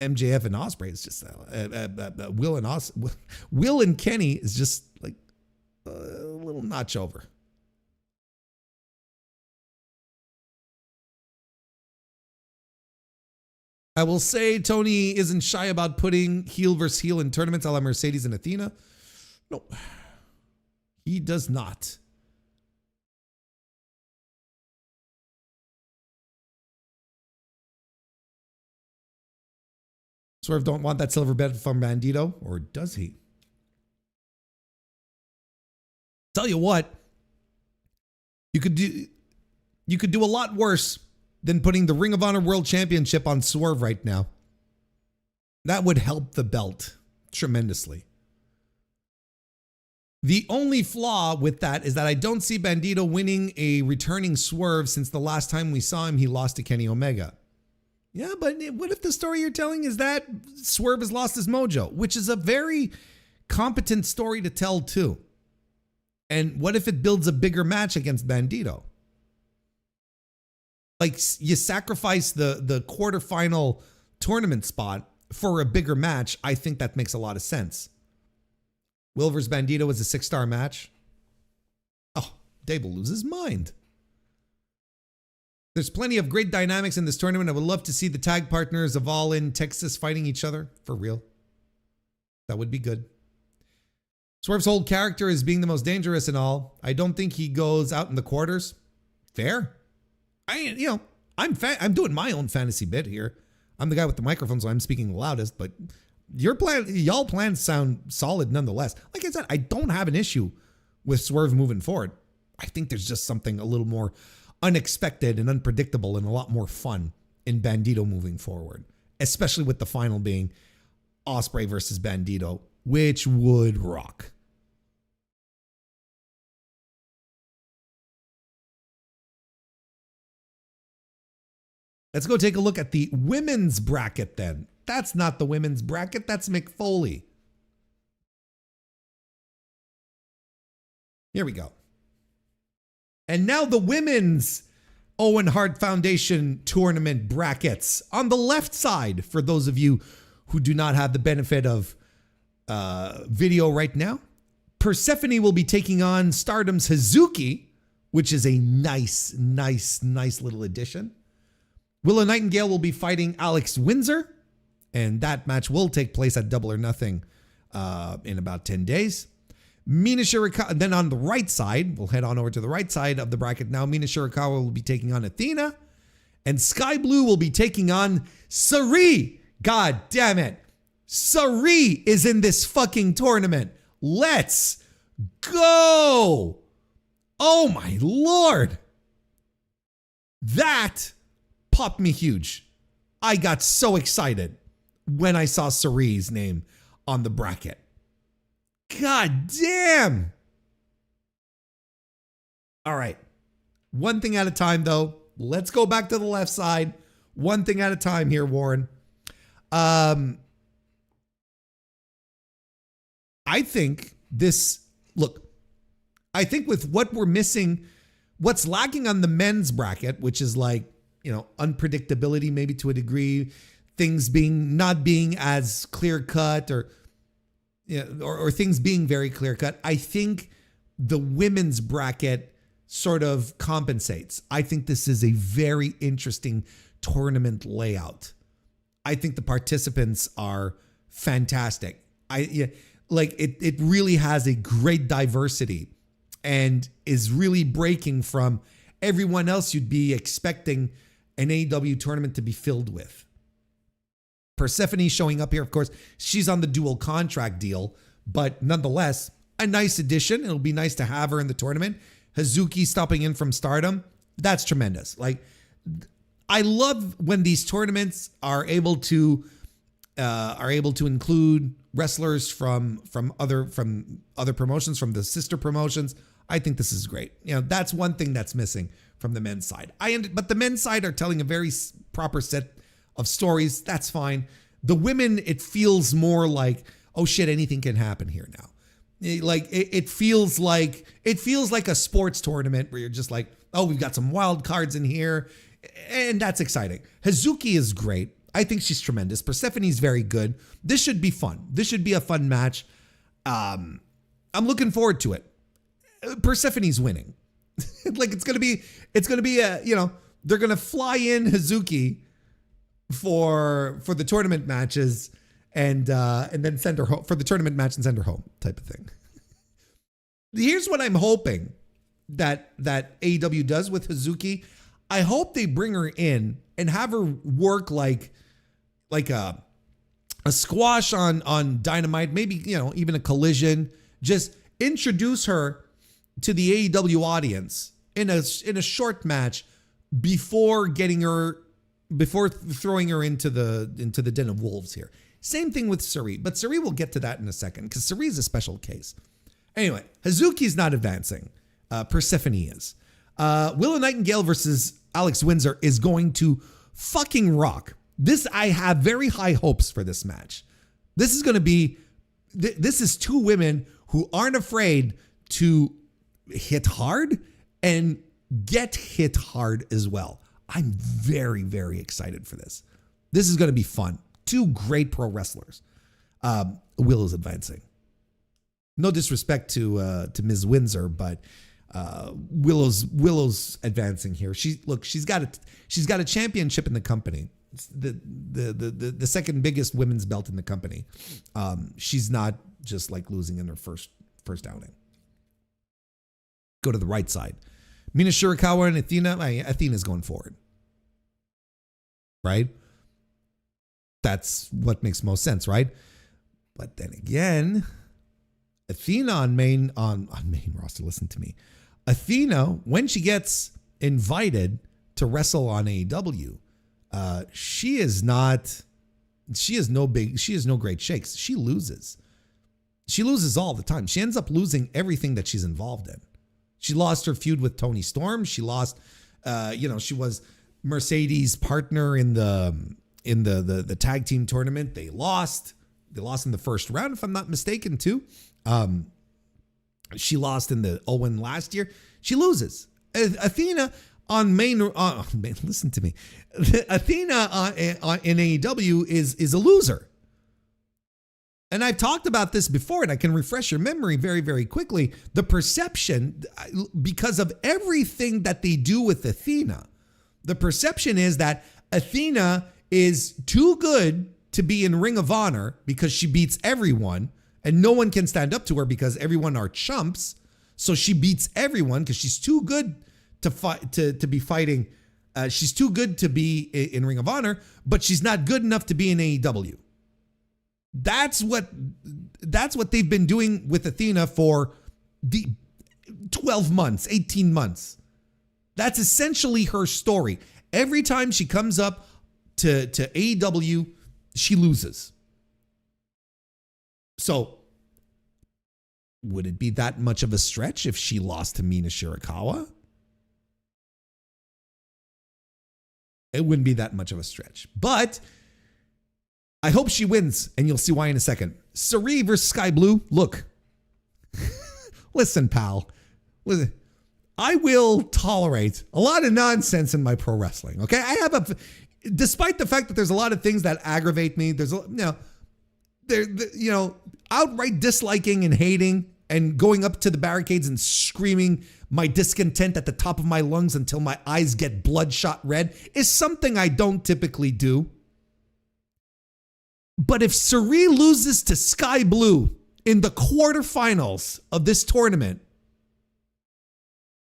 MJF and Ospreay is just Will and Kenny is just like a little notch over. I will say Tony isn't shy about putting heel versus heel in tournaments a la Mercedes and Athena. No, he does not. Swerve don't want that silver bed from Bandito, or does he? Tell you what, you could do a lot worse than putting the Ring of Honor World Championship on Swerve right now. That would help the belt tremendously. The only flaw with that is that I don't see Bandito winning a returning Swerve since the last time we saw him, he lost to Kenny Omega. Yeah, but what if the story you're telling is that Swerve has lost his mojo, which is a very competent story to tell too. And what if it builds a bigger match against Bandito? Like you sacrifice the quarterfinal tournament spot for a bigger match. I think that makes a lot of sense. Will vs. Bandito was a 6-star match. Oh, Dave will lose his mind. There's plenty of great dynamics in this tournament. I would love to see the tag partners of All In Texas fighting each other. For real. That would be good. Swerve's whole character is being the most dangerous and all. I don't think he goes out in the quarters. Fair. I'm doing my own fantasy bit here. I'm the guy with the microphone, so I'm speaking the loudest, but y'all plans sound solid nonetheless. Like I said, I don't have an issue with Swerve moving forward. I think there's just something a little more unexpected and unpredictable and a lot more fun in Bandito moving forward, especially with the final being Ospreay versus Bandito, which would rock. Let's go take a look at the women's bracket then. That's not the women's bracket, that's Mick Foley. Here we go. And now the women's Owen Hart Foundation tournament brackets. On the left side, for those of you who do not have the benefit of video right now, Persephone will be taking on Stardom's Hazuki, which is a nice little addition. Willow Nightingale will be fighting Alex Windsor, and that match will take place at Double or Nothing in about 10 days. Mina Shirakawa, then on the right side, we'll head on over to the right side of the bracket now. Mina Shirakawa will be taking on Athena, and Sky Blue will be taking on Sari. God damn it. Sari is in this fucking tournament. Let's go. Oh my Lord. That popped me huge. I got so excited when I saw Sarie's name on the bracket. God damn. All right. One thing at a time, though. Let's go back to the left side. One thing at a time here, Warren. I think I think with what we're missing, what's lacking on the men's bracket, which is like, unpredictability, maybe to a degree, things not being as clear cut or things being very clear cut. I think the women's bracket sort of compensates. I think this is a very interesting tournament layout. I think the participants are fantastic. It really has a great diversity and is really breaking from everyone else you'd be expecting an AEW tournament to be filled with. Persephone showing up here, of course, she's on the dual contract deal, but nonetheless, a nice addition. It'll be nice to have her in the tournament. Hazuki stopping in from Stardom. That's tremendous. I love when these tournaments are able to include wrestlers from other promotions, from the sister promotions. I think this is great. That's one thing that's missing from the men's side. But the men's side are telling a very proper set of stories. That's fine. The women, it feels more like, oh shit, anything can happen here now. It feels like a sports tournament where you're just like, oh, we've got some wild cards in here, and that's exciting. Hazuki is great. I think she's tremendous. Persephone's very good. This should be fun. This should be a fun match. I'm looking forward to it. Persephone's winning. It's gonna be they're gonna fly in Hazuki for the tournament matches and then send her home for the tournament match and send her home type of thing. Here's what I'm hoping that AEW does with Hazuki. I hope they bring her in and have her work like a squash on Dynamite, maybe even a Collision. Just introduce her to the AEW audience in a short match before throwing her into the den of wolves here. Same thing with Sarie, but Sarie, we'll get to that in a second because Sarie is a special case. Anyway, Hazuki's not advancing. Persephone is. Willow Nightingale versus Alex Windsor is going to fucking rock. I have very high hopes for this match. This is two women who aren't afraid to hit hard and get hit hard as well. I'm very, very excited for this. This is going to be fun. Two great pro wrestlers. Willow's advancing. No disrespect to Ms. Windsor, but Willow's advancing here. She's got a championship in the company. It's the second biggest women's belt in the company. She's not just losing in her first outing. Go to the right side. Mina Shirakawa and Athena. Athena's going forward. Right? That's what makes most sense, right? But then again, Athena on main roster, listen to me. Athena, when she gets invited to wrestle on AEW, she has no great shakes. She loses. She loses all the time. She ends up losing everything that she's involved in. She lost her feud with Toni Storm. She lost, she was Mercedes' partner in the tag team tournament. They lost in the first round, if I'm not mistaken, too. She lost in the Owen last year. She loses. Athena on main, listen to me. Athena in AEW is a loser. And I've talked about this before, and I can refresh your memory very, very quickly. The perception, because of everything that they do with Athena, the perception is that Athena is too good to be in Ring of Honor because she beats everyone, and no one can stand up to her because everyone are chumps. So she beats everyone because she's too good to fight to be fighting. She's too good to be in Ring of Honor, but she's not good enough to be in AEW. That's what they've been doing with Athena for the 12 months, 18 months. That's essentially her story. Every time she comes up to AEW, she loses. So would it be that much of a stretch if she lost to Mina Shirakawa? It wouldn't be that much of a stretch. But I hope she wins, and you'll see why in a second. Sareee versus Sky Blue. Look. Listen, pal. Listen. I will tolerate a lot of nonsense in my pro wrestling. Okay? Despite the fact that there's a lot of things that aggravate me, there's outright disliking and hating and going up to the barricades and screaming my discontent at the top of my lungs until my eyes get bloodshot red is something I don't typically do. But if Sareee loses to Sky Blue in the quarterfinals of this tournament,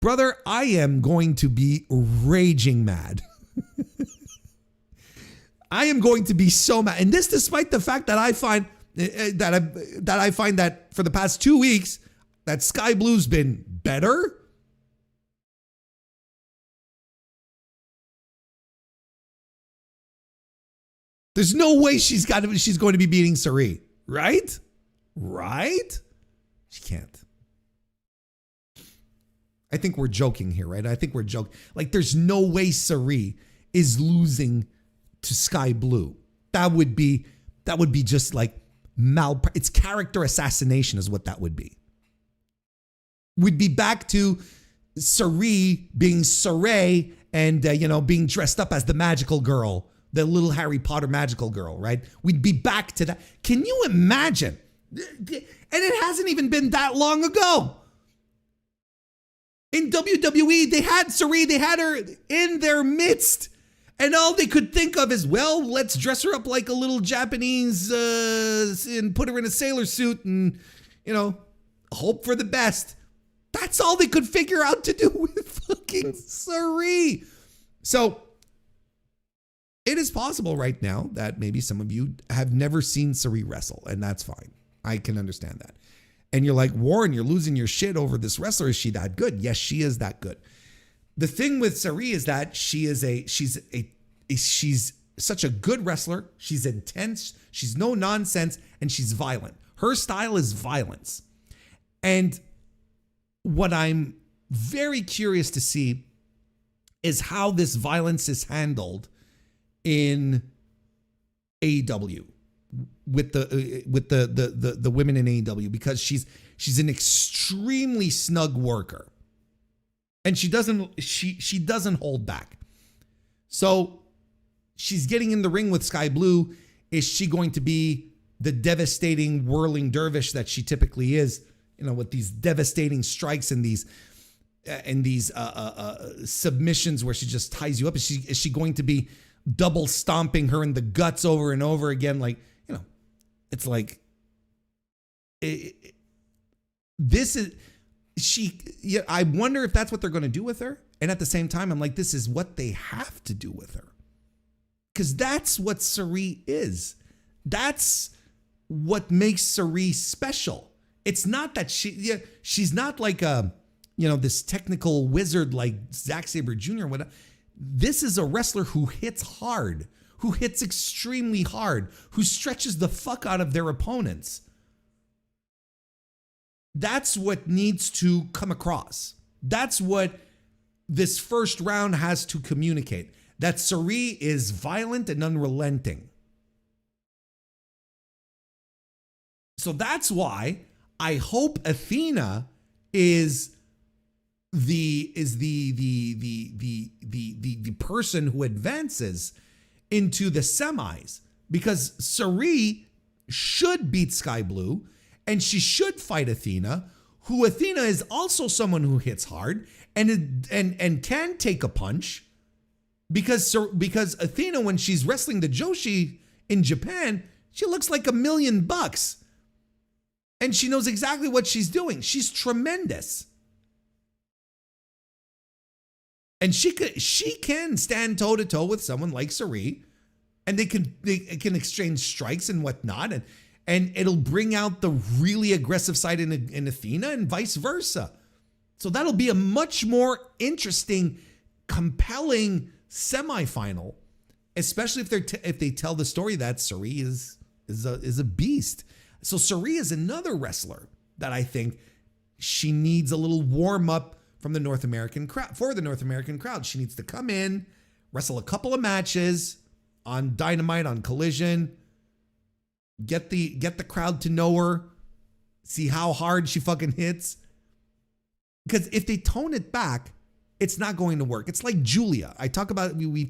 brother, I am going to be raging mad. I am going to be so mad. And this despite the fact that I find that for the past 2 weeks that Sky Blue's been better. There's no way she's going to be beating Sareee, right? Right? She can't. I think we're joking here, right? I think we're joking. Like, there's no way Sareee is losing to Sky Blue. That would be just like it's character assassination is what that would be. We'd be back to Sareee being Sareee and being dressed up as the magical girl, the little Harry Potter magical girl, right? We'd be back to that. Can you imagine? And it hasn't even been that long ago. In WWE, they had Sareee, they had her in their midst. And all they could think of is, well, let's dress her up like a little Japanese and put her in a sailor suit and, hope for the best. That's all they could figure out to do with fucking Sareee. So it is possible right now that maybe some of you have never seen Sareee wrestle, and that's fine. I can understand that. And you're like, Warren, you're losing your shit over this wrestler. Is she that good? Yes, she is that good. The thing with Sareee is that she's such a good wrestler. She's intense. She's no nonsense, and she's violent. Her style is violence. And what I'm very curious to see is how this violence is handled in AEW with the women in AEW, because she's an extremely snug worker. And she doesn't hold back. So she's getting in the ring with Sky Blue. Is she going to be the devastating whirling dervish that she typically is, with these devastating strikes and these submissions where she just ties you up? Is she going to be double stomping her in the guts over and over again? Like, it's like this is. I wonder if that's what they're going to do with her. And at the same time, I'm like, this is what they have to do with her. Because that's what Sareee is. That's what makes Sareee special. It's not that she's not like this technical wizard like Zack Sabre Jr. Whatever. This is a wrestler who hits hard, who hits extremely hard, who stretches the fuck out of their opponents. That's what needs to come across. That's what this first round has to communicate. That Sareee is violent and unrelenting. So that's why I hope Athena is the person who advances into the semis, because Sareee should beat Sky Blue. And she should fight Athena, who Athena is also someone who hits hard and can take a punch, because Athena, when she's wrestling the Joshi in Japan, she looks like $1 million, and she knows exactly what she's doing. She's tremendous, and she can stand toe to toe with someone like Sareee, and they can exchange strikes and whatnot, And it'll bring out the really aggressive side in Athena and vice versa. So that'll be a much more interesting, compelling semifinal, especially if they tell the story that Cirie is a beast. So Cirie is another wrestler that I think she needs a little warm up from the North American crowd. For the North American crowd, she needs to come in, wrestle a couple of matches on Dynamite, on Collision, get the crowd to know her, see how hard she fucking hits. Because if they tone it back, it's not going to work. It's like Julia. We've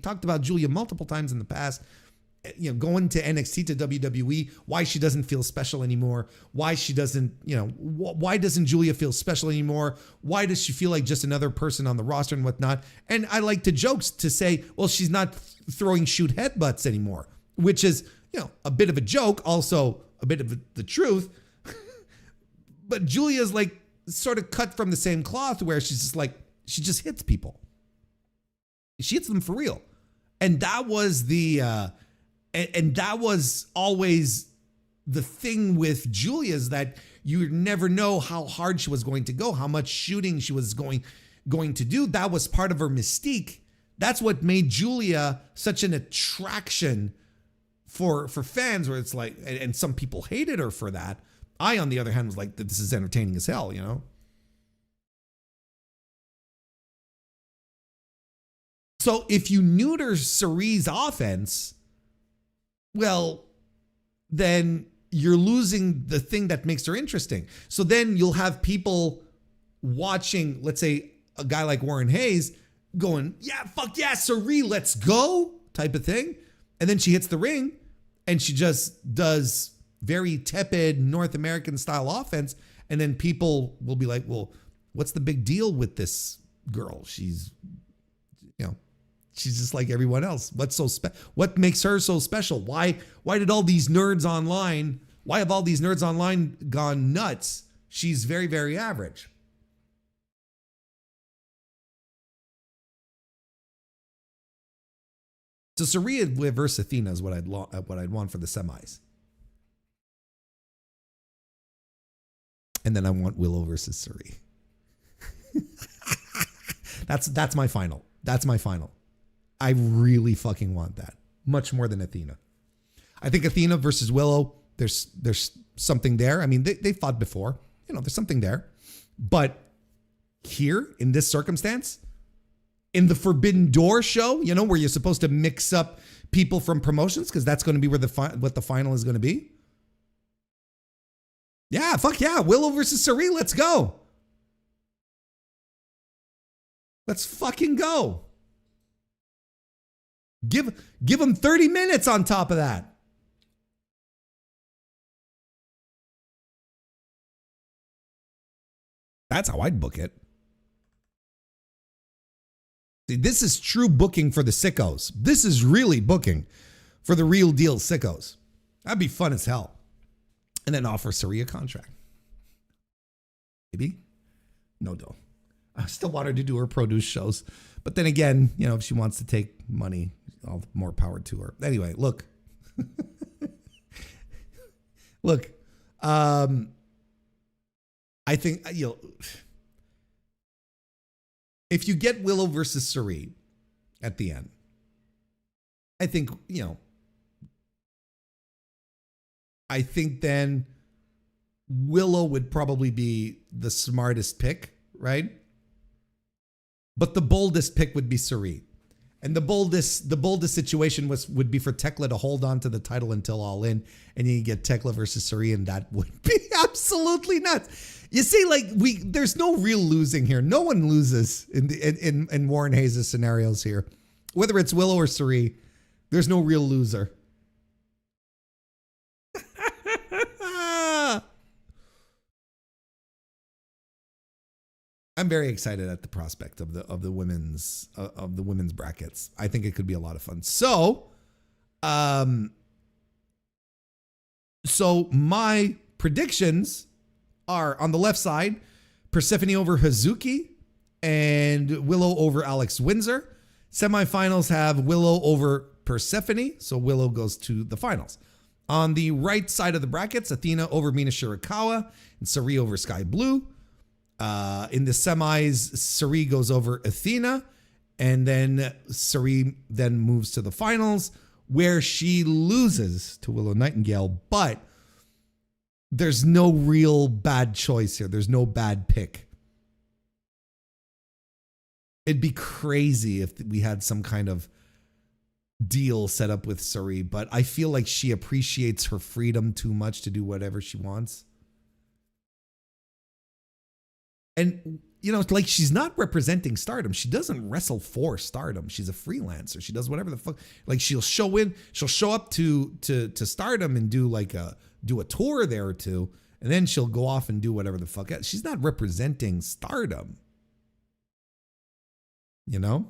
talked about Julia multiple times in the past. You know, going to NXT to WWE, why she doesn't feel special anymore, why she doesn't, why doesn't Julia feel special anymore? Why does she feel like just another person on the roster and whatnot? And I like to jokes to say, well, she's not throwing shoot headbutts anymore, which is, a bit of a joke, also a bit of the truth. But Julia's like sort of cut from the same cloth where she's just like, she just hits people. She hits them for real. And that was and that was always the thing with Julia, is that you never know how hard she was going to go, how much shooting she was going to do. That was part of her mystique. That's what made Julia such an attraction for fans, where it's like, and some people hated her for that. I, on the other hand, was like, this is entertaining as hell, So if you neuter Cirie's offense, well, then you're losing the thing that makes her interesting. So then you'll have people watching, let's say, a guy like Warren Hayes going, yeah, fuck yeah, Cirie, let's go, type of thing. And then she hits the ring and she just does very tepid North American style offense. And then people will be like, well, what's the big deal with this girl? She's just like everyone else. What makes her so special? Why did all these nerds online, why have all these nerds online gone nuts? She's very, very average. So Cirie versus Athena is what I'd want for the semis. And then I want Willow versus Cirie. That's my final. That's my final. I really fucking want that. Much more than Athena. I think Athena versus Willow, there's something there. I mean, they fought before. There's something there. But here, in this circumstance, in the Forbidden Door show, where you're supposed to mix up people from promotions, because that's going to be what the final is going to be. Yeah, fuck yeah. Willow versus Cirie, let's go. Let's fucking go. Give them 30 minutes on top of that. That's how I'd book it. See, this is true booking for the sickos. This is really booking for the real deal sickos. That'd be fun as hell. And then offer Cirie a contract. Maybe? No, don't. I still want her to do her produce shows. But then again, if she wants to take money, all the more power to her. Anyway, look. Look. I think, if you get Willow versus Cirie at the end, I think, I think then Willow would probably be the smartest pick, right? But the boldest pick would be Cirie. And the boldest situation would be for Tekla to hold on to the title until All In, and you get Tekla versus Cirie, and that would be absolutely nuts. You see, there's no real losing here. No one loses in Warren Hayes' scenarios here. Whether it's Willow or Cirie, there's no real loser. I'm very excited at the prospect of the women's brackets. I think it could be a lot of fun. So my predictions are on the left side: Persephone over Hazuki and Willow over Alex Windsor. Semifinals have Willow over Persephone, so Willow goes to the finals. On the right side of the brackets, Athena over Mina Shirakawa and Sari over Sky Blue. In the semis, Sari goes over Athena, and then Sari then moves to the finals where she loses to Willow Nightingale, but there's no real bad choice here. There's no bad pick. It'd be crazy if we had some kind of deal set up with Sari, but I feel like she appreciates her freedom too much to do whatever she wants. And, you know, like, she's not representing Stardom. She doesn't wrestle for Stardom. She's a freelancer. She does whatever the fuck. Like, she'll show up to Stardom and do a tour there or two, and then she'll go off and do whatever the fuck. She's not representing Stardom. You know?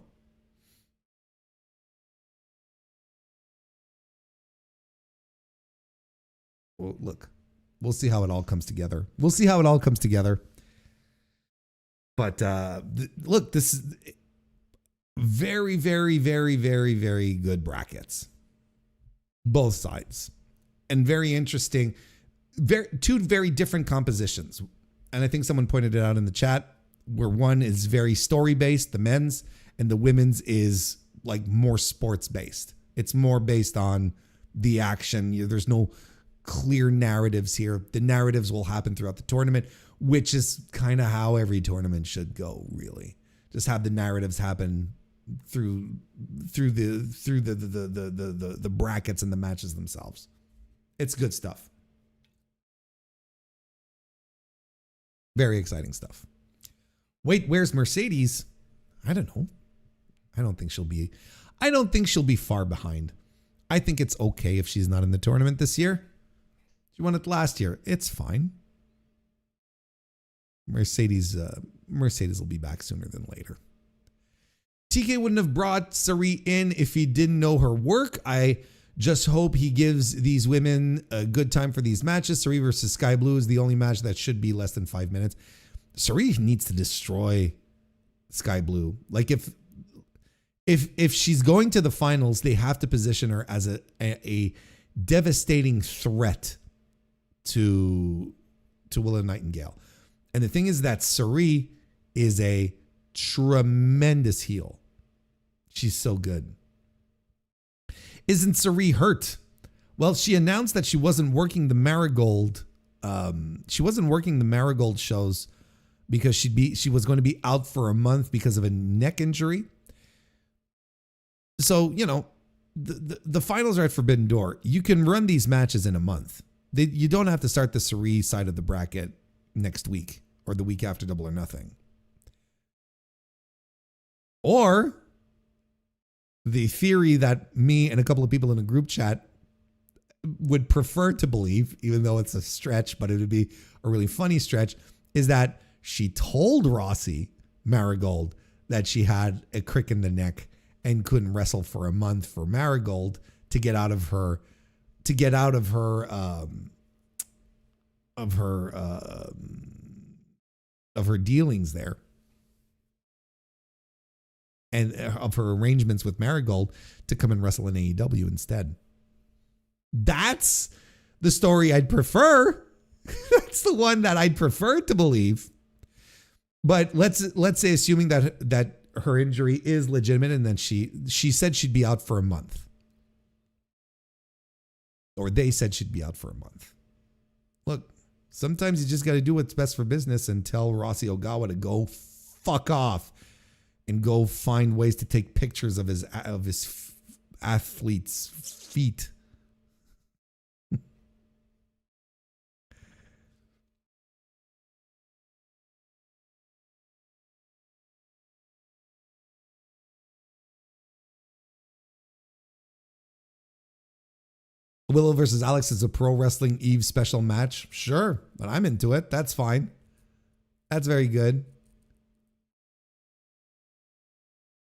Well, look, we'll see how it all comes together. But look, this is very, very, very, very, very good brackets. Both sides. And very interesting. Two very different compositions. And I think someone pointed it out in the chat, where one is very story-based, the men's, and the women's is like more sports-based. It's more based on the action. There's no clear narratives here. The narratives will happen throughout the tournament, which is kind of how every tournament should go, really. Just have the narratives happen through the brackets and the matches themselves. It's good stuff. Very exciting stuff. Wait, where's Mercedes? I don't know. I don't think she'll be far behind. I think it's okay if she's not in the tournament this year. She won it last year. It's fine. Mercedes will be back sooner than later. TK wouldn't have brought Sari in if he didn't know her work. I just hope he gives these women a good time for these matches. Sari versus Sky Blue is the only match that should be less than 5 minutes. Sari needs to destroy Sky Blue. Like, if she's going to the finals, they have to position her as a devastating threat to Willow Nightingale. And the thing is that Sari is a tremendous heel. She's so good. Isn't Sari hurt? Well, she announced that she wasn't working the Marigold. She wasn't working the Marigold shows because she was going to be out for a month because of a neck injury. So, you know, the finals are at Forbidden Door. You can run these matches in a month. You don't have to start the Sari side of the bracket next week or the week after Double or Nothing. Or the theory that me and a couple of people in a group chat would prefer to believe, even though it's a stretch, but it would be a really funny stretch, is that she told Rossi Marigold that she had a crick in the neck and couldn't wrestle for a month for Marigold to get out of her dealings there and of her arrangements with Marigold to come and wrestle in AEW instead. That's the story I'd prefer. That's the one that I'd prefer to believe. But let's say, assuming that her injury is legitimate, and then she said she'd be out for a month. Or they said she'd be out for a month. Look, sometimes you just got to do what's best for business and tell Rossi Ogawa to go fuck off and go find ways to take pictures of his athletes' feet. Willow versus Alex is a Pro Wrestling Eve special match. Sure, but I'm into it. That's fine. That's very good.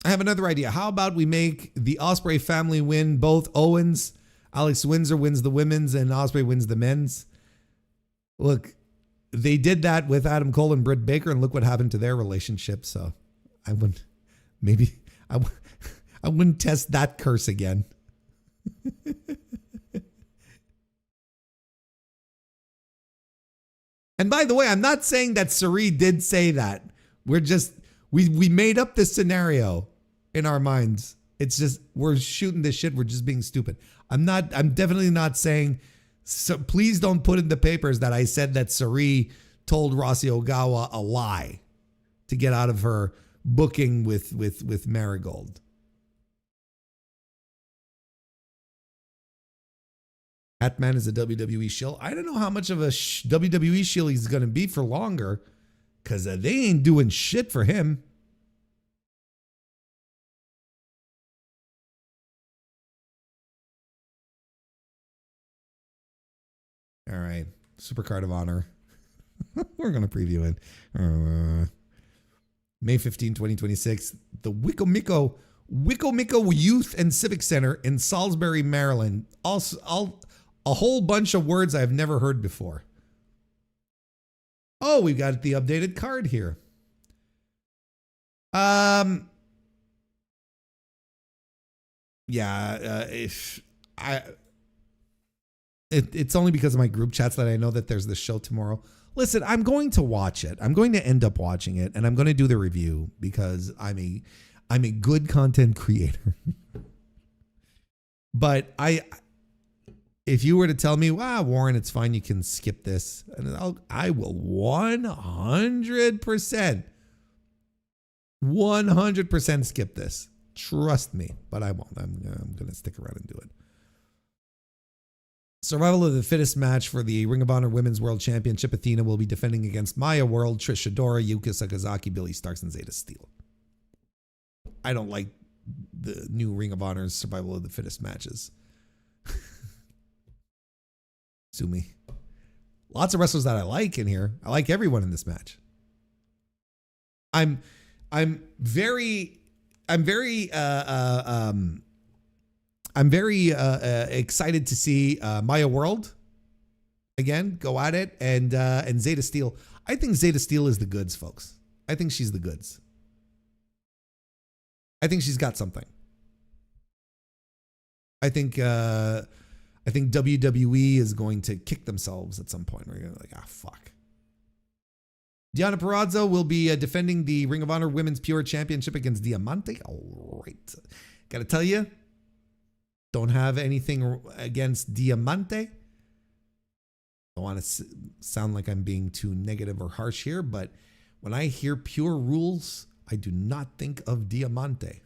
I have another idea. How about we make the Ospreay family win both Owens? Alex Windsor wins the women's and Ospreay wins the men's. Look, they did that with Adam Cole and Britt Baker, and look what happened to their relationship. So I wouldn't test that curse again. And by the way, I'm not saying that Sari did say that. We're just, we made up this scenario in our minds. It's just, we're shooting this shit. We're just being stupid. I'm definitely not saying, so please don't put in the papers that I said that Sari told Rossi Ogawa a lie to get out of her booking with Marigold. Hatman is a WWE shill. I don't know how much of a WWE shill he's going to be for longer, because they ain't doing shit for him. All right. Supercard of Honor. We're going to preview it. May 15, 2026. The Wicomico Youth and Civic Center in Salisbury, Maryland. Also, a whole bunch of words I've never heard before. Oh, we've got the updated card here. It's only because of my group chats that I know that there's this show tomorrow. Listen, I'm going to watch it. I'm going to end up watching it, and I'm going to do the review because I'm a good content creator. But if you were to tell me, wow, Warren, it's fine, you can skip this, and I will 100% skip this. Trust me, but I won't. I'm going to stick around and do it. Survival of the fittest match for the Ring of Honor Women's World Championship. Athena will be defending against Maya World, Trish Adora, Yuka Sakazaki, Billy Starks, and Zeta Steel. I don't like the new Ring of Honor's Survival of the Fittest matches. Sue me. Lots of wrestlers that I like in here. I like everyone in this match. I'm very excited to see Maya World again go at it, and Zeta Steel. I think Zeta Steel is the goods, folks. I think she's the goods. I think she's got something. I think WWE is going to kick themselves at some point. Where you're like, fuck. Deonna Purrazzo will be defending the Ring of Honor Women's Pure Championship against Diamante. All right. Got to tell you, don't have anything against Diamante. Don't want to sound like I'm being too negative or harsh here, but when I hear Pure Rules, I do not think of Diamante.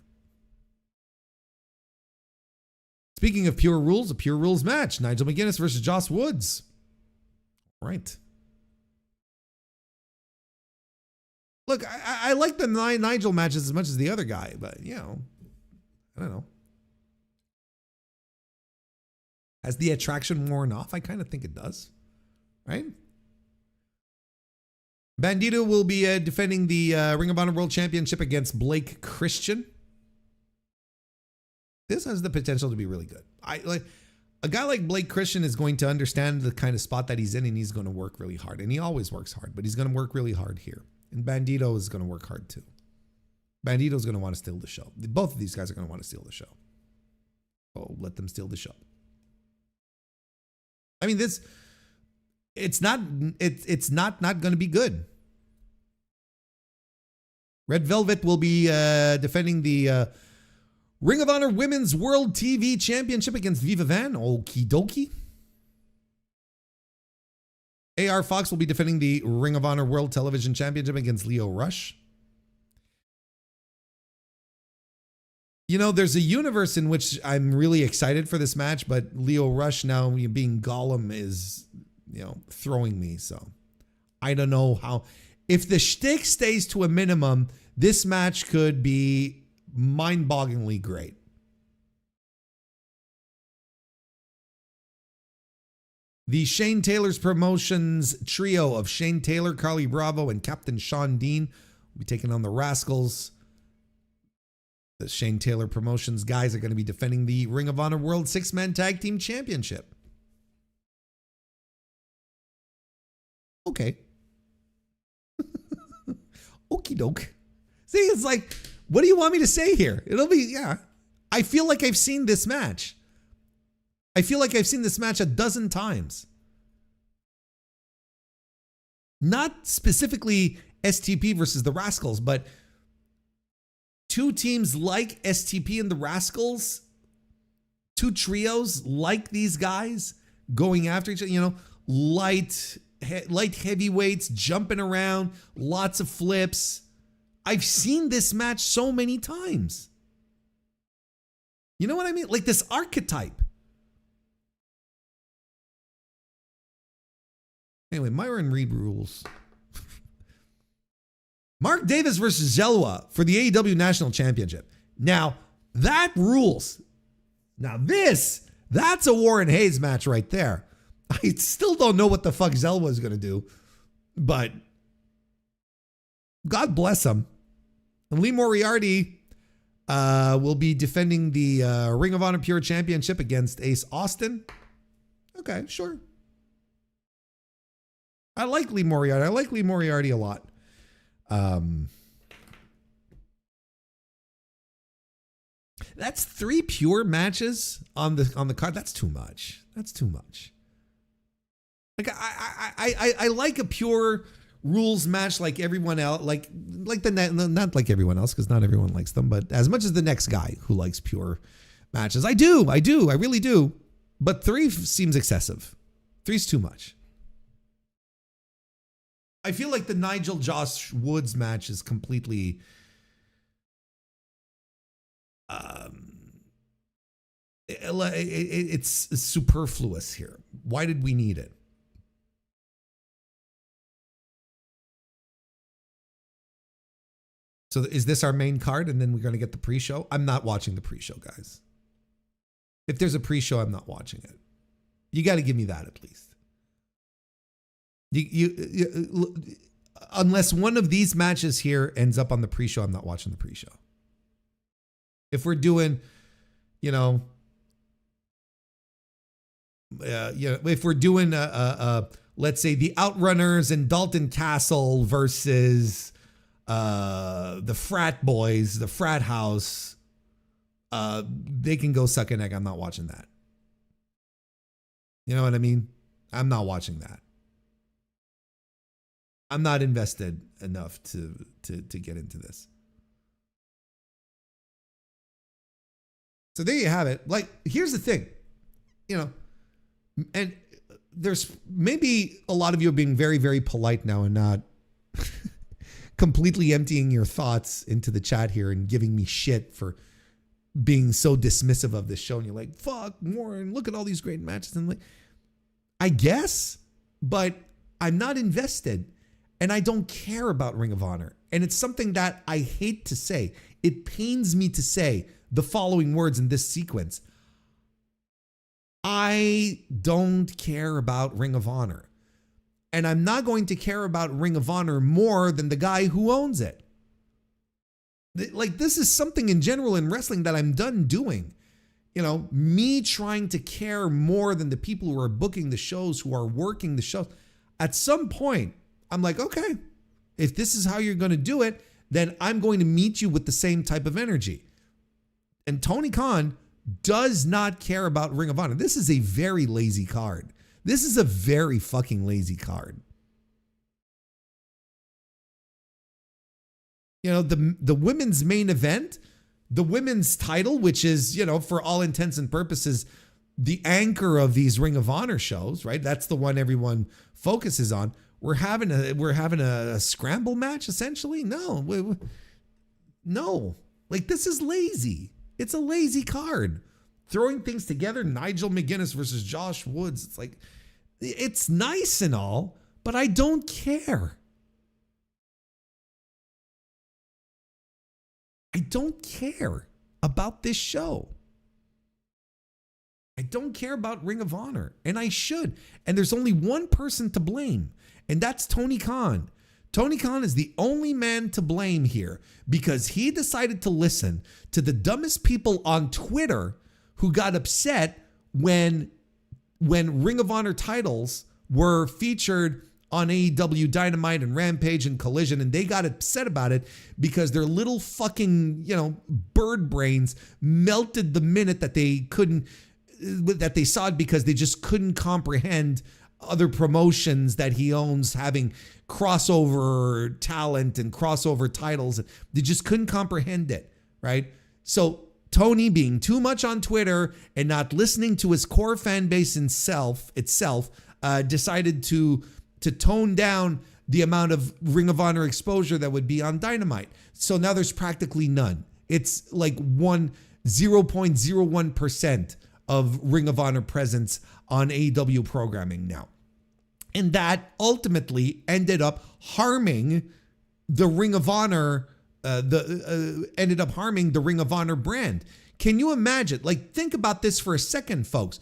Speaking of Pure Rules, a Pure Rules match. Nigel McGuinness versus Joss Woods. All right. Look, I like the Nigel matches as much as the other guy, but, I don't know. Has the attraction worn off? I kind of think it does. Right? Bandito will be defending the Ring of Honor World Championship against Blake Christian. This has the potential to be really good. A guy like Blake Christian is going to understand the kind of spot that he's in, and he's going to work really hard. And he always works hard, but he's going to work really hard here. And Bandito is going to work hard too. Bandito is going to want to steal the show. Both of these guys are going to want to steal the show. Oh, let them steal the show. I mean, it's not going to be good. Red Velvet will be defending the Ring of Honor Women's World TV Championship against Viva Van. Okie dokie. AR Fox will be defending the Ring of Honor World Television Championship against Leo Rush. There's a universe in which I'm really excited for this match, but Leo Rush now being Gollum is, throwing me. So I don't know how. If the shtick stays to a minimum, this match could be mind-bogglingly great. The Shane Taylor's Promotions trio of Shane Taylor, Carly Bravo, and Captain Sean Dean will be taking on the Rascals. The Shane Taylor Promotions guys are going to be defending the Ring of Honor World Six-Man Tag Team Championship. Okay. Okie doke. See, it's like, what do you want me to say here? It'll be, yeah. I feel like I've seen this match. I feel like I've seen this match a dozen times. Not specifically STP versus the Rascals, but two teams like STP and the Rascals, two trios like these guys going after each other, light heavyweights jumping around, lots of flips. I've seen this match so many times. You know what I mean? Like this archetype. Anyway, Myron Reed rules. Mark Davis versus Zelwa for the AEW National Championship. Now, that rules. Now that's a WarrenHayes match right there. I still don't know what the fuck Zelwa is going to do, but God bless him. And Lee Moriarty will be defending the Ring of Honor Pure Championship against Ace Austin. Okay, sure. I like Lee Moriarty. I like Lee Moriarty a lot. That's 3 pure matches on the card. That's too much. That's too much. Like I like a pure rules match like everyone else, like not like everyone else because not everyone likes them, but as much as the next guy who likes pure matches. I really do. But 3 seems excessive. 3's too much. I feel like the Nigel Josh Woods match is completely it's superfluous here. Why did we need it? So is this our main card and then we're going to get the pre-show? I'm not watching the pre-show, guys. If there's a pre-show, I'm not watching it. You got to give me that at least. You unless one of these matches here ends up on the pre-show, I'm not watching the pre-show. If we're doing, if we're doing let's say the Outrunners and Dalton Castle versus the frat boys, the frat house, they can go suck an egg. I'm not watching that. You know what I mean? I'm not watching that. I'm not invested enough to get into this. So there you have it. Like, here's the thing, and there's maybe a lot of you are being very, very polite now and not completely emptying your thoughts into the chat here and giving me shit for being so dismissive of this show. And you're like, fuck, Warren, look at all these great matches. And like, I guess, but I'm not invested. And I don't care about Ring of Honor. And it's something that I hate to say. It pains me to say the following words in this sequence. I don't care about Ring of Honor. And I'm not going to care about Ring of Honor more than the guy who owns it. Like, this is something in general in wrestling that I'm done doing. Me trying to care more than the people who are booking the shows, who are working the shows. At some point, I'm like, okay, if this is how you're going to do it, then I'm going to meet you with the same type of energy. And Tony Khan does not care about Ring of Honor. This is a very lazy card. This is a very fucking lazy card. The women's main event, the women's title, which is, for all intents and purposes, the anchor of these Ring of Honor shows, right? That's the one everyone focuses on. We're having a scramble match essentially. No. Like, this is lazy. It's a lazy card. Throwing things together, Nigel McGuinness versus Josh Woods. It's like, it's nice and all, but I don't care. I don't care about this show. I don't care about Ring of Honor, and I should. And there's only one person to blame, and that's Tony Khan. Tony Khan is the only man to blame here because he decided to listen to the dumbest people on Twitter who got upset when Ring of Honor titles were featured on AEW Dynamite and Rampage and Collision, and they got upset about it because their little fucking, bird brains melted the minute that they saw it because they just couldn't comprehend other promotions that he owns having crossover talent and crossover titles. They just couldn't comprehend it, right? So Tony, being too much on Twitter and not listening to his core fan base itself, decided to tone down the amount of Ring of Honor exposure that would be on Dynamite. So now there's practically none. It's like 0.01% of Ring of Honor presence on AEW programming now. And that ultimately ended up harming the Ring of Honor, ended up harming the Ring of Honor brand. Can you imagine? Like, think about this for a second, folks.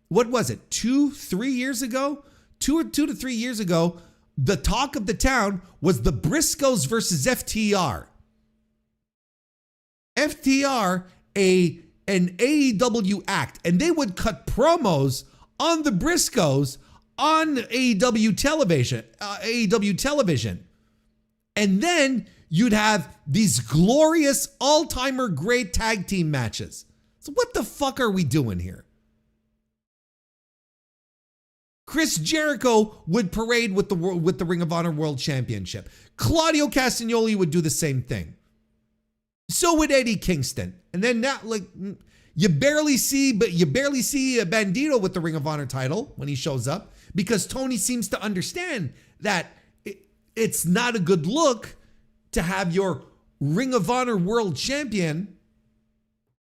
What was it? 2-3 years ago? 2 to 3 years ago, the talk of the town was the Briscoes versus FTR. FTR, an AEW act, and they would cut promos on the Briscoes on AEW television. And then you'd have these glorious all-timer great tag team matches. So what the fuck are we doing here? Chris Jericho would parade with the Ring of Honor World Championship. Claudio Castagnoli would do the same thing. So would Eddie Kingston. And then now, like, you barely see a Bandito with the Ring of Honor title when he shows up, because Tony seems to understand that it's not a good look to have your Ring of Honor World Champion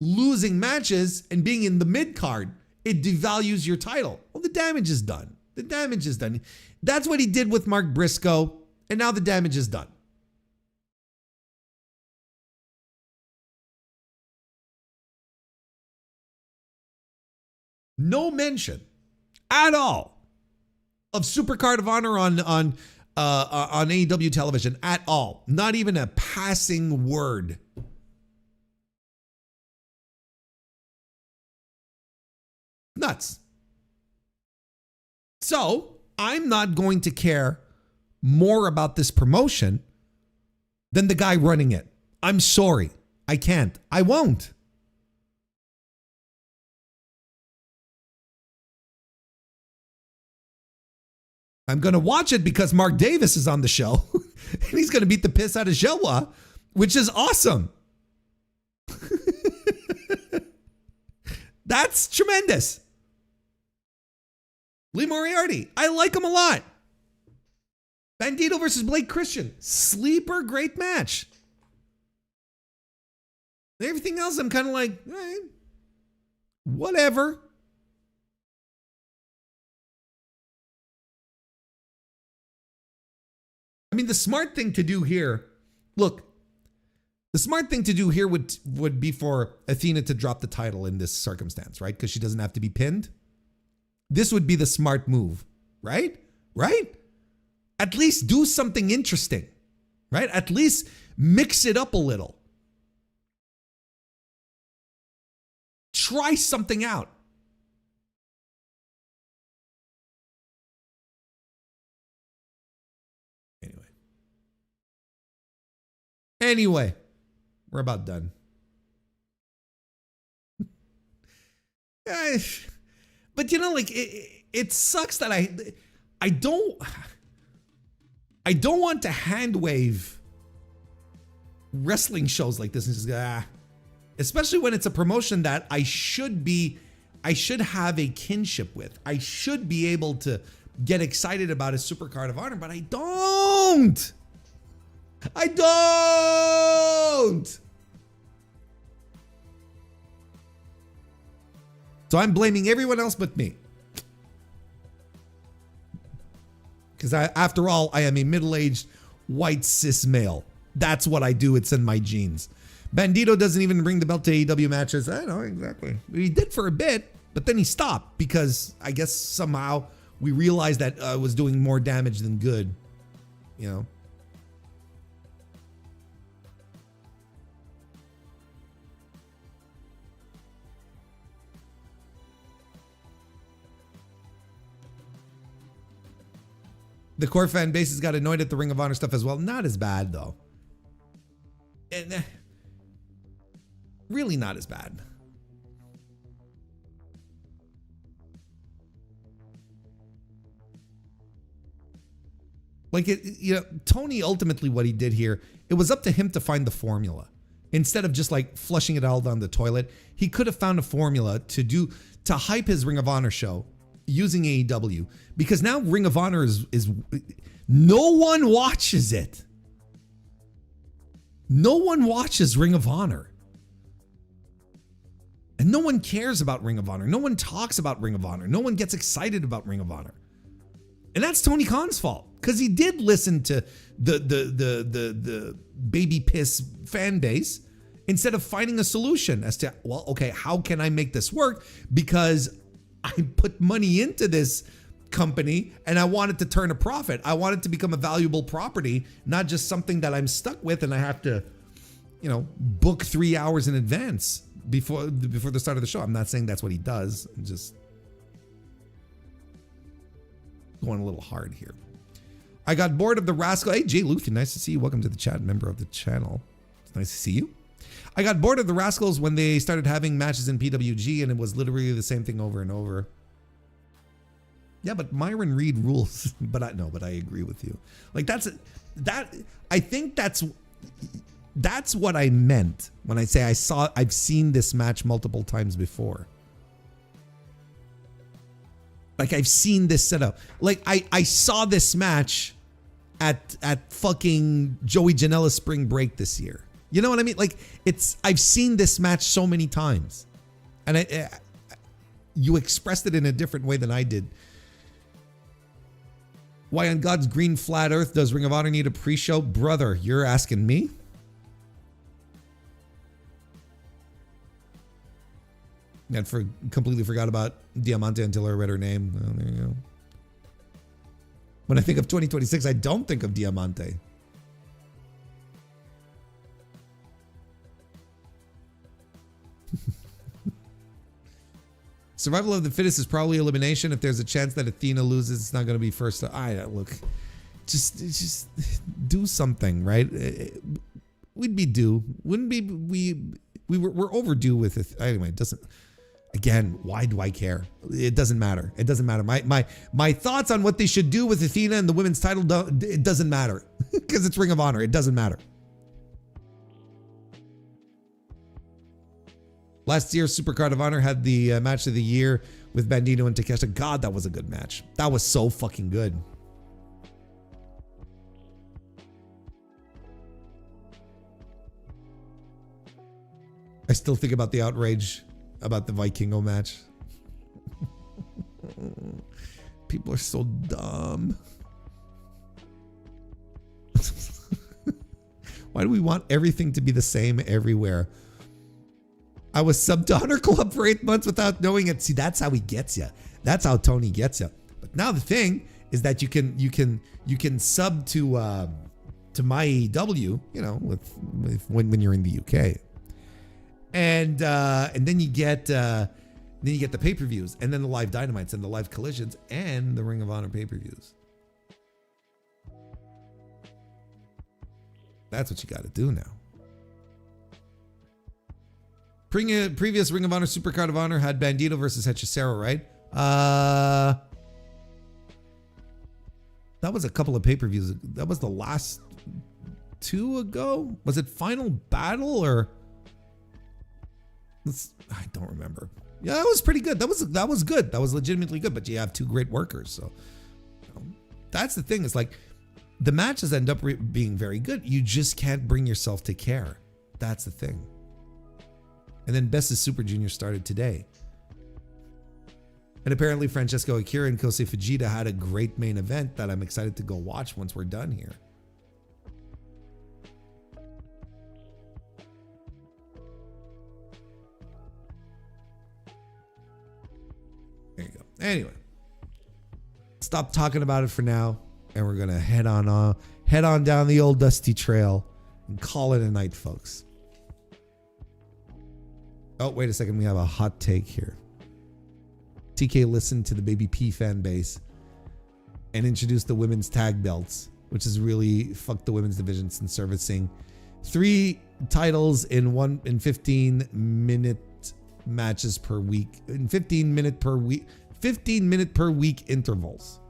losing matches and being in the mid card. It devalues your title. Well, the damage is done. The damage is done. That's what he did with Mark Briscoe, and now the damage is done. No mention at all of Supercard of Honor on AEW television at all. Not even a passing word. Nuts. So I'm not going to care more about this promotion than the guy running it. I'm sorry. I can't. I won't. I'm going to watch it because Mark Davis is on the show and he's going to beat the piss out of Joa, which is awesome. That's tremendous. Lee Moriarty, I like him a lot. Bandito versus Blake Christian, sleeper, great match. Everything else, I'm kind of like, whatever. I mean, the smart thing to do here, look, the smart thing to do here would be for Athena to drop the title in this circumstance, right? Because she doesn't have to be pinned. This would be the smart move, right? Right? At least do something interesting, right? At least mix it up a little. Try something out. Anyway, we're about done. But you know, like it sucks that I don't want to hand wave wrestling shows like this and just especially when it's a promotion that I should have a kinship with. I should be able to get excited about a Supercard of Honor, but I don't. So I'm blaming everyone else but me. Because after all, I am a middle-aged white cis male. That's what I do. It's in my genes. Bandito doesn't even bring the belt to AEW matches. I know, exactly. He did for a bit, but then he stopped because I guess somehow we realized that it was doing more damage than good. You know? The core fan base has got annoyed at the Ring of Honor stuff as well. Not as bad, though. And, really not as bad. Like Tony ultimately what he did here, it was up to him to find the formula. Instead of just like flushing it all down the toilet, he could have found a formula to hype his Ring of Honor show using AEW, because now Ring of Honor is no one watches it. No one watches Ring of Honor. And no one cares about Ring of Honor. No one talks about Ring of Honor. No one gets excited about Ring of Honor. And that's Tony Khan's fault, because he did listen to the baby piss fan base instead of finding a solution as to, well, okay, how can I make this work? Because I put money into this company and I want it to turn a profit. I want it to become a valuable property, not just something that I'm stuck with and I have to, book 3 hours in advance before the start of the show. I'm not saying that's what he does. I'm just going a little hard here. I got bored of the rascal. Hey, Jay Luther, nice to see you. Welcome to the chat, member of the channel. It's nice to see you. I got bored of the Rascals when they started having matches in PWG and it was literally the same thing over and over. Yeah, but Myron Reed rules. But I agree with you. Like I think that's what I meant when I say I've seen this match multiple times before. Like I've seen this setup. Like I saw this match at fucking Joey Janela's spring break this year. You know what I mean? Like I've seen this match so many times, and you expressed it in a different way than I did. Why on God's green flat earth does Ring of Honor need a pre-show? Brother, you're asking me? And completely forgot about Diamante until I read her name. Well, there you go. When I think of 2026, I don't think of Diamante. Survival of the fittest is probably elimination. If there's a chance that Athena loses, it's not going to be first. Look, just do something, right? We'd be due. Wouldn't be we're overdue with it. Anyway, it doesn't. Again, why do I care? It doesn't matter. It doesn't matter. My thoughts on what they should do with Athena and the women's title, it doesn't matter because it's Ring of Honor. It doesn't matter. Last year's Supercard of Honor had the match of the year with Bandito and Takeshita. God, that was a good match. That was so fucking good. I still think about the outrage about the Vikingo match. People are so dumb. Why do we want everything to be the same everywhere? I was subbed to Honor Club for 8 months without knowing it. See, that's how he gets you. That's how Tony gets you. But now the thing is that you can sub to my AEW, when you're in the UK, and then you get the pay-per-views, and then the live Dynamites and the live Collisions and the Ring of Honor pay-per-views. That's what you got to do now. Previous Ring of Honor Supercard of Honor had Bandito versus Hechicero, right? That was a couple of pay-per-views. That was the last two ago. Was it Final Battle or? I don't remember. Yeah, that was pretty good. That was good. That was legitimately good. But you have two great workers, so that's the thing. It's like the matches end up being very good. You just can't bring yourself to care. That's the thing. And then Best of Super Junior started today. And apparently Francesco Akira and Kosei Fujita had a great main event that I'm excited to go watch once we're done here. There you go. Anyway, stop talking about it for now, and we're gonna head on down the old dusty trail and call it a night, folks. Oh, wait a second. We have a hot take here. TK listened to the Baby P fan base and introduced the women's tag belts, which has really fucked the women's division since servicing 3 titles in 15-minute matches per week, in 15-minute per week intervals.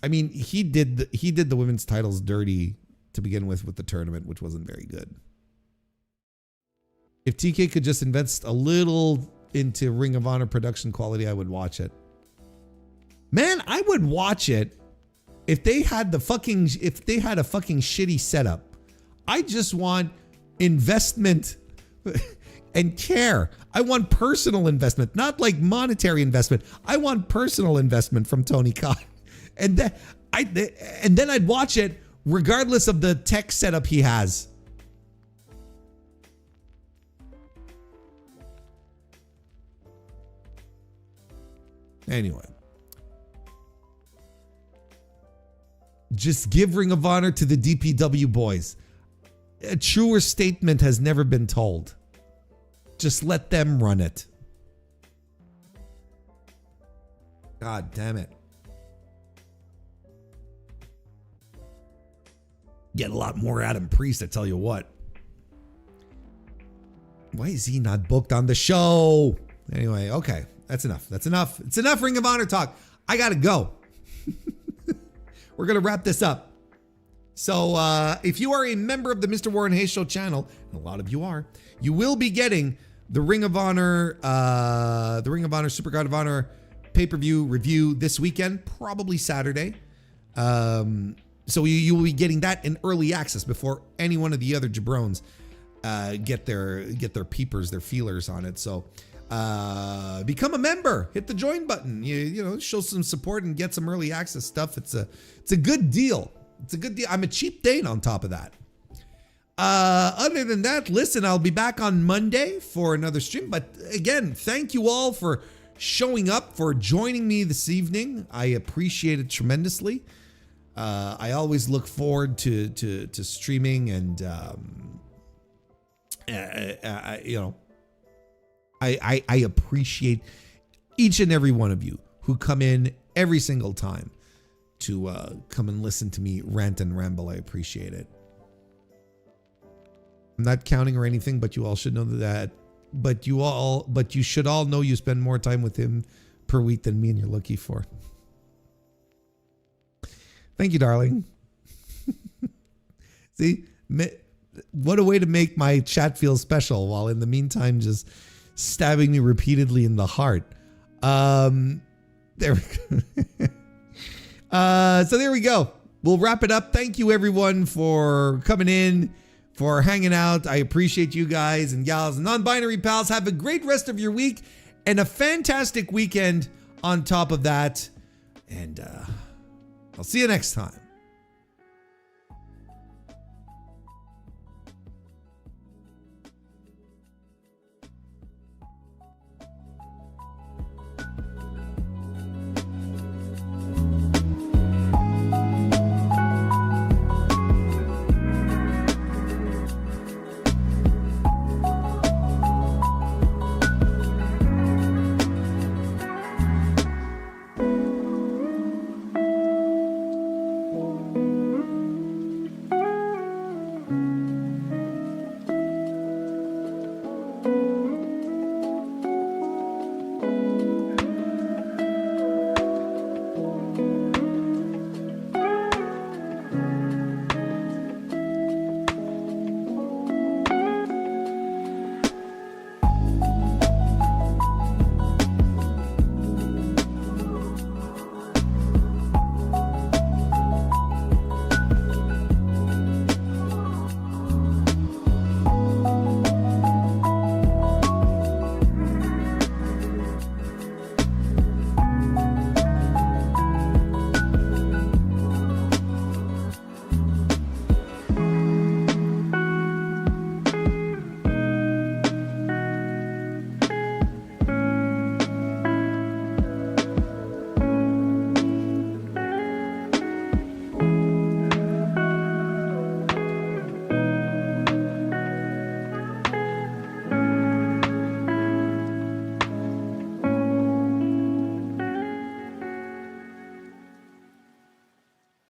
I mean, he did the women's titles dirty to begin with the tournament, which wasn't very good. If TK could just invest a little into Ring of Honor production quality, I would watch it. Man, I would watch it if they had a fucking shitty setup. I just want investment and care. I want personal investment, not like monetary investment. I want personal investment from Tony Khan. And then I'd watch it regardless of the tech setup he has. Anyway. Just give Ring of Honor to the DPW boys. A truer statement has never been told. Just let them run it. God damn it. Get a lot more Adam Priest, I tell you what. Why is he not booked on the show? Anyway, okay. That's enough. That's enough. It's enough Ring of Honor talk. I gotta go. We're going to wrap this up. So if you are a member of the Mr. Warren Hayes Show channel, and a lot of you are, you will be getting the Ring of Honor Super Card of Honor pay-per-view review this weekend, probably Saturday. So you will be getting that in early access before any one of the other jabrones get their peepers, their feelers on it. So become a member, hit the join button, you know, show some support and get some early access stuff. It's a good deal. It's a good deal. I'm a cheap date on top of that. Other than that, listen, I'll be back on Monday for another stream. But again, thank you all for showing up, for joining me this evening. I appreciate it tremendously. I always look forward to streaming, and you know, I appreciate each and every one of you who come in every single time to come and listen to me rant and ramble. I appreciate it. I'm not counting or anything, but you all should know that. But you should all know you spend more time with him per week than me and you're lucky for. Thank you, darling. See, what a way to make my chat feel special while in the meantime just stabbing me repeatedly in the heart. There we go. So there we go. We'll wrap it up. Thank you everyone for coming in, for hanging out. I appreciate you guys and gals and non-binary pals. Have a great rest of your week and a fantastic weekend on top of that. And I'll see you next time.